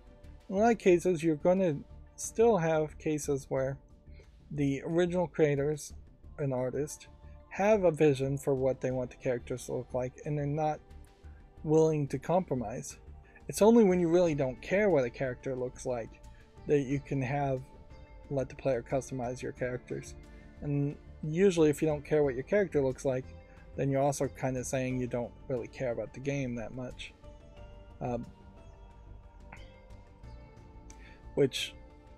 in a lot of cases you're going to still have cases where the original creators and artist have a vision for what they want the characters to look like, and they're not willing to compromise. It's only when you really don't care what a character looks like that you can let the player customize your characters. And usually if you don't care what your character looks like, then you're also kind of saying you don't really care about the game that much. Which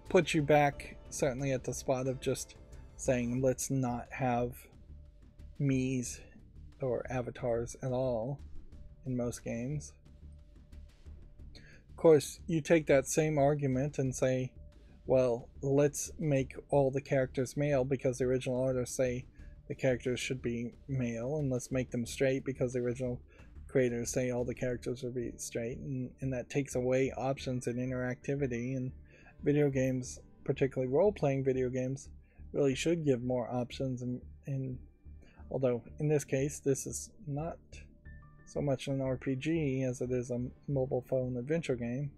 puts you back certainly at the spot of just saying let's not have Miis or avatars at all in most games. Of course, you take that same argument and say, well, let's make all the characters male because the original artists say the characters should be male, and let's make them straight because the original creators say all the characters should be straight, and that takes away options and interactivity. And video games, particularly role-playing video games, really should give more options, and although in this case this is not so much an RPG as it is a mobile phone adventure game.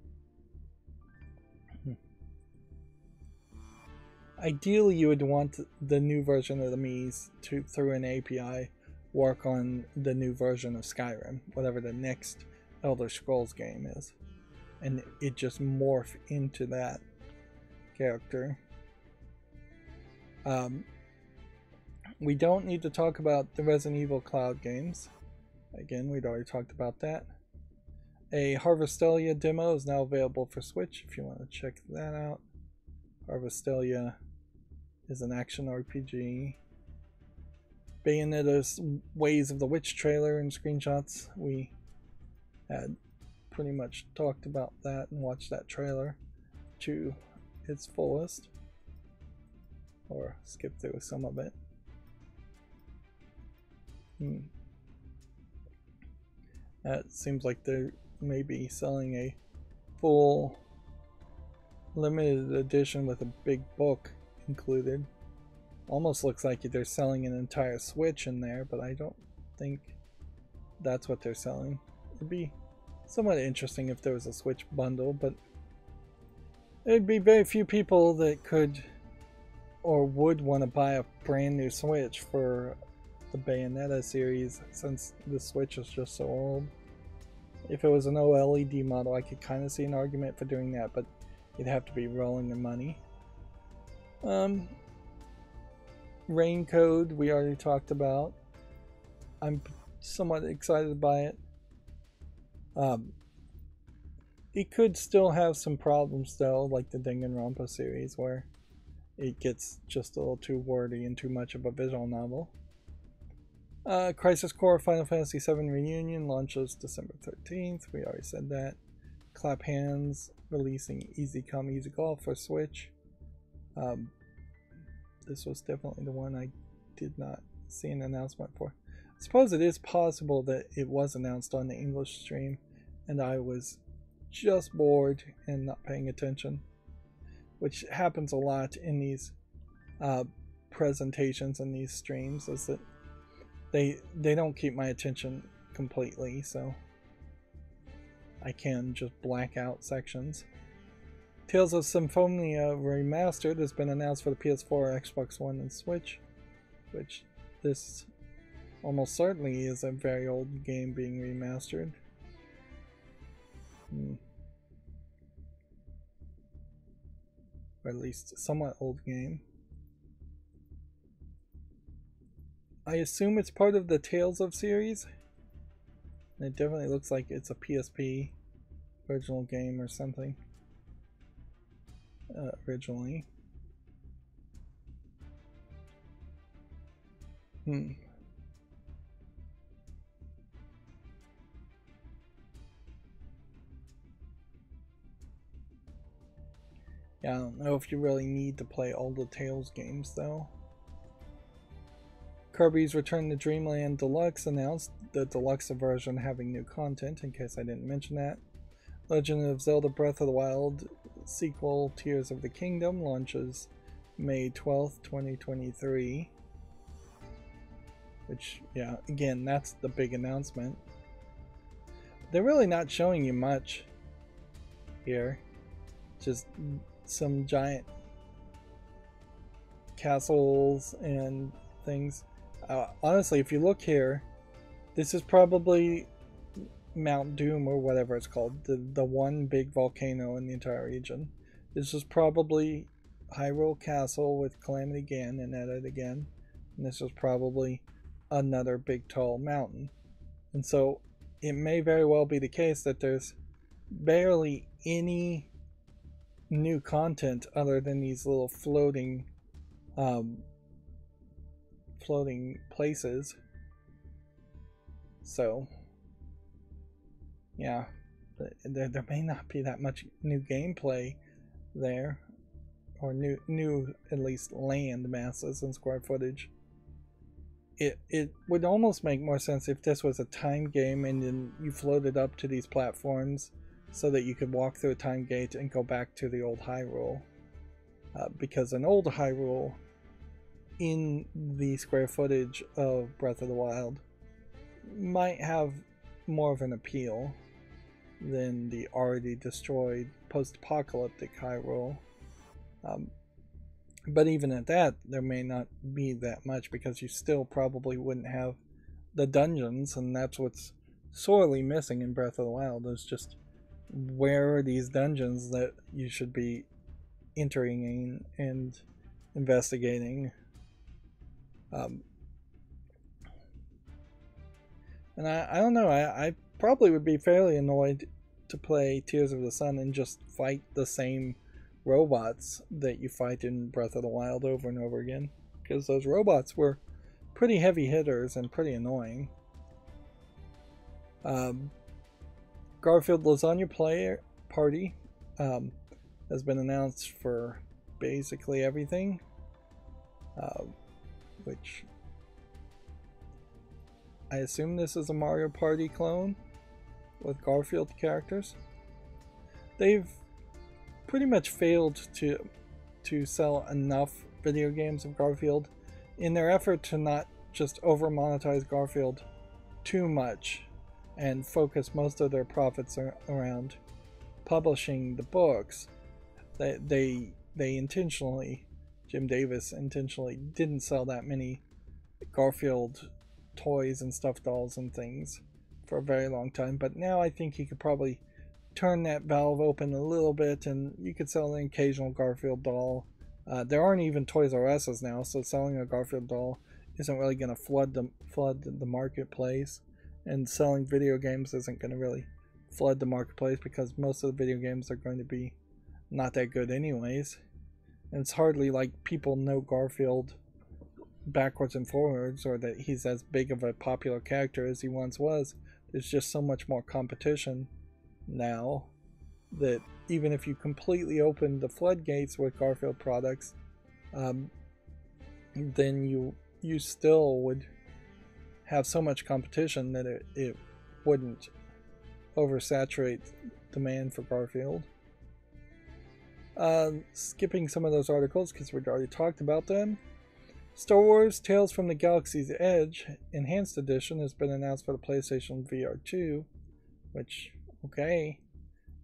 Ideally, you would want the new version of the Miis to, through an API, work on the new version of Skyrim, whatever the next Elder Scrolls game is, and it just morph into that character. We don't need to talk about the Resident Evil Cloud games. Again, we'd already talked about that. A Harvestelia demo is now available for Switch if you want to check that out. Harvestelia is an action RPG. Bayonetta's Ways of the Witch trailer and screenshots. We had pretty much talked about that and watched that trailer to its fullest, or skipped through some of it. It seems like they may be selling a full limited edition with a big book included. Almost looks like they're selling an entire Switch in there, but I don't think that's what they're selling. It'd be somewhat interesting if there was a Switch bundle, but there'd be very few people that could or would want to buy a brand new Switch for the Bayonetta series, since the Switch is just so old. If it was an OLED model, I could kind of see an argument for doing that, but you'd have to be rolling the money. Rain Code, we already talked about. I'm somewhat excited by it. It could still have some problems though, like the Danganronpa series, where it gets just a little too wordy and too much of a visual novel. Crisis Core Final Fantasy VII Reunion launches December 13th. We already said that. Clap Hands releasing Easy Come Easy Golf for Switch. This was definitely the one I did not see an announcement for. I suppose it is possible that it was announced on the English stream and I was just bored and not paying attention, which happens a lot in these presentations and these streams, is that they don't keep my attention completely, so I can just black out sections. Tales of Symphonia Remastered has been announced for the PS4, Xbox One, and Switch, which this almost certainly is a very old game being remastered. Or at least a somewhat old game. I assume it's part of the Tales of series. It definitely looks like it's a PSP original game or something. Originally. Yeah, I don't know if you really need to play all the Tales games though. Kirby's Return to Dreamland Deluxe announced, the deluxe version having new content, in case I didn't mention that. Legend of Zelda Breath of the Wild sequel Tears of the Kingdom launches May 12th, 2023. Which, yeah, again, that's the big announcement. They're really not showing you much here. Just some giant castles and things. Honestly, if you look here, this is probably Mount Doom or whatever it's called, the one big volcano in the entire region. This is probably Hyrule Castle with Calamity Ganon and Edit again, and this is probably another big tall mountain. And so it may very well be the case that there's barely any new content other than these little floating places. So yeah, there may not be that much new gameplay there, or new at least land masses and square footage. It would almost make more sense if this was a time game and then you floated up to these platforms so that you could walk through a time gate and go back to the old Hyrule. Because an old Hyrule in the square footage of Breath of the Wild might have more of an appeal than the already destroyed post-apocalyptic Hyrule. But even at that, there may not be that much, because you still probably wouldn't have the dungeons, and that's what's sorely missing in Breath of the Wild, is just where are these dungeons that you should be entering in and investigating. And I don't know, I probably would be fairly annoyed to play Tears of the Sun and just fight the same robots that you fight in Breath of the Wild over and over again, because those robots were pretty heavy hitters and pretty annoying. Garfield Lasagna Player Party has been announced for basically everything, which I assume this is a Mario Party clone with Garfield characters. They've pretty much failed to sell enough video games of Garfield in their effort to not just over monetize Garfield too much and focus most of their profits around publishing the books. They intentionally, Jim Davis intentionally didn't sell that many Garfield toys and stuffed dolls and things for a very long time, but now I think he could probably turn that valve open a little bit and you could sell an occasional Garfield doll. There aren't even Toys R Us's now, so selling a Garfield doll isn't really going to flood the marketplace, and selling video games isn't going to really flood the marketplace because most of the video games are going to be not that good anyways, and it's hardly like people know Garfield backwards and forwards, or that he's as big of a popular character as he once was. There's just so much more competition now that even if you completely open the floodgates with Garfield products, then you still would have so much competition that it wouldn't oversaturate demand for Garfield. Skipping some of those articles because we've already talked about them. Star Wars Tales from the Galaxy's Edge Enhanced Edition has been announced for the PlayStation VR 2, which, okay,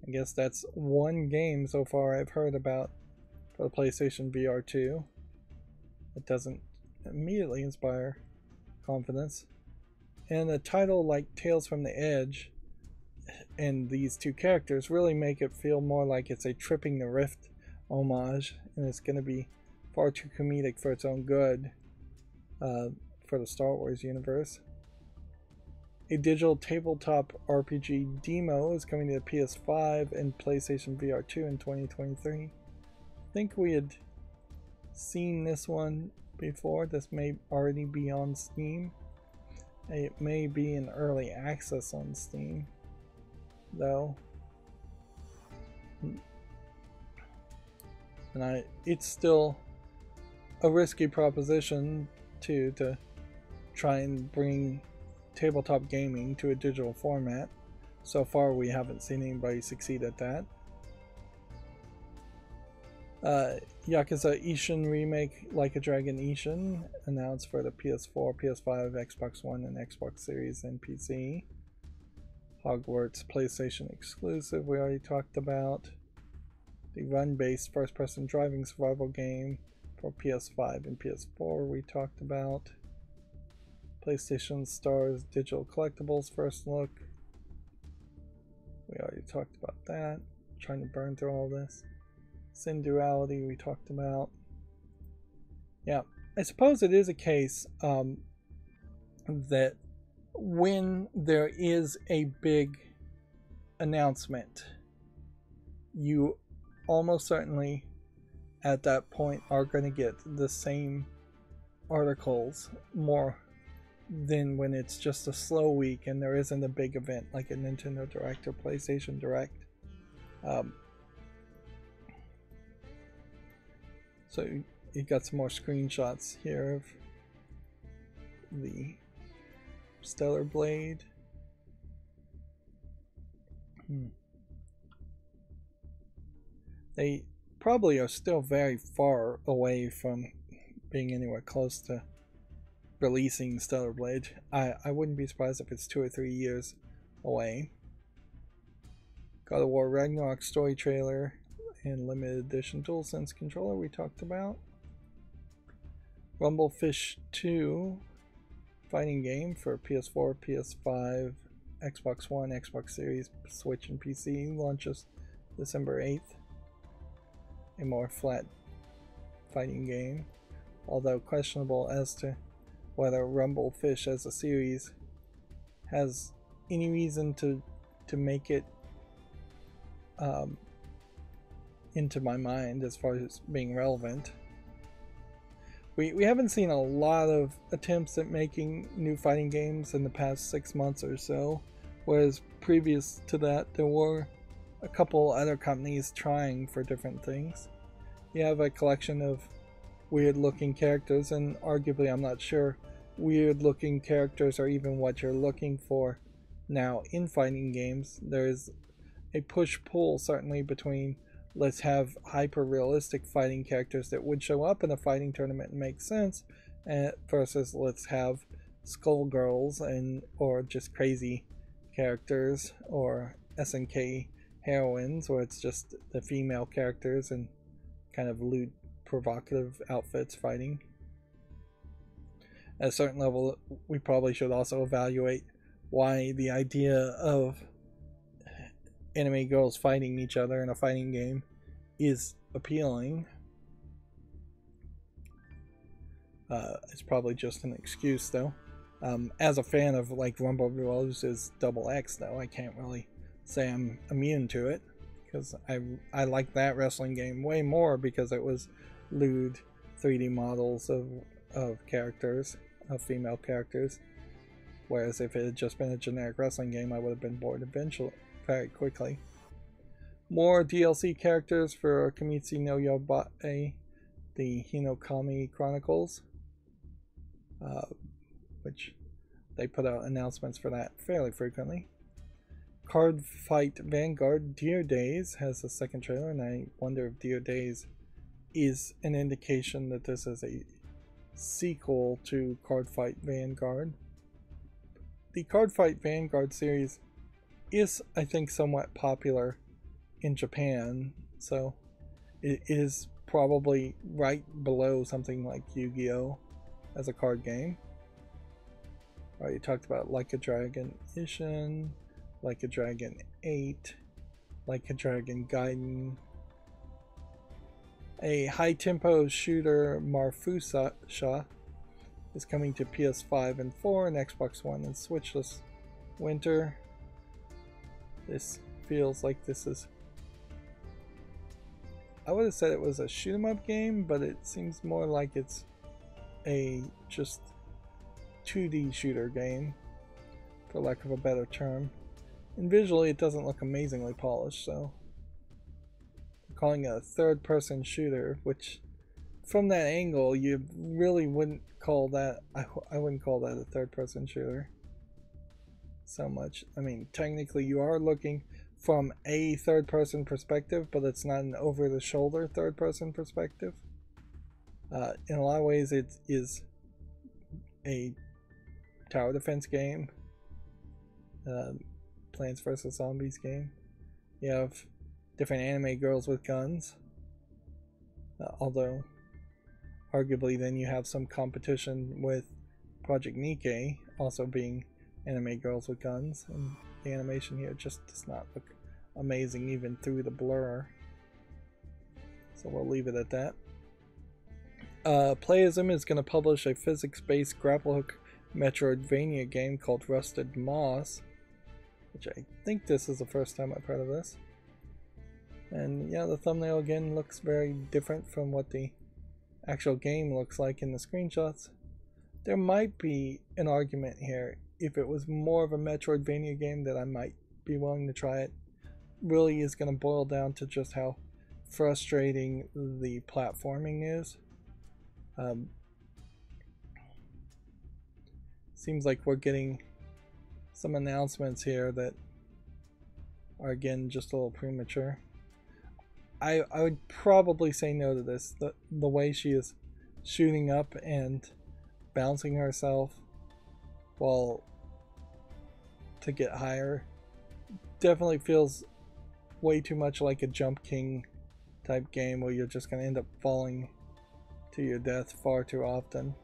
I guess that's one game so far I've heard about for the PlayStation VR 2. It doesn't immediately inspire confidence. And a title like Tales from the Edge and these two characters really make it feel more like it's a Tripping the Rift homage, and it's going to be far too comedic for its own good for the Star Wars universe. A digital tabletop RPG demo is coming to the PS5 and PlayStation VR 2 in 2023. I think we had seen this one before. This may already be on Steam. It may be in early access on Steam, though. And it's still a risky proposition to try and bring tabletop gaming to a digital format. So far, we haven't seen anybody succeed at that. Yakuza Ishin remake Like a Dragon Ishin announced for the PS4, PS5, Xbox One, and Xbox Series and PC. Hogwarts PlayStation exclusive we already talked about. The run-based first-person driving survival game for PS5 and PS4 we talked about. PlayStation Stars digital collectibles first look. We already talked about that. Trying to burn through all this. Sin Duality we talked about. Yeah, I suppose it is a case that when there is a big announcement, you almost certainly at that point are going to get the same articles more than when it's just a slow week and there isn't a big event like a Nintendo Direct or PlayStation Direct. So you got some more screenshots here of the Stellar Blade. They probably are still very far away from being anywhere close to releasing Stellar Blade. I wouldn't be surprised if it's 2 or 3 years away. God of War Ragnarok story trailer and limited edition DualSense controller we talked about. Rumblefish 2 fighting game for PS4, PS5, Xbox One, Xbox Series, Switch, and PC launches December 8th. A more flat fighting game, although questionable as to whether Rumblefish as a series has any reason to make it into my mind as far as being relevant. We haven't seen a lot of attempts at making new fighting games in the past 6 months or so, whereas previous to that there were a couple other companies trying for different things. You have a collection of weird looking characters, and arguably I'm not sure weird looking characters are even what you're looking for now in fighting games. There's a push-pull certainly between let's have hyper-realistic fighting characters that would show up in a fighting tournament and make sense, versus let's have skullgirls or just crazy characters, or SNK heroines where it's just the female characters and kind of lewd, provocative outfits fighting. At a certain level, we probably should also evaluate why the idea of anime girls fighting each other in a fighting game is appealing. It's probably just an excuse though. As a fan of like Rumble Roses Double X though, I can't really say I'm immune to it, because I like that wrestling game way more because it was lewd 3D models of characters, of female characters, whereas if it had just been a generic wrestling game I would have been bored eventually, very quickly. More DLC characters for Kimetsu no Yaiba, the Hinokami Chronicles, which they put out announcements for that fairly frequently. Card Fight Vanguard Dear Days has a second trailer, and I wonder if Dear Days is an indication that this is a sequel to Card Fight Vanguard. The Card Fight Vanguard series is, I think, somewhat popular in Japan, so it is probably right below something like Yu-Gi-Oh! As a card game. Already talked about Like a Dragon Ishin, Like a Dragon 8, Like a Dragon Gaiden. A high-tempo shooter Marfusha is coming to PS5 and 4 and Xbox One and Switch this winter. This feels like this is... I would have said it was a shoot 'em up game, but it seems more like it's a just 2D shooter game, for lack of a better term. And visually it doesn't look amazingly polished, so calling it a third-person shooter, which from that angle, you really wouldn't call that, I wouldn't call that a third-person shooter so much. I mean, technically you are looking from a third-person perspective, but it's not an over-the-shoulder third-person perspective. In a lot of ways, it is a tower defense game, Plants vs. Zombies game. You have different anime girls with guns, although arguably then you have some competition with Project Nike also being anime girls with guns, and the animation here just does not look amazing even through the blur, so we'll leave it at that. Playism is going to publish a physics-based grapple-hook Metroidvania game called Rusted Moss, which I think this is the first time I've heard of this. And yeah, the thumbnail again looks very different from what the actual game looks like in the screenshots. There might be an argument here. If it was more of a Metroidvania game, that I might be willing to try it. Really is going to boil down to just how frustrating the platforming is. Seems like we're getting some announcements here that are again just a little premature. I would probably say no to this. The way she is shooting up and bouncing herself while to get higher definitely feels way too much like a Jump King type game where you're just going to end up falling to your death far too often.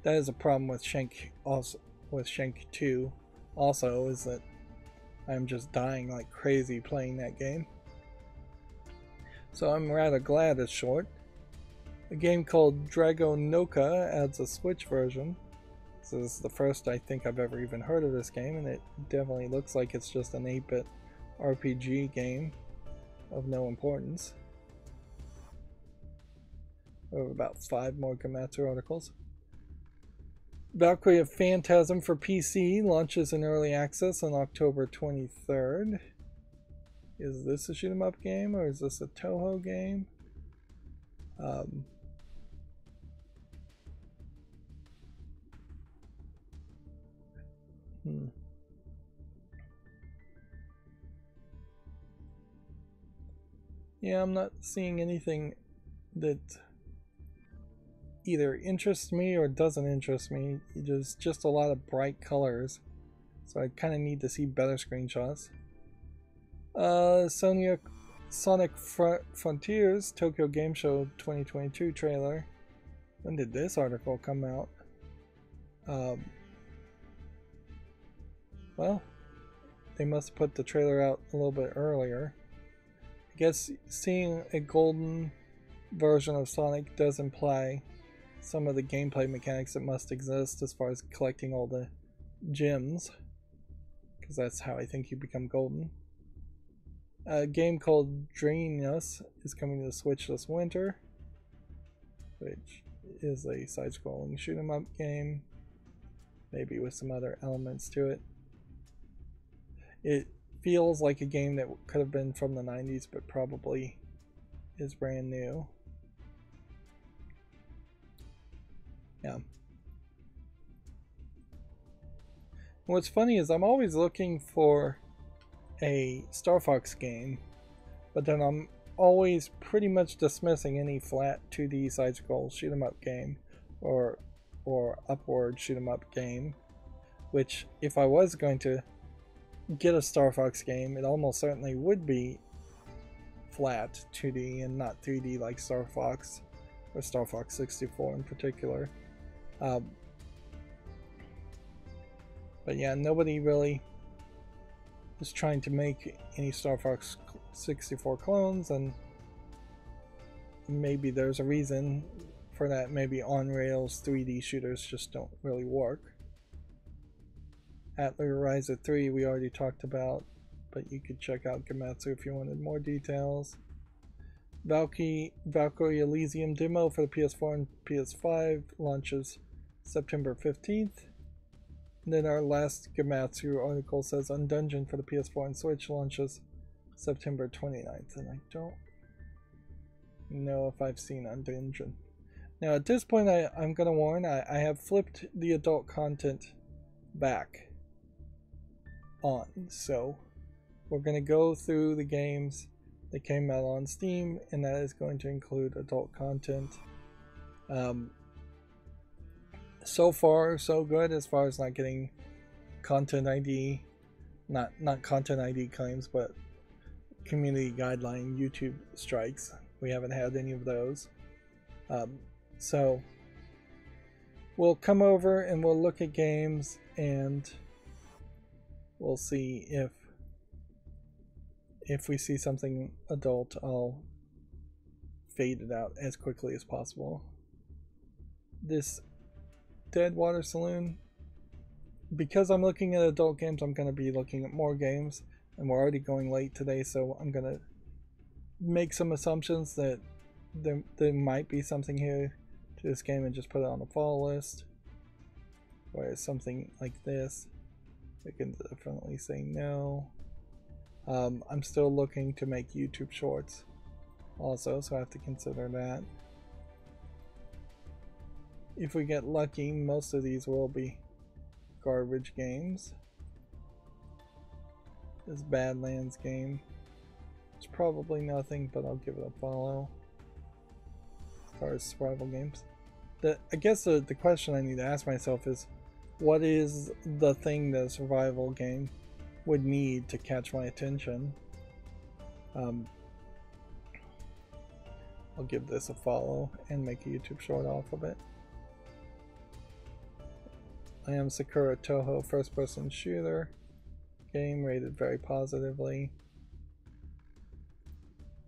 That is a problem with Shank, also with Shank 2 also, is that I'm just dying like crazy playing that game. So I'm rather glad it's short. A game called Dragonoka adds a Switch version. So this is the first I think I've ever even heard of this game, and it definitely looks like it's just an 8-bit RPG game of no importance. We have about 5 more Gamatsu articles. Valkyrie of Phantasm for PC launches in early access on October 23rd. Is this a shoot 'em up game or is this a Toho game? Yeah, I'm not seeing anything that either interests me or doesn't interest me. There's just a lot of bright colors, so I kind of need to see better screenshots. Sonic Frontiers Tokyo Game Show 2022 trailer. When did this article come out? Well, they must have put the trailer out a little bit earlier. I guess seeing a golden version of Sonic does imply some of the gameplay mechanics that must exist as far as collecting all the gems, because that's how I think you become golden. A game called Drainus is coming to the Switch this winter, which is a side-scrolling shoot-'em-up game, maybe with some other elements to it. It feels like a game that could have been from the 90s, but probably is brand new. Yeah. What's funny is I'm always looking for a Star Fox game, but then I'm always pretty much dismissing any flat 2D side-scroll shoot-'em-up game or upward shoot-'em-up game, which if I was going to get a Star Fox game, it almost certainly would be flat 2D and not 3D like Star Fox or Star Fox 64 in particular. But yeah, nobody really is trying to make any Star Fox 64 clones, and maybe there's a reason for that. Maybe on-rails 3D shooters just don't really work. Atelier Ryza 3 we already talked about, but you could check out Gamatsu if you wanted more details. Valkyrie Elysium demo for the PS4 and PS5 launches September 15th. And then our last Gamatsu article says Undungeon for the PS4 and Switch launches September 29th. And I don't know if I've seen on Dungeon. Now at this point I'm going to warn, I have flipped the adult content back on. So we're going to go through the games that came out on Steam, and that is going to include adult content. So far so good as far as not getting content ID, not content ID claims, but community guideline YouTube strikes. We haven't had any of those. So we'll come over and we'll look at games and we'll see if we see something adult. I'll fade it out as quickly as possible. This Deadwater Saloon, because I'm looking at adult games, I'm going to be looking at more games, and we're already going late today, so I'm going to make some assumptions that there might be something here to this game and just put it on the follow list. Whereas something like this, I can definitely say no. I'm still looking to make YouTube shorts also, so I have to consider that. If we get lucky, most of these will be garbage games. This Badlands game, it's probably nothing, but I'll give it a follow. As far as survival games, I guess the question I need to ask myself is, what is the thing that a survival game would need to catch my attention? I'll give this a follow and make a YouTube short off of it. I Am Sakura Toho first-person shooter game, rated very positively.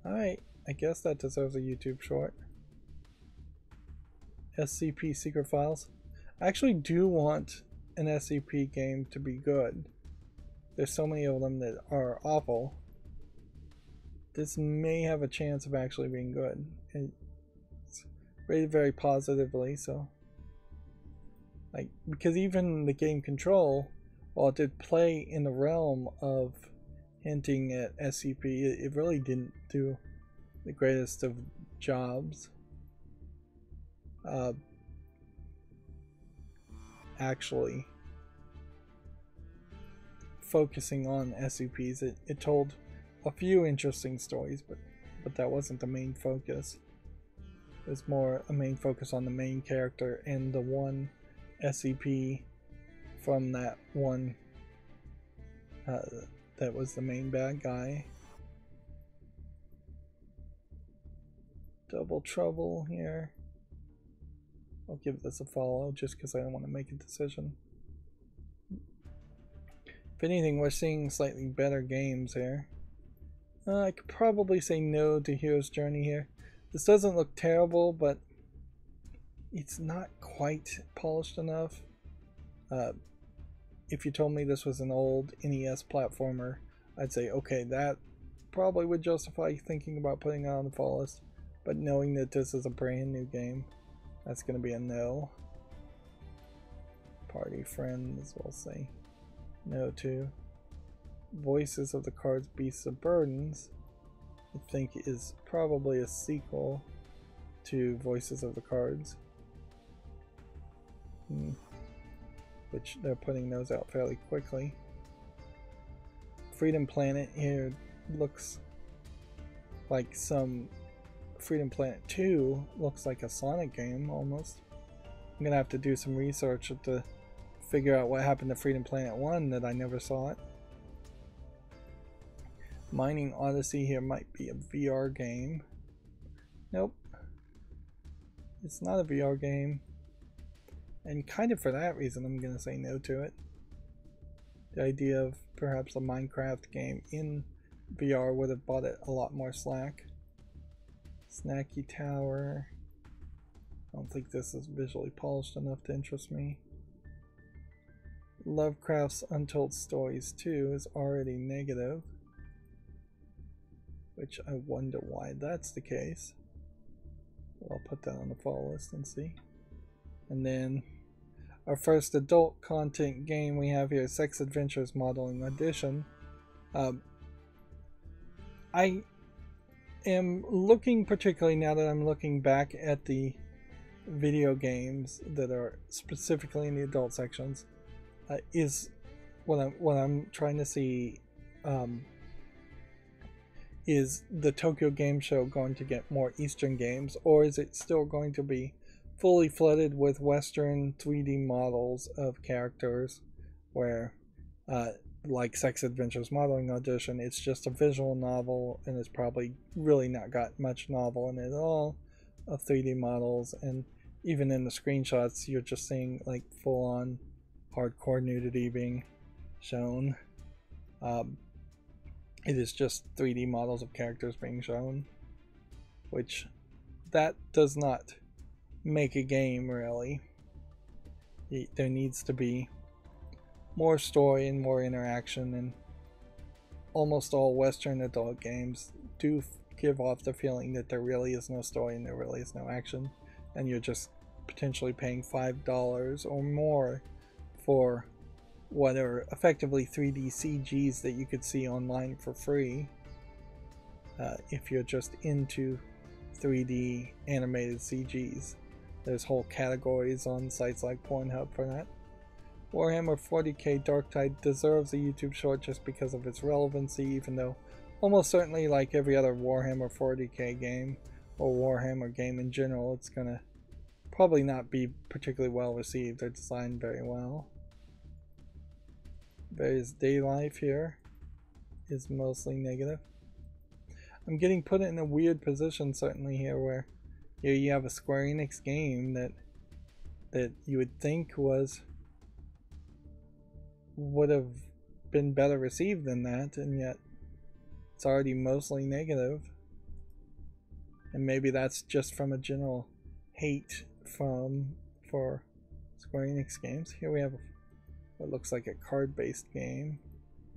Alright, I guess that deserves a YouTube short. SCP Secret Files. I actually do want an SCP game to be good. There's so many of them that are awful. This may have a chance of actually being good. It's rated very positively, so because even the game Control, while it did play in the realm of hinting at SCP, it really didn't do the greatest of jobs actually focusing on SCPs. It told a few interesting stories, but that wasn't the main focus. It was more a main focus on the main character and the one SCP from that one that was the main bad guy. Double Trouble here. I'll give this a follow just because I don't want to make a decision. If anything, we're seeing slightly better games here. I could probably say no to Hero's Journey here. This doesn't look terrible, but it's not quite polished enough. If you told me this was an old NES platformer, I'd say okay, that probably would justify thinking about putting it on the fall list. But knowing that this is a brand new game, that's going to be a no. Party Friends, we'll say no to. Voices of the Cards, Beasts of Burdens, I think is probably a sequel to Voices of the Cards. Which they're putting those out fairly quickly. Freedom Planet here looks like some Freedom Planet 2 looks like a Sonic game almost. I'm gonna have to do some research to figure out what happened to Freedom Planet 1 that I never saw it. Mining Odyssey here might be a VR game. Nope. It's not a VR game. And kind of for that reason I'm gonna say no to it. The idea of perhaps a Minecraft game in VR would have bought it a lot more slack. Snacky Tower. I don't think this is visually polished enough to interest me. Lovecraft's Untold Stories 2 is already negative, which I wonder why that's the case. I'll put that on the follow list and see. And then our first adult content game we have here, Sex Adventures Modeling Edition. I am looking, particularly now that I'm looking back at the video games that are specifically in the adult sections, is what I'm trying to see, is the Tokyo Game Show going to get more Eastern games, or is it still going to be fully flooded with Western 3D models of characters where, like Sex Adventures Modeling Audition, it's just a visual novel and it's probably really not got much novel in it at all of 3D models, and even in the screenshots you're just seeing like full-on hardcore nudity being shown. It is just 3D models of characters being shown, which that does not make a game really. There needs to be more story and more interaction, and almost all Western adult games do give off the feeling that there really is no story and there really is no action, and you're just potentially paying $5 or more for what are effectively 3D CGs that you could see online for free, if you're just into 3D animated CGs. There's whole categories on sites like Pornhub for that. Warhammer 40k Darktide deserves a YouTube short just because of its relevancy, even though almost certainly, like every other Warhammer 40k game or Warhammer game in general, it's gonna probably not be particularly well received or designed very well. Various day life here is mostly negative. I'm getting put in a weird position certainly here, where here you have a Square Enix game that you would think would have been better received than that, and yet it's already mostly negative. And maybe that's just from a general hate for Square Enix games. Here we have what looks like a card-based game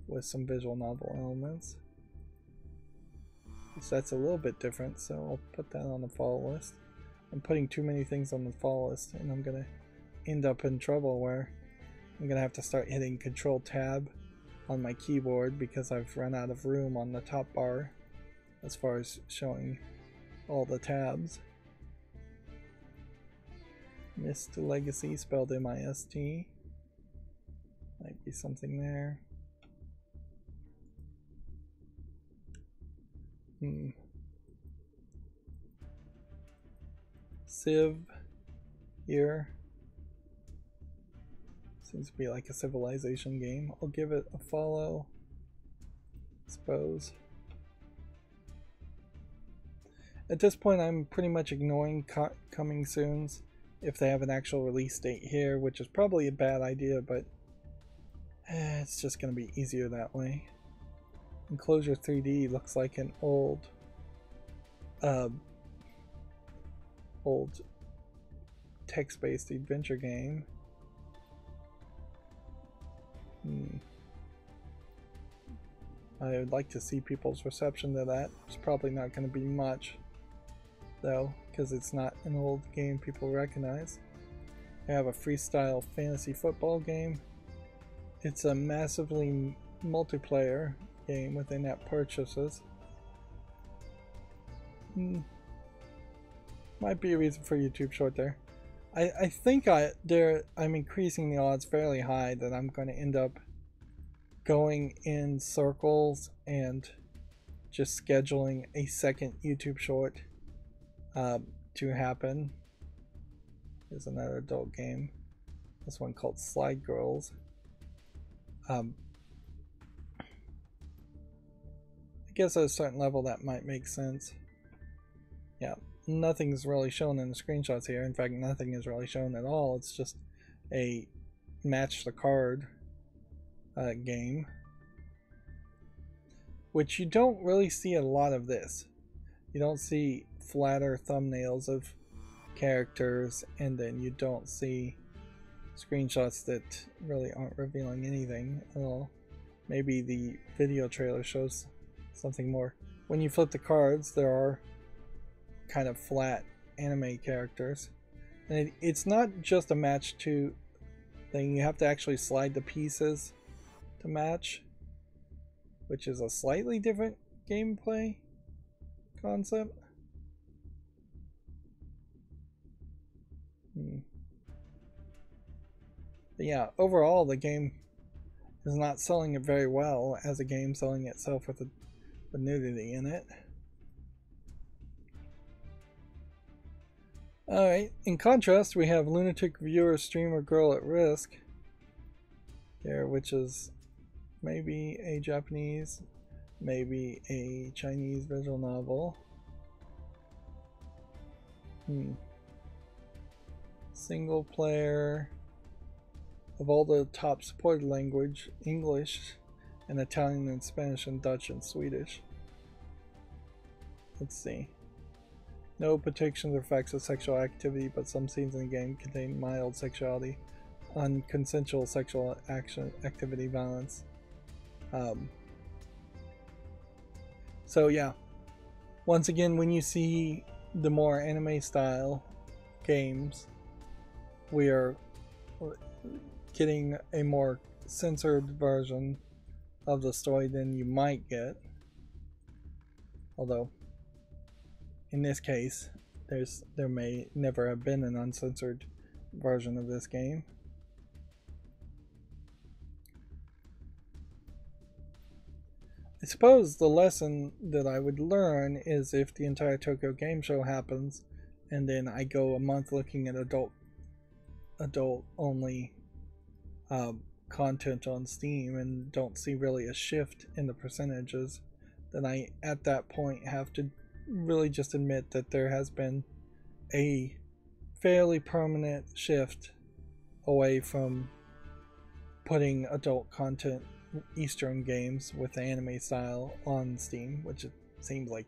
with some visual novel elements. So that's a little bit different, so I'll put that on the follow list. I'm putting too many things on the follow list, and I'm gonna end up in trouble where I'm gonna have to start hitting Control Tab on my keyboard because I've run out of room on the top bar as far as showing all the tabs. Mist Legacy, spelled M-I-S-T. Might be something there. Civ here. Seems to be like a civilization game. I'll give it a follow, I suppose. At this point, I'm pretty much ignoring coming soons if they have an actual release date here, which is probably a bad idea, but it's just going to be easier that way. Enclosure 3D looks like an old text-based adventure game. I would like to see people's reception to that. It's probably not going to be much, though, because it's not an old game people recognize. I have a freestyle fantasy football game. It's a massively multiplayer game with in-app purchases. Might be a reason for a YouTube short there. I think I'm increasing the odds fairly high that I'm going to end up going in circles and just scheduling a second YouTube short to happen. Here's another adult game. This one called Slide Girls. I guess at a certain level that might make sense. Yeah, nothing's really shown in the screenshots here. In fact, nothing is really shown at all. It's just a match the card game, which you don't really see a lot of this. You don't see flatter thumbnails of characters, and then you don't see screenshots that really aren't revealing anything at all. Maybe the video trailer shows something more. When you flip the cards, there are kind of flat anime characters, and it's not just a match to thing. You have to actually slide the pieces to match, which is a slightly different gameplay concept. But yeah, overall the game is not selling it very well as a game selling itself with the nudity in it. Alright, in contrast, we have Lunatic Viewer Streamer Girl at Risk here, which is maybe a Japanese, maybe a Chinese visual novel. Single player. Of all the top supported language, English and Italian and Spanish and Dutch and Swedish. Let's see. No protections or effects of sexual activity, but some scenes in the game contain mild sexuality, unconsensual sexual activity, violence. So yeah, once again, when you see the more anime style games, we are getting a more censored version of the story than you might get. Although in this case, there may never have been an uncensored version of this game. I suppose the lesson that I would learn is if the entire Tokyo Game Show happens and then I go a month looking at adult only content on Steam and don't see really a shift in the percentages, then I at that point have to really just admit that there has been a fairly permanent shift away from putting adult content, Eastern games with anime style on Steam, which it seems like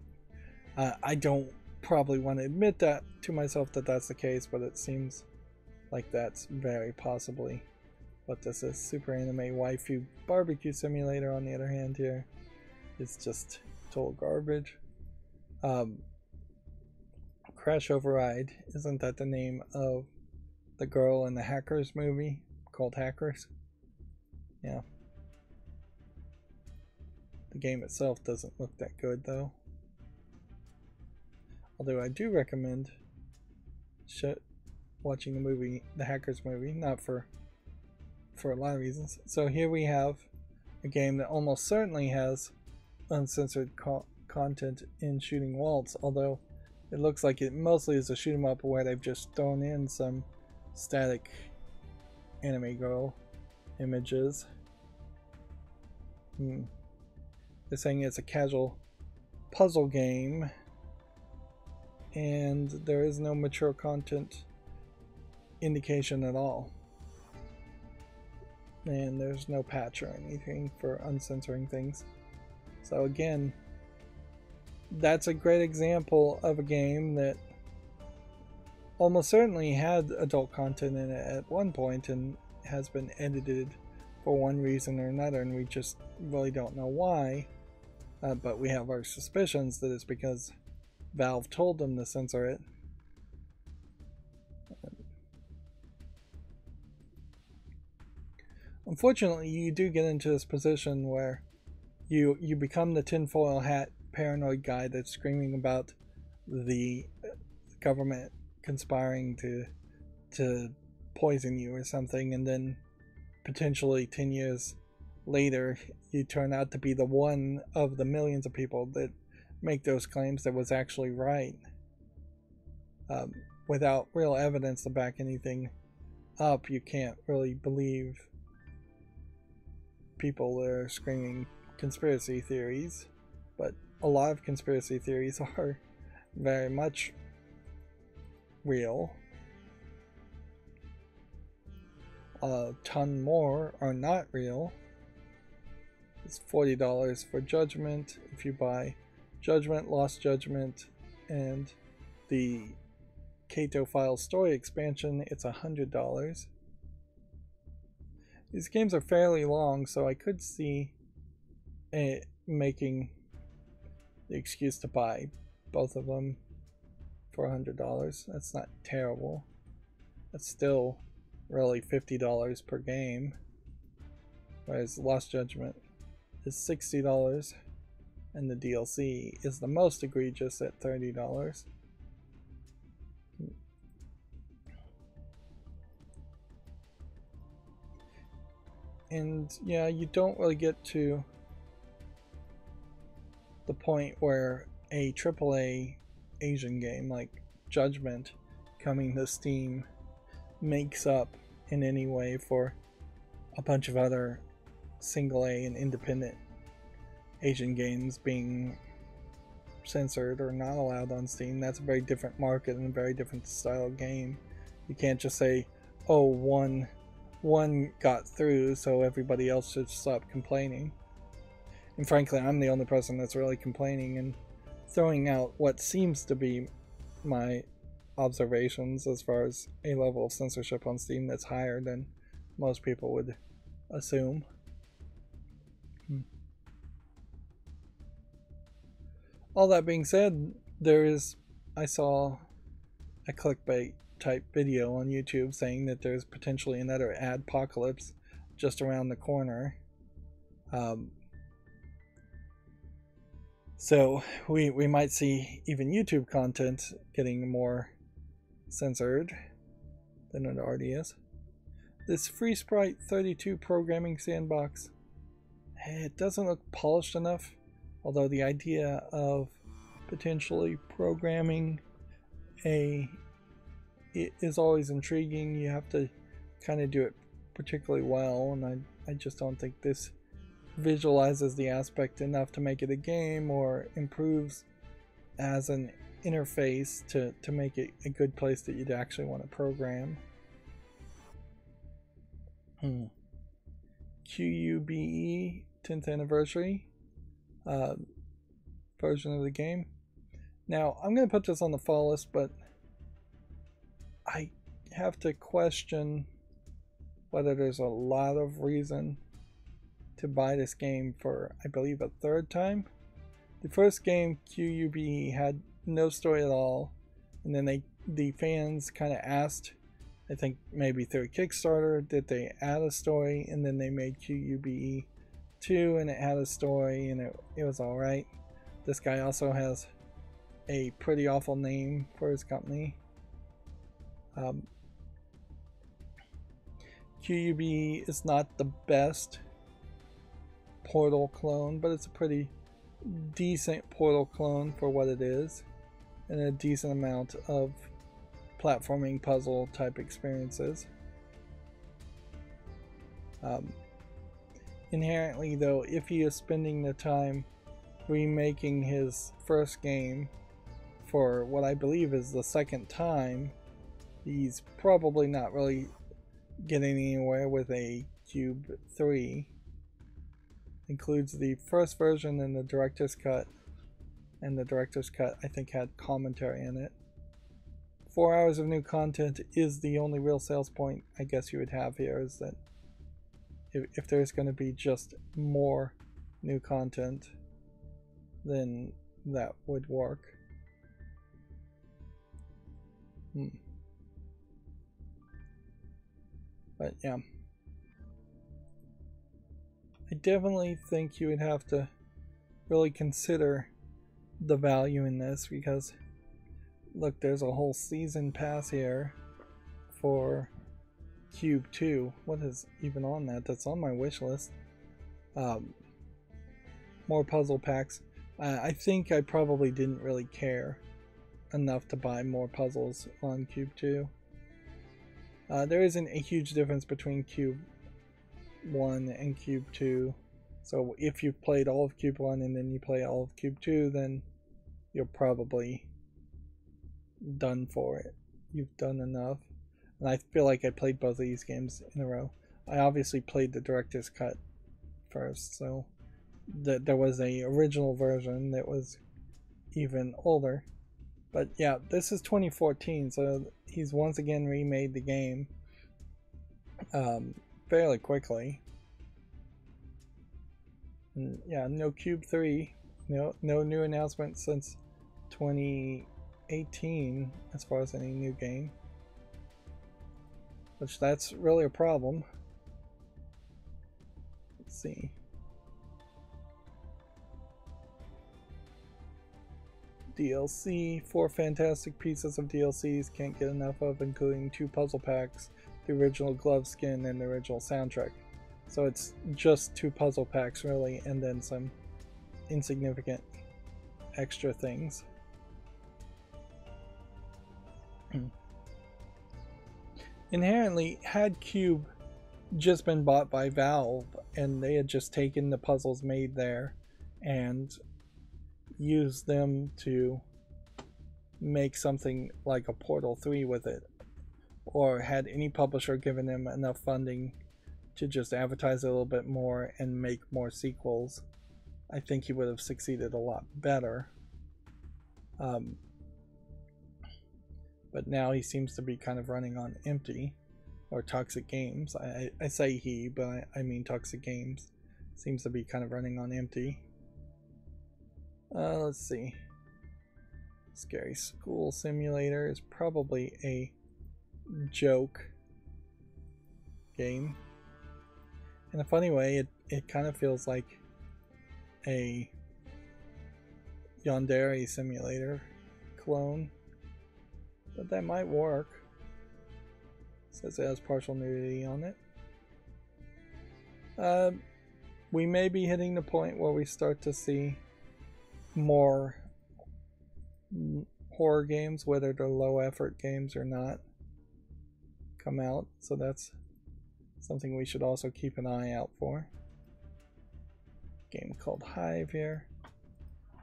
I don't probably want to admit that to myself that that's the case, but it seems like that's very possibly what this is. Super Anime Waifu Barbecue Simulator, on the other hand, here is just total garbage. Crash Override, isn't that the name of the girl in the Hackers movie called Hackers? Yeah. The game itself doesn't look that good though. Although I do recommend watching the movie, the Hackers movie, not for a lot of reasons. So here we have a game that almost certainly has uncensored content in Shooting Waltz, although it looks like it mostly is a shoot 'em up where they've just thrown in some static anime girl images. They're saying it's a casual puzzle game and there is no mature content indication at all. And there's no patch or anything for uncensoring things. So again, that's a great example of a game that almost certainly had adult content in it at one point and has been edited for one reason or another, and we just really don't know why. But we have our suspicions that it's because Valve told them to censor it. Unfortunately, you do get into this position where you become the tinfoil hat paranoid guy that's screaming about the government conspiring to poison you or something, and then potentially 10 years later you turn out to be the one of the millions of people that make those claims that was actually right, without real evidence to back anything up. You can't really believe people that are screaming conspiracy theories, but a lot of conspiracy theories are very much real. A ton more are not real. It's $40 for Judgment. If you buy Judgment, Lost Judgment, and the Kato File Story expansion, it's $100. These games are fairly long, so I could see it making the excuse to buy both of them for $100. That's not terrible. That's still really $50 per game, whereas Lost Judgment is $60. and the DLC is the most egregious at $30. And yeah, you don't really get to the point where a AAA Asian game like Judgment coming to Steam makes up in any way for a bunch of other single A and independent Asian games being censored or not allowed on Steam. That's a very different market and a very different style of game. You can't just say, oh, one got through, so everybody else should stop complaining. And frankly, I'm the only person that's really complaining and throwing out what seems to be my observations as far as a level of censorship on Steam that's higher than most people would assume. All that being said, I saw a clickbait type video on YouTube saying that there's potentially another adpocalypse just around the corner. So we might see even YouTube content getting more censored than it already is. This Free Sprite 32 programming sandbox, it doesn't look polished enough, although the idea of potentially programming it is always intriguing. You have to kind of do it particularly well, and I just don't think this visualizes the aspect enough to make it a game or improves as an interface to make it a good place that you'd actually want to program. QUBE 10th anniversary version of the game. Now I'm going to put this on the fall list, but I have to question whether there's a lot of reason to buy this game for, I believe, a third time. The first game, QUBE, had no story at all, and then the fans kind of asked, I think maybe through a Kickstarter, that they add a story, and then they made QUBE 2 and it had a story, and it was alright. This guy also has a pretty awful name for his company. QUBE is not the best Portal clone, but it's a pretty decent Portal clone for what it is, and a decent amount of platforming puzzle type experiences. Inherently though, if he is spending the time remaking his first game for what I believe is the second time, he's probably not really getting anywhere with a Cube 3. Includes the first version and the director's cut, and the director's cut I think had commentary in it. 4 hours of new content is the only real sales point I guess you would have here, is that if there's going to be just more new content, then that would work. But yeah, I definitely think you would have to really consider the value in this, because look, there's a whole season pass here for Cube 2. What is even on that? That's on my wish list. More puzzle packs. I think I probably didn't really care enough to buy more puzzles on Cube 2. There isn't a huge difference between Cube 1 and Cube 2. So if you've played all of Cube 1 and then you play all of Cube 2, then you're probably done for it. You've done enough. And I feel like I played both of these games in a row. I obviously played the director's cut first, so there was a original version that was even older. But yeah, this is 2014, so he's once again remade the game fairly quickly. And yeah, no Cube 3, no new announcement since 2018 as far as any new game, which that's really a problem. Let's see. DLC, 4 fantastic pieces of DLCs, can't get enough of, including 2 puzzle packs, the original glove skin, and the original soundtrack. So it's just 2 puzzle packs really, and then some insignificant extra things. Inherently, had Cube just been bought by Valve and they had just taken the puzzles made there and used them to make something like a Portal 3 with it, or had any publisher given them enough funding to just advertise a little bit more and make more sequels, I think he would have succeeded a lot better. But now he seems to be kind of running on empty, or Toxic Games. I say he, but I mean Toxic Games seems to be kind of running on empty. Let's see. Scary School Simulator is probably a joke game. In a funny way, it kind of feels like a Yandere Simulator clone, but that might work. It says it has partial nudity on it. We may be hitting the point where we start to see more horror games, whether they're low effort games or not, come out, so that's something we should also keep an eye out for. Game called Hive here.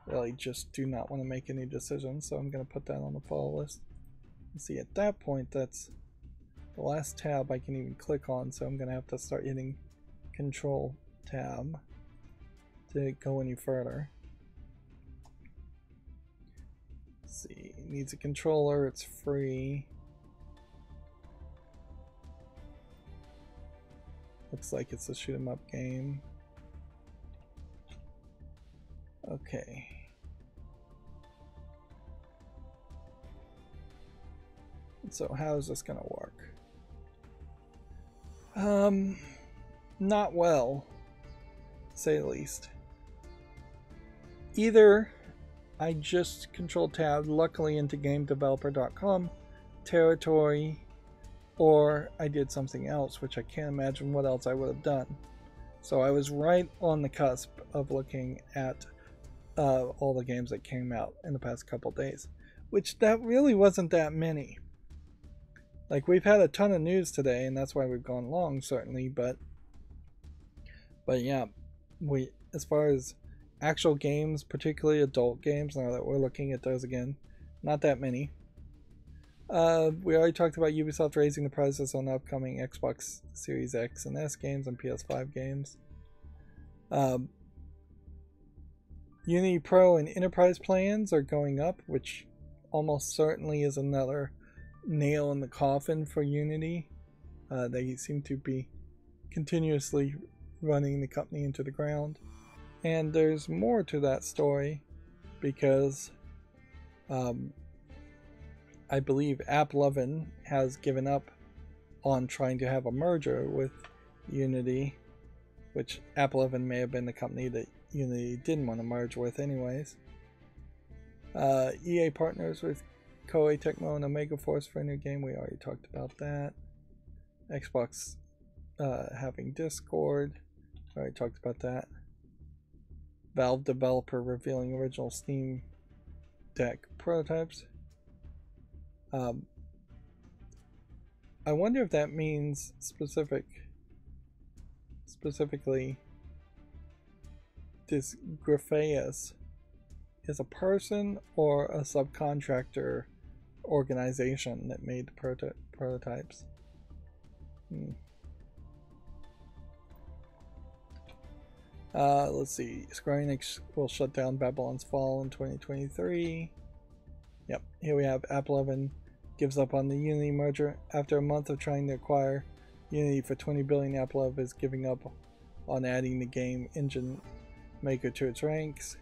Really just do not want to make any decisions, so I'm going to put that on the follow list. And see, at that point, that's the last tab I can even click on, so I'm going to have to start hitting Control Tab to go any further. Let's see, it needs a controller, it's free. Looks like it's a shoot 'em up game. Okay. So how is this gonna work? Not well, to say the least. Either I just control tab luckily into gamedeveloper.com territory, or I did something else, which I can't imagine what else I would have done. So I was right on the cusp of looking at all the games that came out in the past couple days, which that really wasn't that many. Like, we've had a ton of news today, and that's why we've gone long, certainly, but yeah, as far as actual games, particularly adult games, now that we're looking at those again, not that many. We already talked about Ubisoft raising the prices on upcoming Xbox Series X and S games and PS5 games. Unity Pro and Enterprise plans are going up, which almost certainly is another nail in the coffin for Unity. They seem to be continuously running the company into the ground. And there's more to that story, because I believe AppLovin has given up on trying to have a merger with Unity, which AppLovin may have been the company that Unity didn't want to merge with anyways. EA partners with Koei Tecmo and Omega Force for a new game. We already talked about that. Xbox having Discord. Already talked about that. Valve developer revealing original Steam Deck prototypes. I wonder if that means specifically this Grapheus is a person or a subcontractor organization that made the prototypes. Let's see. Square Enix will shut down Babylon's Fall in 2023. Yep, here we have AppLovin gives up on the Unity merger. After a month of trying to acquire Unity for $20 billion, AppLovin is giving up on adding the game engine maker to its ranks.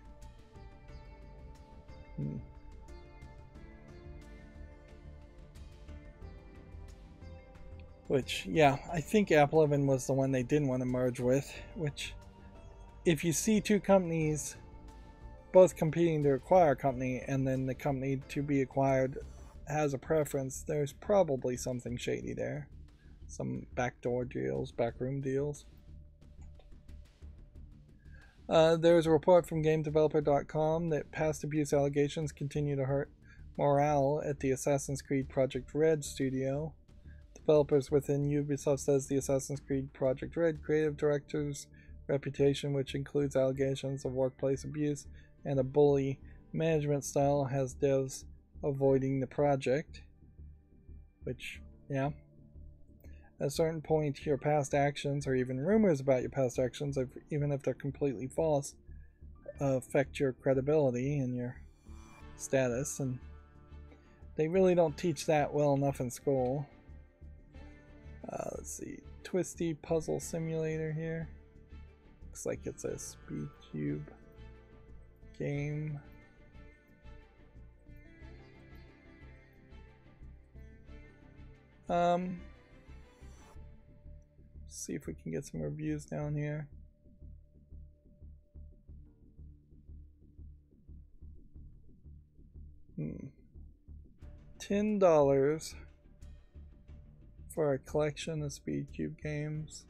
Which, yeah, I think AppLovin was the one they didn't want to merge with, which, if you see two companies both competing to acquire a company, and then the company to be acquired has a preference, there's probably something shady there. Some backdoor deals, backroom deals. There's a report from GameDeveloper.com that past abuse allegations continue to hurt morale at the Assassin's Creed Project Red studio. Developers within Ubisoft says the Assassin's Creed Project Red creative director's reputation, which includes allegations of workplace abuse and a bully management style, has devs avoiding the project. Which, yeah. At a certain point, your past actions, or even rumors about your past actions, even if they're completely false, affect your credibility and your status, and they really don't teach that well enough in school. Let's see, Twisty Puzzle Simulator here. Looks like it's a Speed Cube game. See if we can get some reviews down here. $10 for a collection of Speed Cube games.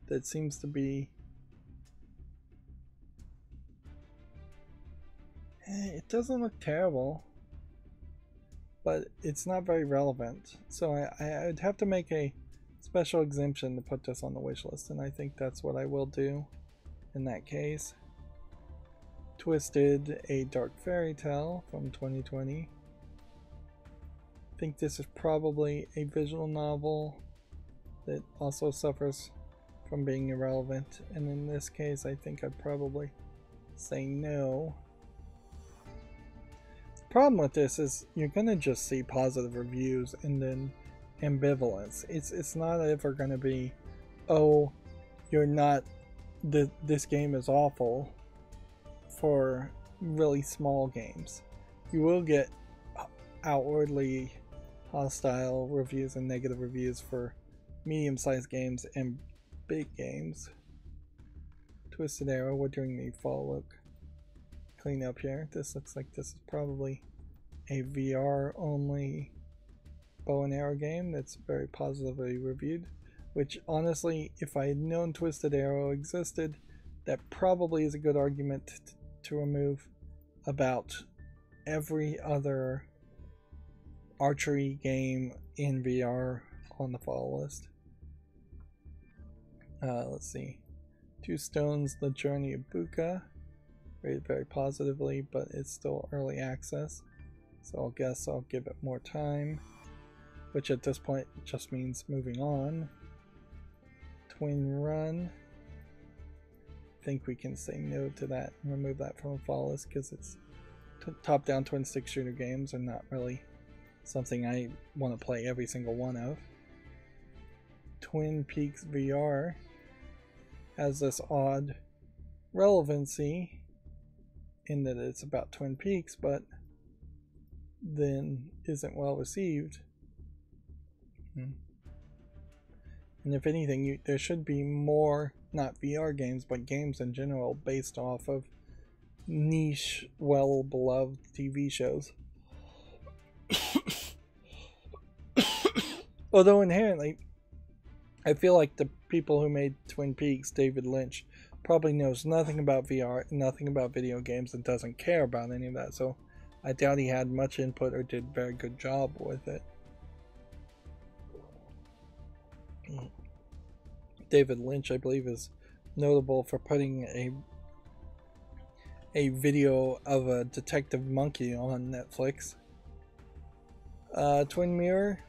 That seems to be... it doesn't look terrible, but it's not very relevant. So I'd have to make a special exemption to put this on the wish list, and I think that's what I will do in that case. Twisted, a Dark Fairy Tale from 2020. I think this is probably a visual novel that also suffers from being irrelevant, and in this case I think I'd probably say no. The problem with this is you're gonna just see positive reviews and then ambivalence. It's not ever gonna be, oh, you're not, this game is awful for really small games. You will get outwardly hostile reviews and negative reviews for medium-sized games and big games. Twisted Arrow, we're doing the follow-up clean up here. This looks like this is probably a VR only bow and arrow game that's very positively reviewed, which honestly, if I had known Twisted Arrow existed, that probably is a good argument to remove about every other archery game in VR on the follow list. Let's see. Two Stones, The Journey of Buka, rated very positively, but it's still early access, so I'll guess I'll give it more time, which at this point just means moving on. Twin Run, I think we can say no to that and remove that from a follow list because it's top-down twin stick shooter games are not really something I want to play every single one of. Twin Peaks VR has this odd relevancy in that it's about Twin Peaks, but then isn't well received. And if anything, there should be more, not VR games, but games in general based off of niche, well-beloved TV shows. Although inherently, I feel like the people who made Twin Peaks, David Lynch, probably knows nothing about VR, nothing about video games, and doesn't care about any of that, so I doubt he had much input or did a very good job with it. David Lynch, I believe, is notable for putting a video of a detective monkey on Netflix. Twin Mirror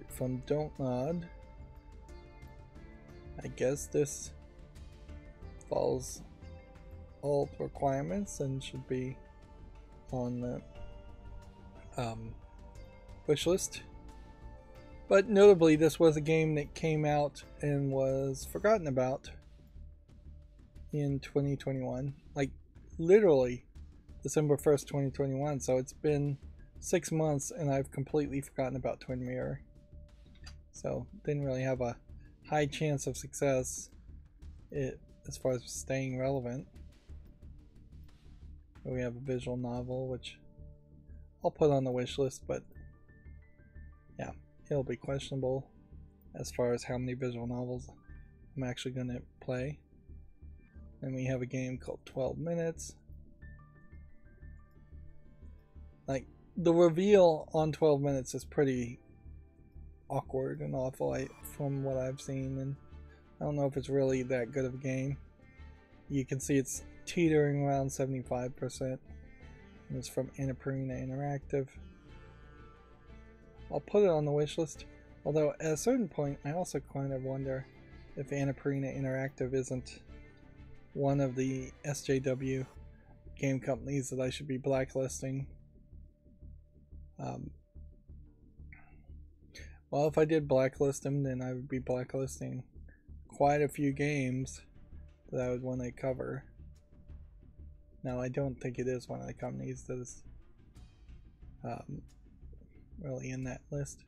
from Don't Nod. I guess this follows all the requirements and should be on the wish list. But notably, this was a game that came out and was forgotten about in 2021. Like, literally December 1st, 2021. So it's been 6 months and I've completely forgotten about Twin Mirror. So, didn't really have a high chance of success as far as staying relevant. We have a visual novel, which I'll put on the wish list, but yeah, it'll be questionable as far as how many visual novels I'm actually going to play. And we have a game called 12 Minutes. Like, the reveal on 12 Minutes is pretty awkward and awful from what I've seen, and I don't know if it's really that good of a game. You can see it's teetering around 75%. And it's from Annapurna Interactive. I'll put it on the wish list, although at a certain point I also kind of wonder if Annapurna Interactive isn't one of the SJW game companies that I should be blacklisting. Well, if I did blacklist them, then I would be blacklisting quite a few games that I would want to cover. Now, I don't think it is one of the companies that is really in that list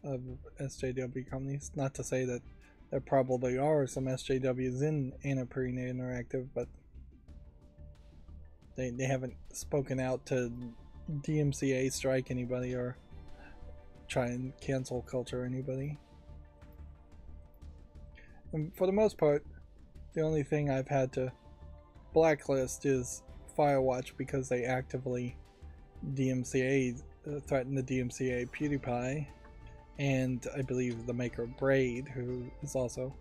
of SJW companies. Not to say that there probably are some SJWs in Annapurna Interactive, but they haven't spoken out to DMCA strike anybody or try and cancel culture anybody. And for the most part, the only thing I've had to blacklist is Firewatch because they actively threatened the DMCA PewDiePie, and I believe the maker of Braid, who is also,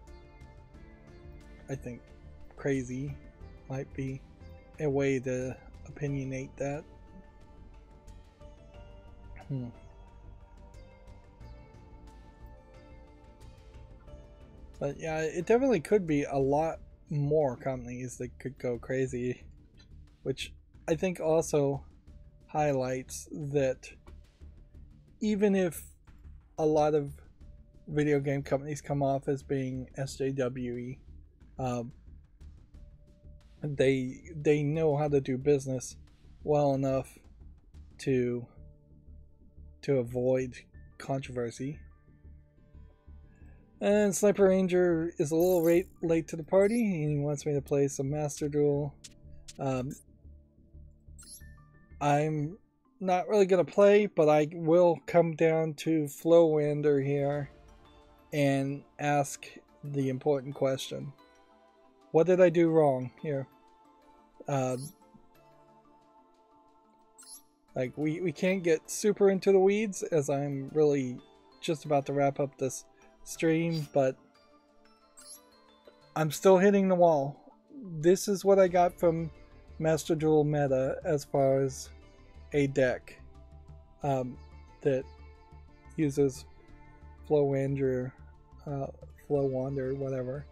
I think, crazy, might be a way to opinionate that. But yeah, it definitely could be a lot more companies that could go crazy, which I think also highlights that even if a lot of video game companies come off as being SJWE, they know how to do business well enough to avoid controversy. And Sniper Ranger is a little late to the party, and he wants me to play some Master Duel. I'm not really going to play, but I will come down to Flowlander here and ask the important question. What did I do wrong here? Like, we can't get super into the weeds, as I'm really just about to wrap up this stream, but I'm still hitting the wall. This is what I got from Master Duel meta as far as a deck that uses Flowlander, whatever.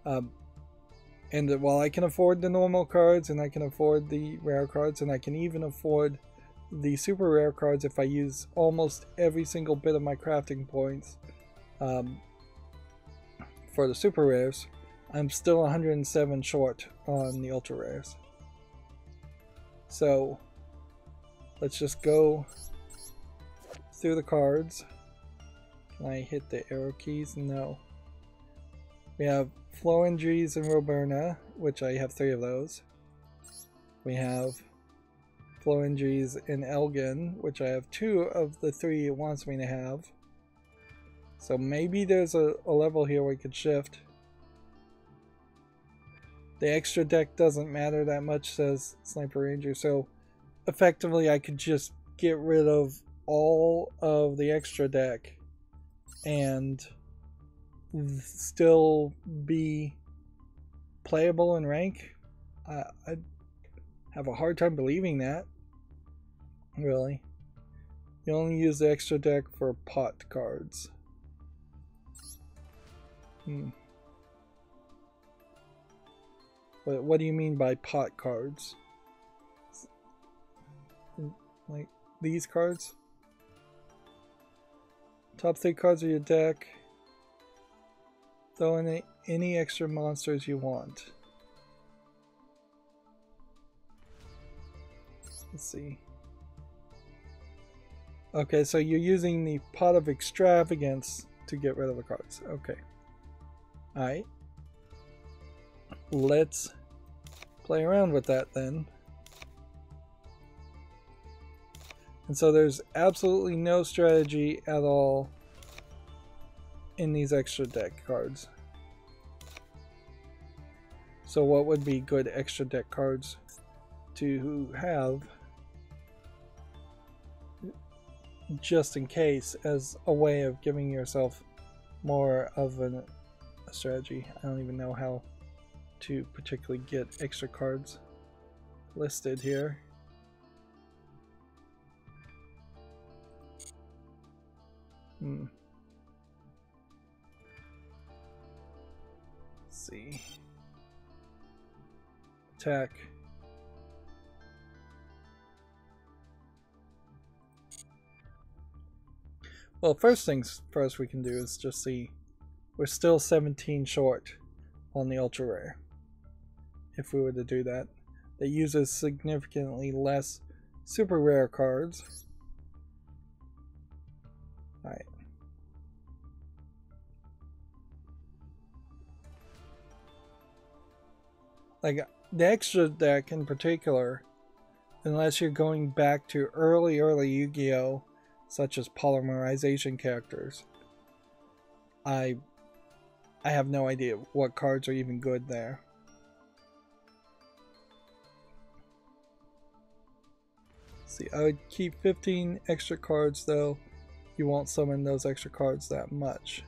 And while I can afford the normal cards, and I can afford the rare cards, and I can even afford the super rare cards if I use almost every single bit of my crafting points for the super rares, I'm still 107 short on the ultra rares. So let's just go through the cards. Can I hit the arrow keys? No. We have Flowendries and Roberna, which I have 3 of those. We have Flowendries and Elgin, which I have 2 of the 3 it wants me to have. So maybe there's a level here we could shift. The extra deck doesn't matter that much, says Sniper Ranger, so effectively I could just get rid of all of the extra deck and still be playable in rank. I have a hard time believing that, really. You only use the extra deck for pot cards. But what do you mean by pot cards? Like these cards? Top 3 cards of your deck. Throw in any extra monsters you want. Let's see. Okay, so you're using the Pot of Extravagance to get rid of the cards. Okay. Alright. Let's play around with that then. And so there's absolutely no strategy at all in these extra deck cards. So what would be good extra deck cards to have just in case, as a way of giving yourself more of a strategy? I don't even know how to particularly get extra cards listed here. Let's see. Attack. Well, first things first we can do is just see we're still 17 short on the ultra rare. If we were to do that, that uses significantly less super rare cards. Alright. Like the extra deck in particular, unless you're going back to early Yu-Gi-Oh! Such as polymerization characters, I have no idea what cards are even good there. See, I would keep 15 extra cards though. You won't summon those extra cards that much.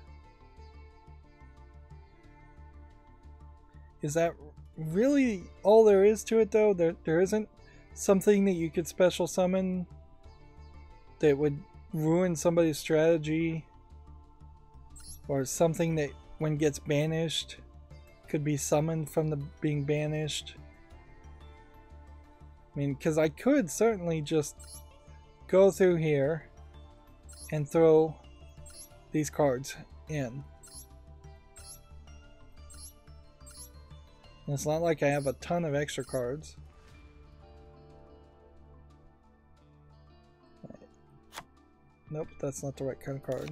Is that really all there is to it though? There isn't something that you could special summon that would ruin somebody's strategy, or something that when gets banished could be summoned from the being banished. I mean, because I could certainly just go through here and throw these cards in. And it's not like I have a ton of extra cards. Nope, that's not the right kind of card.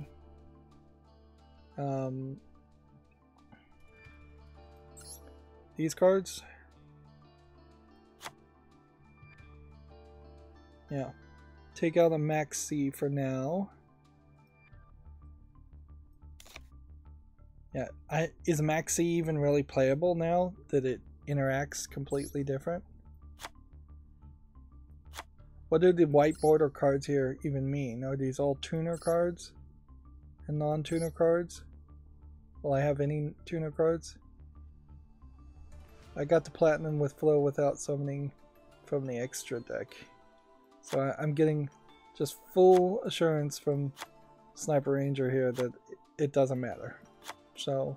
These cards? Yeah. Take out a Max C for now. Yeah, is Max C even really playable now that it interacts completely different? What do the white border cards here even mean? Are these all tuner cards and non-tuner cards? Will I have any tuner cards? I got the platinum with flow without summoning from the extra deck. So I'm getting just full assurance from Sniper Ranger here that it doesn't matter. So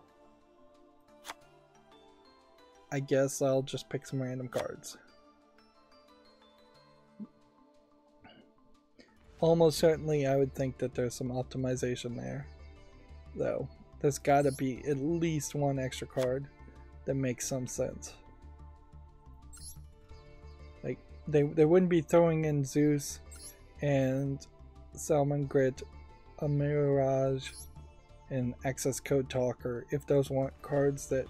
I guess I'll just pick some random cards. Almost certainly I would think that there's some optimization there, though. There's gotta be at least one extra card that makes some sense. Like, they wouldn't be throwing in Zeus and Salmon Grit, a Mirage, and Access Code Talker if those weren't cards that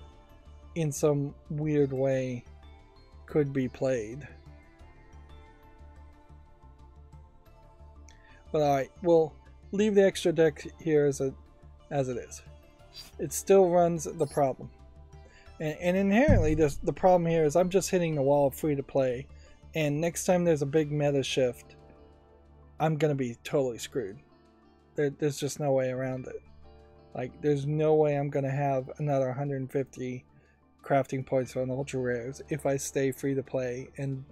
in some weird way could be played. But alright, we'll leave the extra deck here as it is. It still runs the problem. And inherently, the problem here is I'm just hitting the wall of free to play. And next time there's a big meta shift, I'm going to be totally screwed. There's just no way around it. Like, there's no way I'm going to have another 150 crafting points on ultra rares if I stay free to play and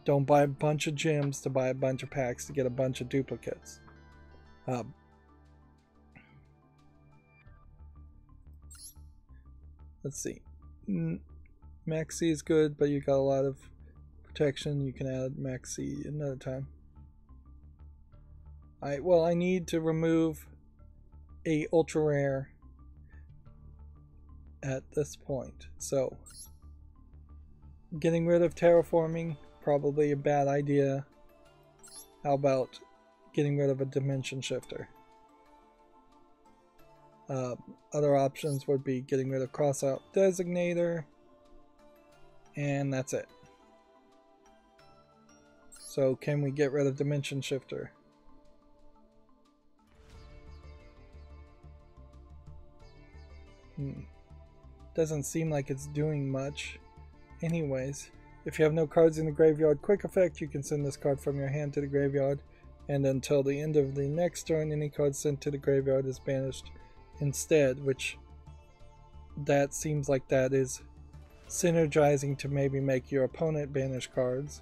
don't buy a bunch of gems to buy a bunch of packs to get a bunch of duplicates. Let's see. Maxi is good, but you got a lot of protection. You can add Maxi another time. Alright, well, I need to remove a ultra rare at this point. So, getting rid of terraforming, probably a bad idea. How about getting rid of a dimension shifter? Other options would be getting rid of crossout designator, and that's it. So can we get rid of Dimension Shifter? Doesn't seem like it's doing much. Anyways, if you have no cards in the graveyard, quick effect, you can send this card from your hand to the graveyard, and until the end of the next turn, any card sent to the graveyard is banished instead, which that seems like that is synergizing to maybe make your opponent banish cards.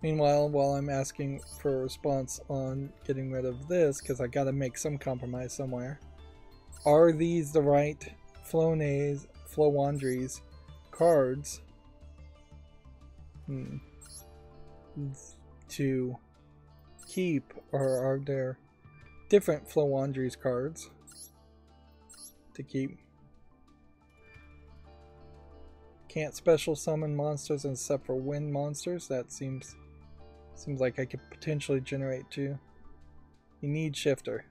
Meanwhile, while I'm asking for a response on getting rid of this, because I gotta make some compromise somewhere, are these the right Flowandries cards to keep, or are there different Flowandries cards to keep? Can't special summon monsters except for wind monsters. That seems like I could potentially generate two. You need Shifter.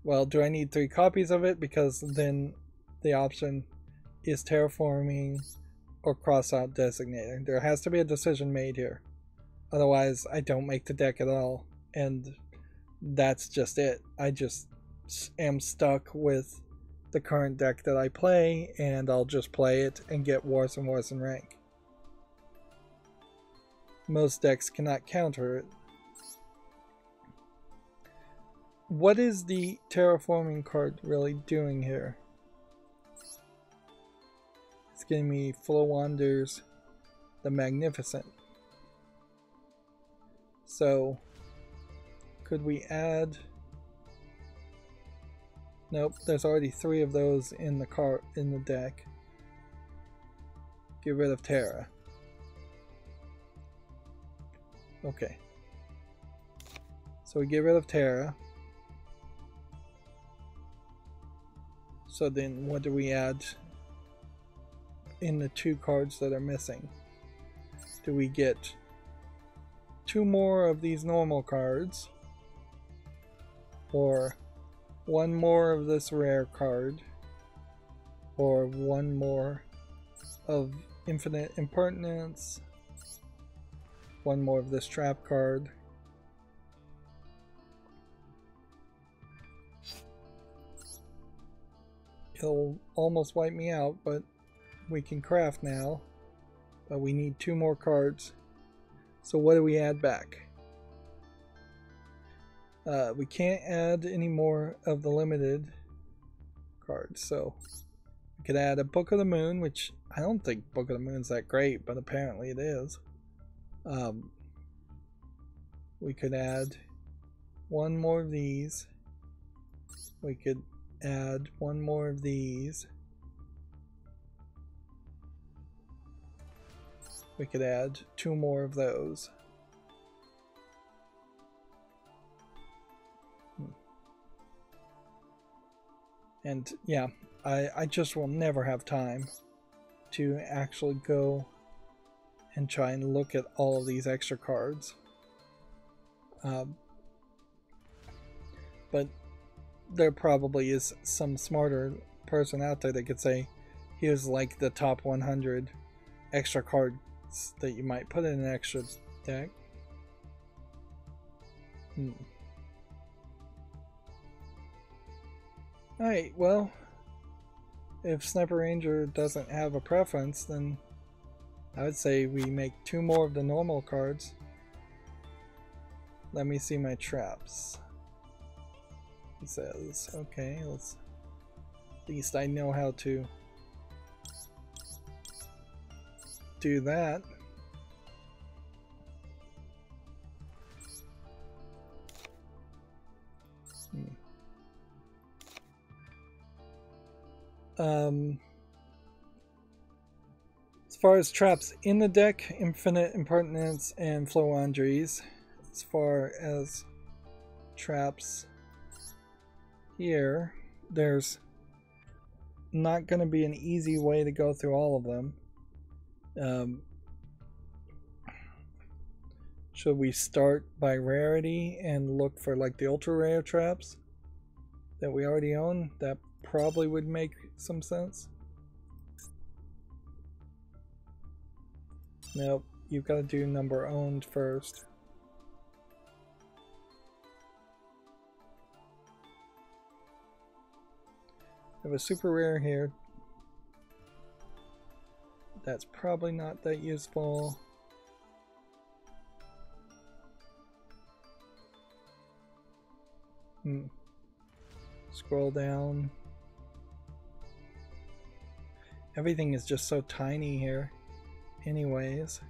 Well, do I need 3 copies of it? Because then the option is Terraforming or Cross Out Designator. There has to be a decision made here. Otherwise, I don't make the deck at all. And that's just it. I just am stuck with the current deck that I play, and I'll just play it and get worse and worse in rank. Most decks cannot counter it. What is the Terraforming card really doing here? It's giving me Flowanders the Magnificent. So, could we add... Nope, there's already 3 of those in the deck. Get rid of Terra. Okay. So we get rid of Terra. So then what do we add in the 2 cards that are missing? Do we get 2 more of these normal cards? Or 1 more of this rare card? Or 1 more of Infinite Impertinence? 1 more of this trap card? It'll almost wipe me out, but we can craft now. But we need 2 more cards. So what do we add back? We can't add any more of the limited cards, so we could add a Book of the Moon, which I don't think Book of the Moon's that great, but apparently it is. We could add 1 more of these. We could add 1 more of these. We could add 2 more of those. And yeah, I just will never have time to actually go and try and look at all of these extra cards. But there probably is some smarter person out there that could say, here's like the top 100 extra cards that you might put in an extra deck. Alright, well, if Sniper Ranger doesn't have a preference, then I would say we make 2 more of the normal cards. Let me see my traps. He says, okay, let's... At least I know how to do that. As far as traps in the deck, Infinite Impertinence and Flowandries. As far as traps here, there's not going to be an easy way to go through all of them. Should we start by rarity and look for like the ultra rare traps that we already own? That probably would make some sense. Nope, you've got to do number owned first. I have a super rare here. That's probably not that useful. Scroll down. Everything is just so tiny here. Anyways.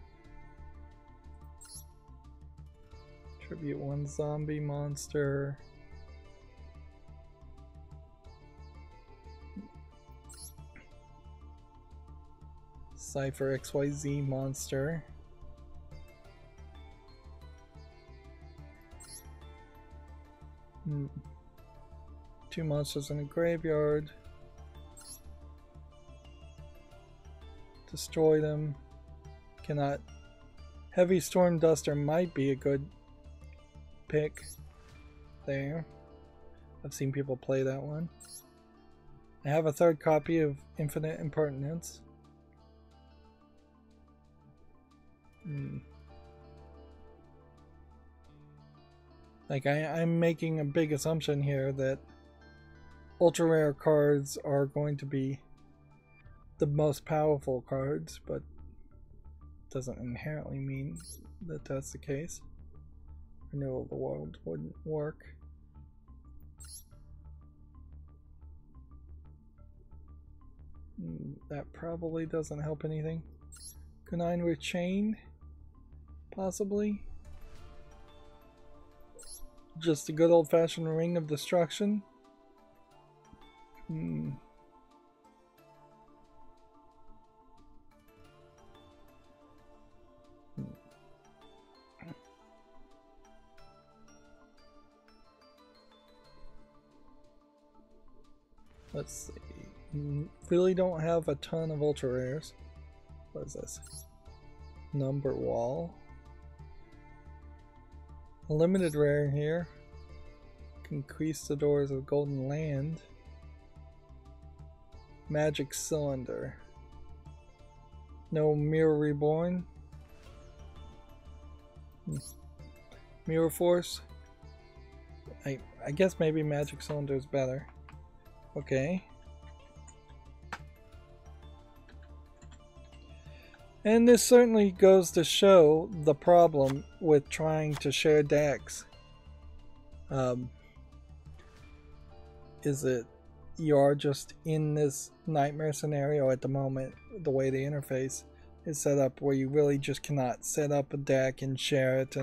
Tribute one zombie monster. Cypher XYZ monster. Two monsters in a graveyard. Destroy them. Cannot. Heavy Storm Duster might be a good pick there. I've seen people play that one. I have a third copy of Infinite Impertinence. Like I'm making a big assumption here that ultra rare cards are going to be the most powerful cards, but doesn't inherently mean that that's the case. Renewal of the World wouldn't work. That probably doesn't help anything. Conine with Chain, possibly. Just a good old-fashioned Ring of Destruction. Let's see. Really don't have a ton of ultra rares. What is this? Number Wall. A limited rare here. Increase the Doors of Golden Land. Magic Cylinder. No Mirror Reborn. Mirror Force. I guess maybe Magic Cylinder is better. Okay. And this certainly goes to show the problem with trying to share decks. Is that you are just in this nightmare scenario at the moment, the way the interface is set up, where you really just cannot set up a deck and share it,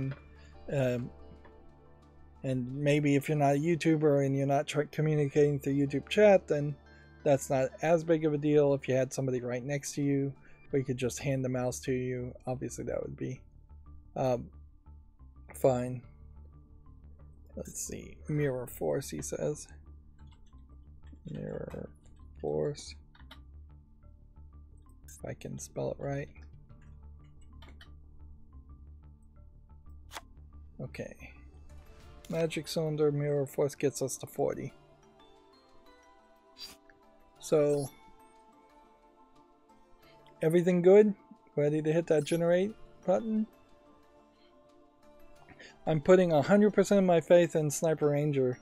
and maybe if you're not a YouTuber and you're not communicating through YouTube chat, then that's not as big of a deal. If you had somebody right next to you, or you could just hand the mouse to you, obviously that would be fine. Let's see. Mirror Force, he says. Mirror Force. If I can spell it right. Okay. Magic Cylinder, Mirror Force gets us to 40. So, everything good? Ready to hit that generate button? I'm putting 100% of my faith in Sniper Ranger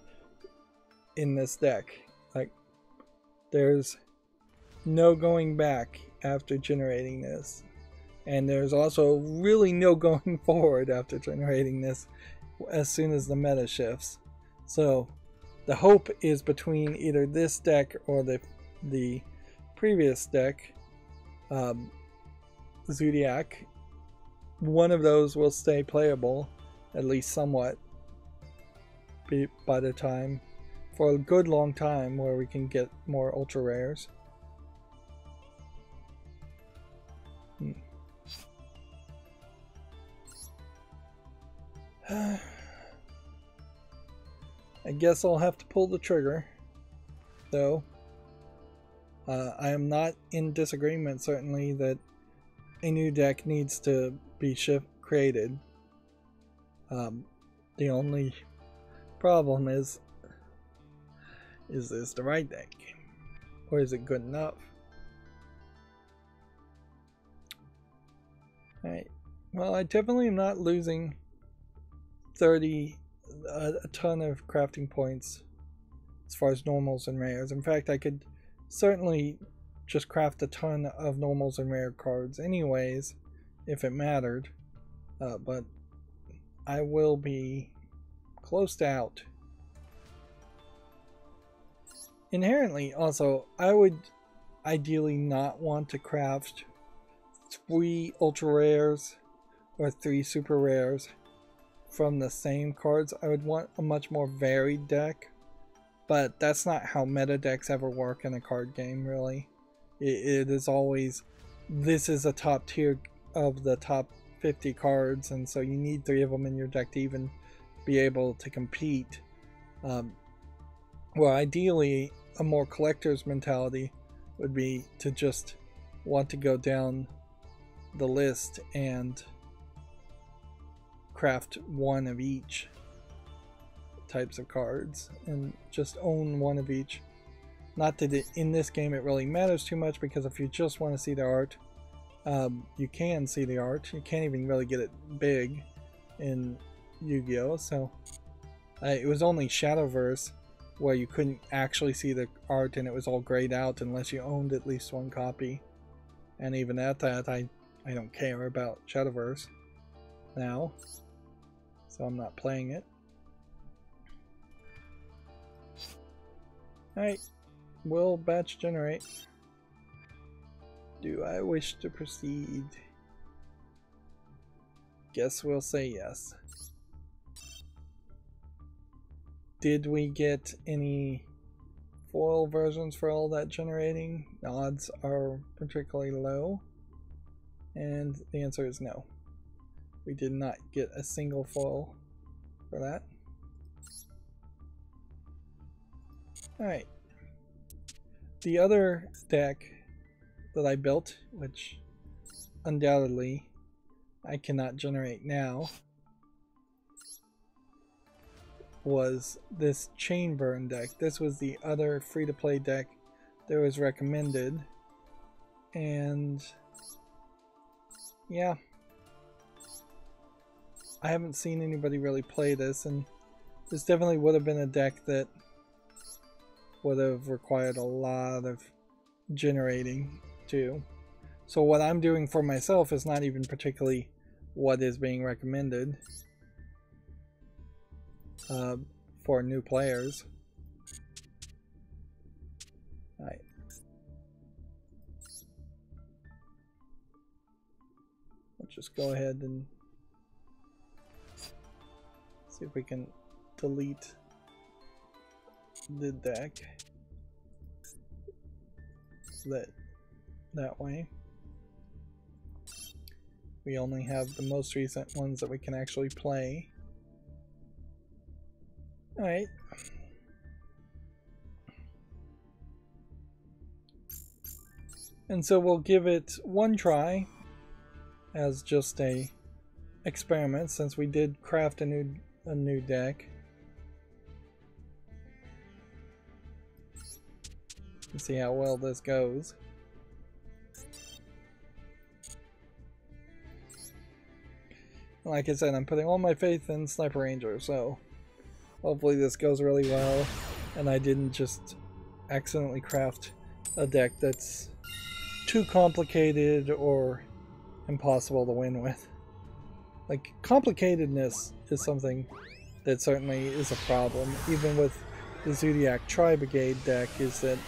in this deck. Like, there's no going back after generating this. And there's also really no going forward after generating this as soon as the meta shifts. So, the hope is between either this deck or the previous deck, Zodiac. One of those will stay playable, at least somewhat, by the time, for a good long time, where we can get more ultra rares. I guess I'll have to pull the trigger, though. I am not in disagreement, certainly, that a new deck needs to be created. The only problem is this the right deck? Or is it good enough? Alright. Well, I definitely am not losing a ton of crafting points as far as normals and rares. In fact, I could certainly just craft a ton of normals and rare cards anyways, if it mattered. But I will be closed out. Inherently, also, I would ideally not want to craft 3 ultra rares or 3 super rares from the same cards. I would want a much more varied deck, but that's not how meta decks ever work in a card game, really. It is always, this is a top tier of the top 50 cards, and so you need 3 of them in your deck to even be able to compete. Well, ideally, a more collector's mentality would be to just want to go down the list and craft 1 of each types of cards and just own 1 of each. Not that in this game it really matters too much, because if you just want to see the art, you can see the art. You can't even really get it big in Yu-Gi-Oh! So it was only Shadowverse where you couldn't actually see the art and it was all grayed out unless you owned at least 1 copy. And even at that, I don't care about Shadowverse now, so I'm not playing it. Alright, we'll batch generate. Do I wish to proceed? Guess we'll say yes. Did we get any foil versions for all that generating? The odds are particularly low, and the answer is no. We did not get a single foil for that. Alright. The other deck that I built, which undoubtedly I cannot generate now, was this Chain Burn deck. This was the other free-to-play deck that was recommended, and yeah, I haven't seen anybody really play this, and this definitely would have been a deck that would have required a lot of generating too. So what I'm doing for myself is not even particularly what is being recommended for new players. Alright. Let's just go ahead and see if we can delete the deck that way we only have the most recent ones that we can actually play. Alright. And so we'll give it 1 try as just a experiment, since we did craft a new deck. Let's see how well this goes. Like I said, I'm putting all my faith in Sniper Ranger, so hopefully this goes really well and I didn't just accidentally craft a deck that's too complicated or impossible to win with. Like, complicatedness is something that certainly is a problem, even with the Zodiac Tri-Brigade deck, is that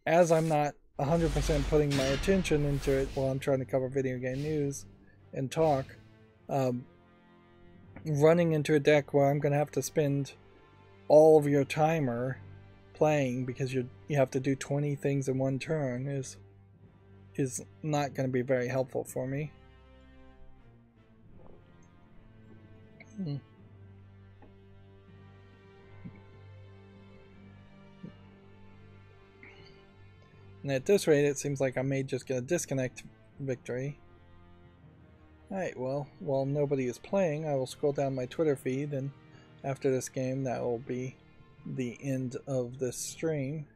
as I'm not 100% putting my attention into it while I'm trying to cover video game news and talk, running into a deck where I'm going to have to spend all of your timer playing because you have to do 20 things in 1 turn is not going to be very helpful for me. And at this rate, it seems like I may just get a disconnect victory. Alright, well, while nobody is playing, I will scroll down my Twitter feed, and after this game, that will be the end of this stream.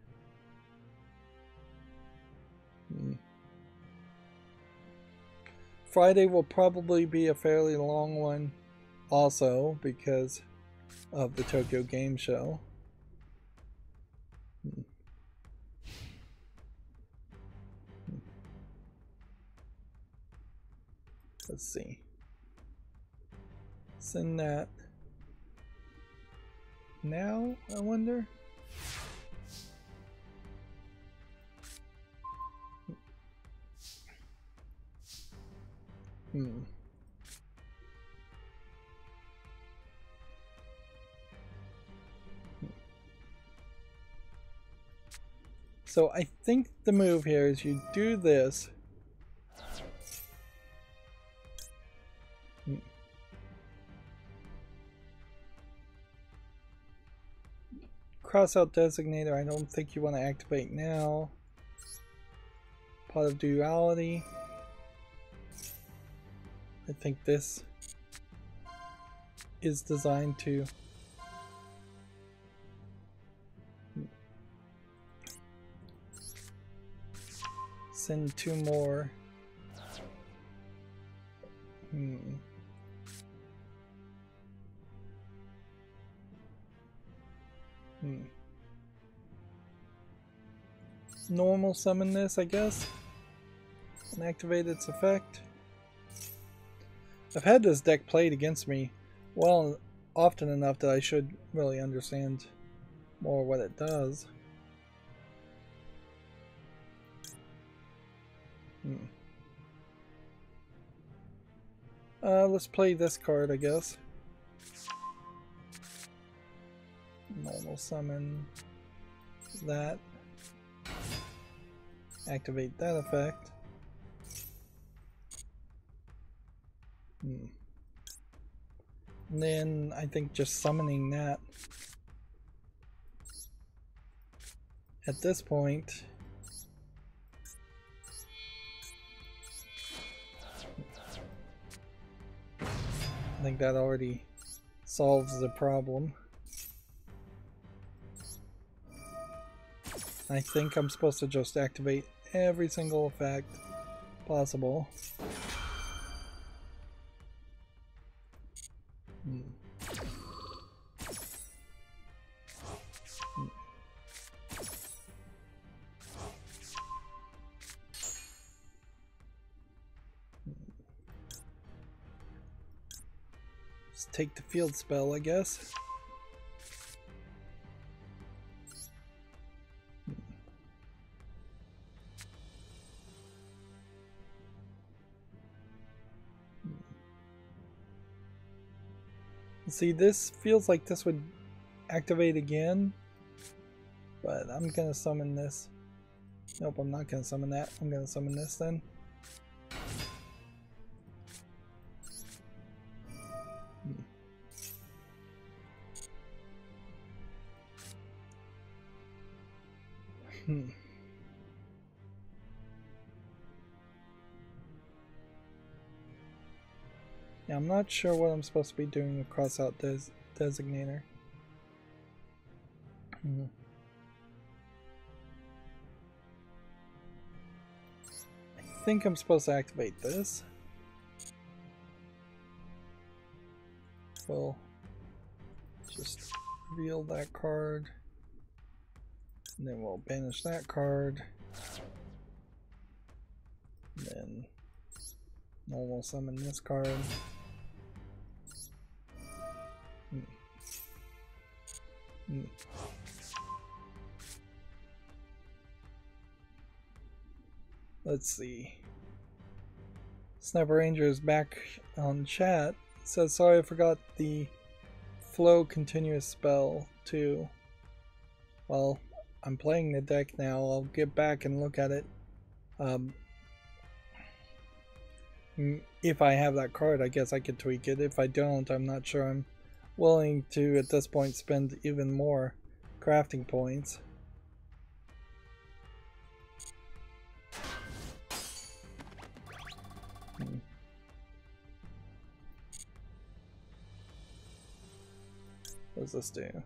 Friday will probably be a fairly long one also because of the Tokyo Game Show. Let's see. Send that now, I wonder? So I think the move here is you do this. Cross out designator, I don't think you want to activate now. Pot of duality. I think this is designed to send 2 more. Normal summon this, I guess, and activate its effect. I've had this deck played against me well often enough that I should really understand more what it does. Let's play this card, I guess. Normal summon that. Activate that effect. And then I think just summoning that. At this point, I think that already solves the problem. I think I'm supposed to just activate every single effect possible. Just take the field spell, I guess. See, this feels like this would activate again, but I'm gonna summon this. Nope, I'm not gonna summon that. I'm gonna summon this then. Yeah, I'm not sure what I'm supposed to be doing with cross out designator. I think I'm supposed to activate this. We'll just reveal that card. And then we'll banish that card. And then normal summon this card. Let's see. Sniper Ranger is back on chat. It says, sorry I forgot the flow continuous spell too. Well, I'm playing the deck now. I'll get back and look at it. If I have that card, I guess I could tweak it. If I don't, I'm not sure I'm willing to, at this point, spend even more crafting points. What does this do?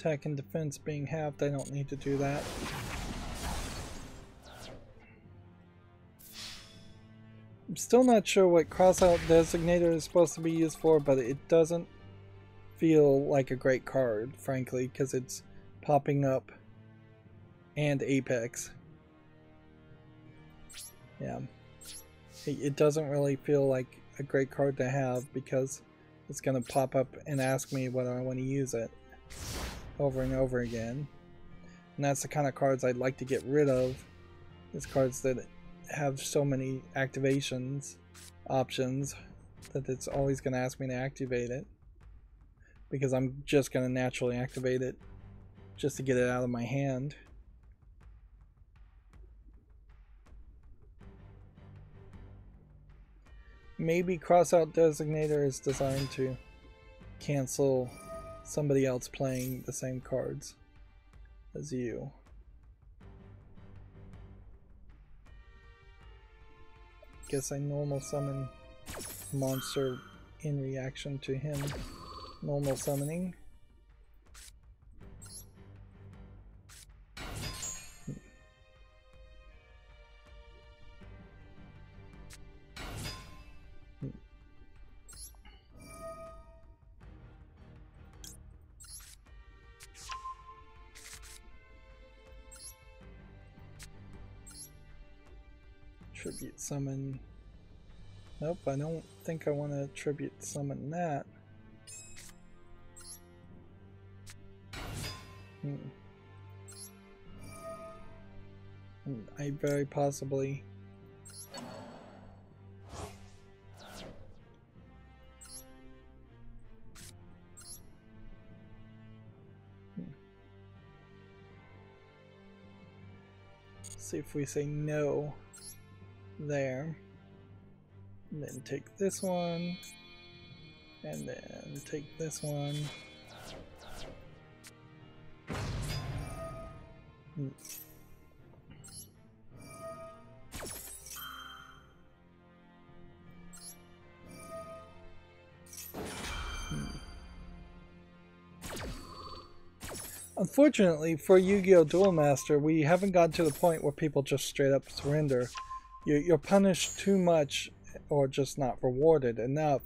attack and defense being halved, I don't need to do that. I'm still not sure what crossout designator is supposed to be used for, but it doesn't feel like a great card, frankly, because it's popping up and Apex. Yeah. It doesn't really feel like a great card to have because it's going to pop up and ask me whether I want to use it over and over again. And that's the kind of cards I'd like to get rid of. It's cards that have so many activations options that it's always going to ask me to activate it, because I'm just going to naturally activate it just to get it out of my hand. Maybe crossout designator is designed to cancel somebody else playing the same cards as you. Guess I normal summon a monster in reaction to him normal summoning. Tribute summon. Nope, I don't think I want to tribute summon that. I very possibly see if we say no there, and then take this one, and then take this one. Unfortunately for Yu-Gi-Oh! Duel Master, we haven't gotten to the point where people just straight up surrender. You're punished too much, or just not rewarded enough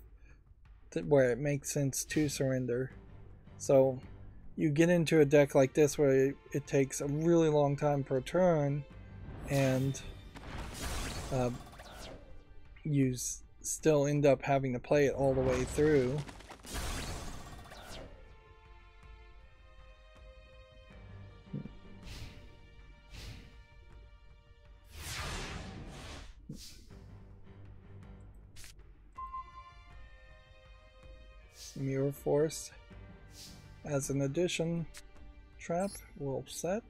where it makes sense to surrender. So you get into a deck like this where it takes a really long time per turn, and you still end up having to play it all the way through. Mirror Force as an addition trap will set.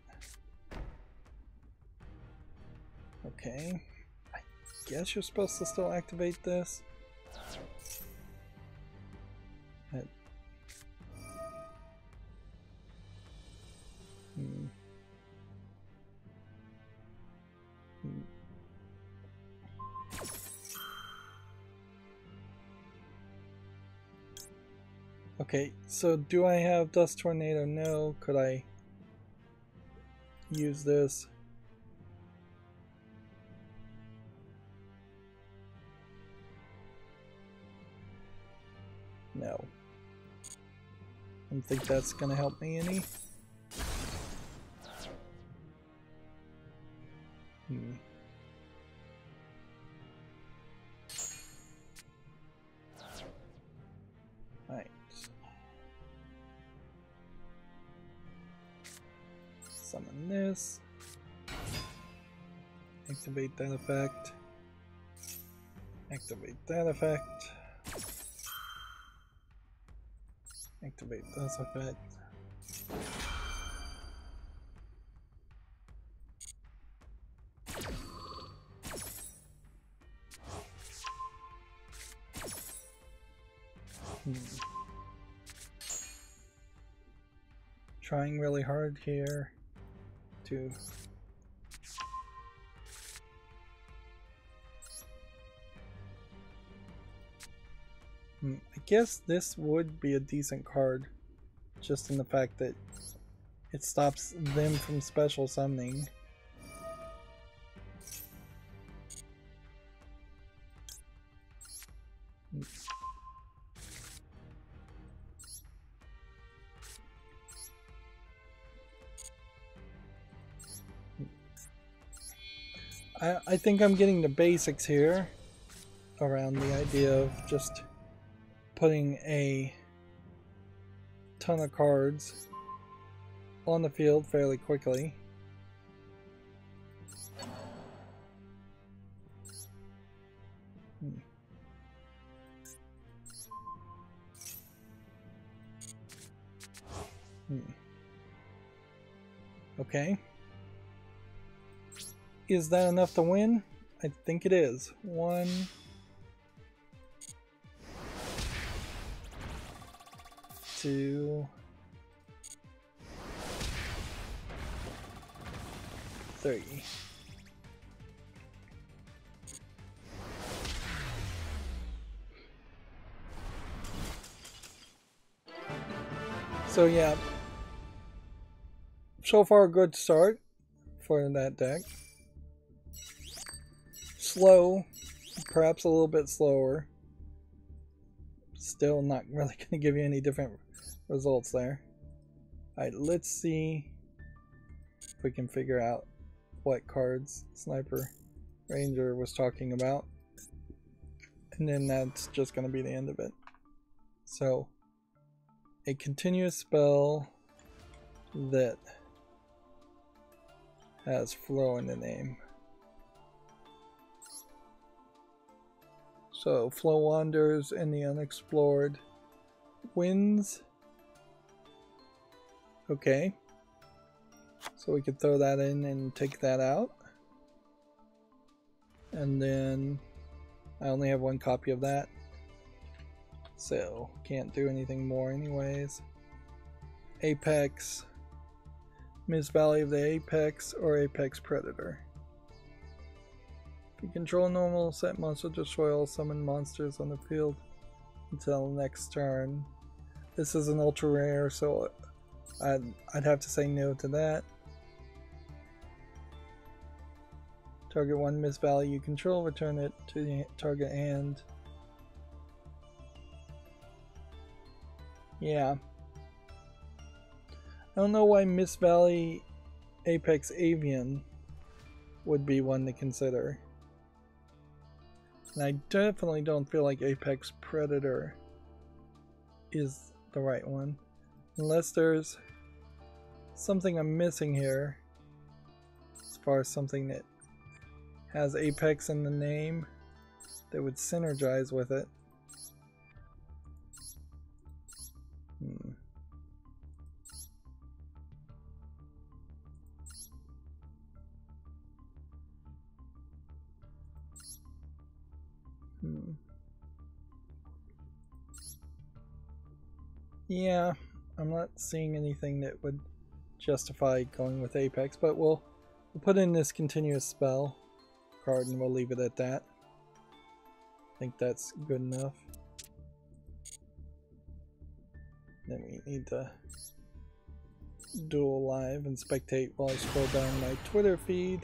Okay, I guess you're supposed to still activate this. Okay, so do I have Dust Tornado? No. Could I use this? No. I don't think that's gonna help me any. Right. Summon this. Activate that effect. Activate that effect. Activate this effect. Trying really hard here to I guess this would be a decent card, just in the fact that it stops them from special summoning. I think I'm getting the basics here around the idea of just putting a ton of cards on the field fairly quickly. Okay. Is that enough to win? I think it is. 1, 2, 3. So yeah, so far a good start for that deck. Slow, perhaps a little bit slower. Still not really going to give you any different results there. Alright, let's see if we can figure out what cards Sniper Ranger was talking about. And then that's just going to be the end of it. So, a continuous spell that has flow in the name. So, flow wanders in the unexplored winds. Okay. So we could throw that in and take that out. And then I only have one copy of that. So can't do anything more anyways. Apex. Miss Valley of the Apex or Apex Predator. If you control normal, set monster, destroy all summoned monsters on the field until next turn. This is an ultra rare, so I'd have to say no to that. Target one Miss Valley you control, return it to the target hand. Yeah. I don't know why Miss Valley Apex Avian would be one to consider. And I definitely don't feel like Apex Predator is the right one. Unless there's something I'm missing here. As far as something that has Apex in the name that would synergize with it. Yeah, I'm not seeing anything that would justify going with Apex, but we'll put in this continuous spell card and we'll leave it at that. I think that's good enough. Then we need to duel live and spectate while I scroll down my Twitter feed.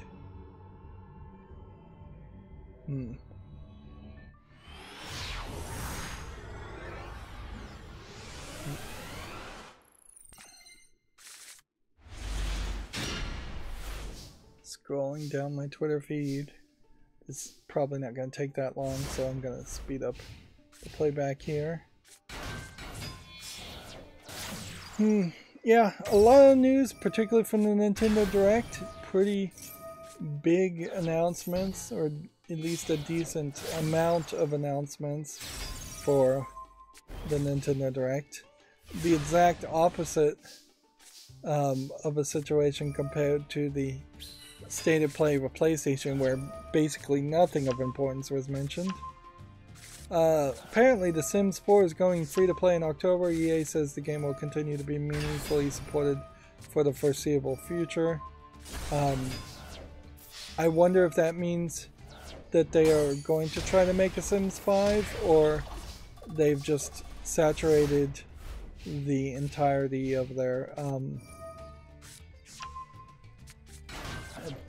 Scrolling down my Twitter feed. It's probably not going to take that long, so I'm going to speed up the playback here. Yeah, a lot of news, particularly from the Nintendo Direct. Pretty big announcements, or at least a decent amount of announcements for the Nintendo Direct. The exact opposite of a situation compared to the State of Play with PlayStation, where basically nothing of importance was mentioned. Apparently The Sims 4 is going free to play in October. EA says the game will continue to be meaningfully supported for the foreseeable future. I wonder if that means that they are going to try to make a Sims 5, or they've just saturated the entirety of their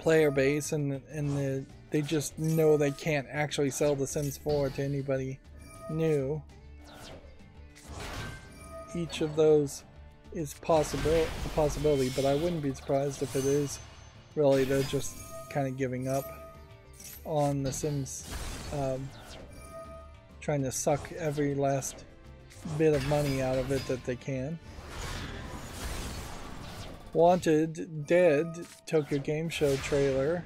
player base, and they just know they can't actually sell The Sims 4 to anybody new. Each of those is a possibility, but I wouldn't be surprised if it is really they're just kind of giving up on The Sims, trying to suck every last bit of money out of it that they can. Wanted Dead Tokyo Game Show trailer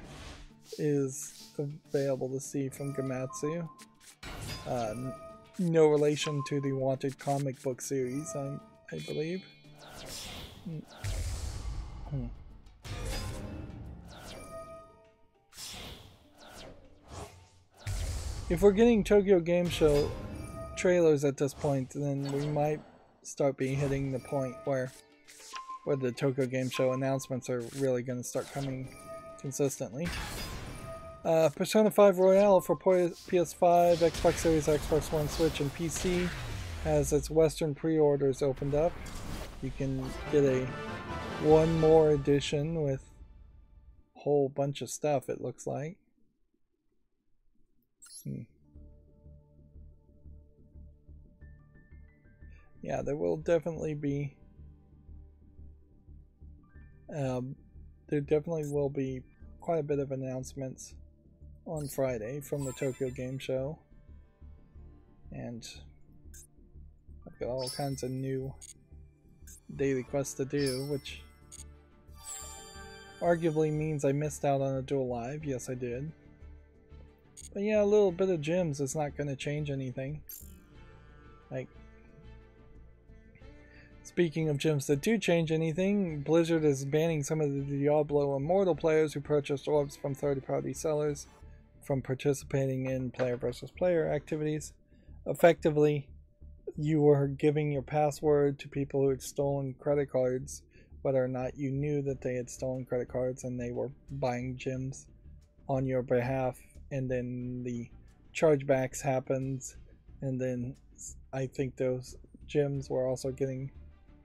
is available to see from Gamatsu. No relation to the Wanted comic book series, I believe. If we're getting Tokyo Game Show trailers at this point, then we might start hitting the point where the Tokyo Game Show announcements are really going to start coming consistently. Persona 5 Royale for PS5, Xbox Series, Xbox One, Switch, and PC has its Western pre-orders opened up. You can get one more edition with a whole bunch of stuff, it looks like. Yeah, there will definitely be there definitely will be quite a bit of announcements on Friday from the Tokyo Game Show, and I've got all kinds of new daily quests to do, which arguably means I missed out on a Duel Live. Yes, I did. But yeah, a little bit of gems is not going to change anything. Like, speaking of gems that do change anything, Blizzard is banning some of the Diablo Immortal players who purchased orbs from third-party sellers from participating in player versus player activities. Effectively, you were giving your password to people who had stolen credit cards, whether or not you knew that they had stolen credit cards, and they were buying gems on your behalf, and then the chargebacks happens, and then I think those gems were also getting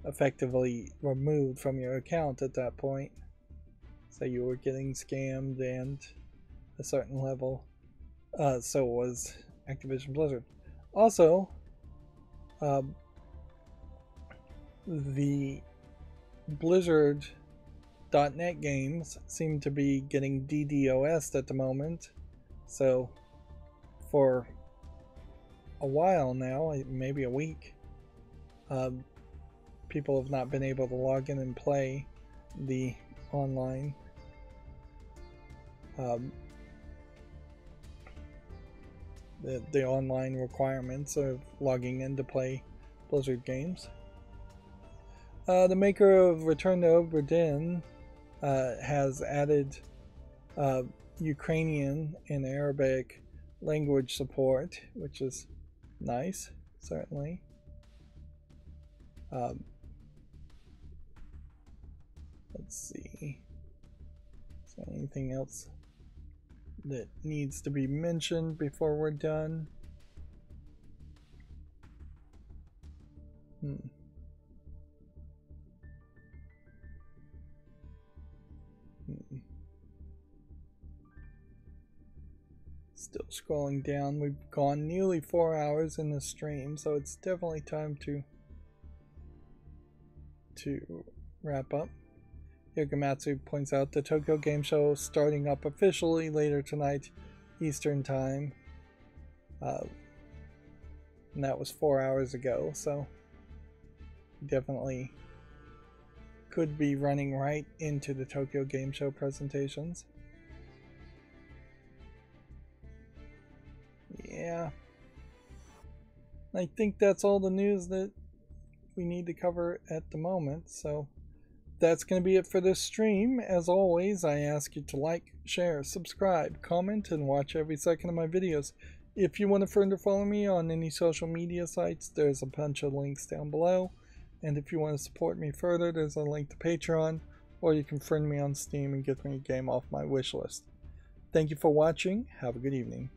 effectively removed from your account at that point. So you were getting scammed, and a certain level. So was Activision Blizzard. Also, the Blizzard.net games seem to be getting DDoS'd at the moment. So for a while now, maybe a week, people have not been able to log in and play the online the online requirements of logging in to play Blizzard games. The maker of Return to Obra Dinn has added Ukrainian and Arabic language support, which is nice, certainly. Let's see. Is there anything else that needs to be mentioned before we're done? Still scrolling down. We've gone nearly 4 hours in the stream, so it's definitely time to wrap up. Yogamatsu points out the Tokyo Game Show starting up officially later tonight, Eastern Time. And that was 4 hours ago, so definitely could be running right into the Tokyo Game Show presentations. Yeah. I think that's all the news that we need to cover at the moment, so that's going to be it for this stream. As always, I ask you to like, share, subscribe, comment, and watch every second of my videos. If you want to further follow me on any social media sites, there's a bunch of links down below. And if you want to support me further, there's a link to Patreon, or you can friend me on Steam and get me a game off my wish list. Thank you for watching. Have a good evening.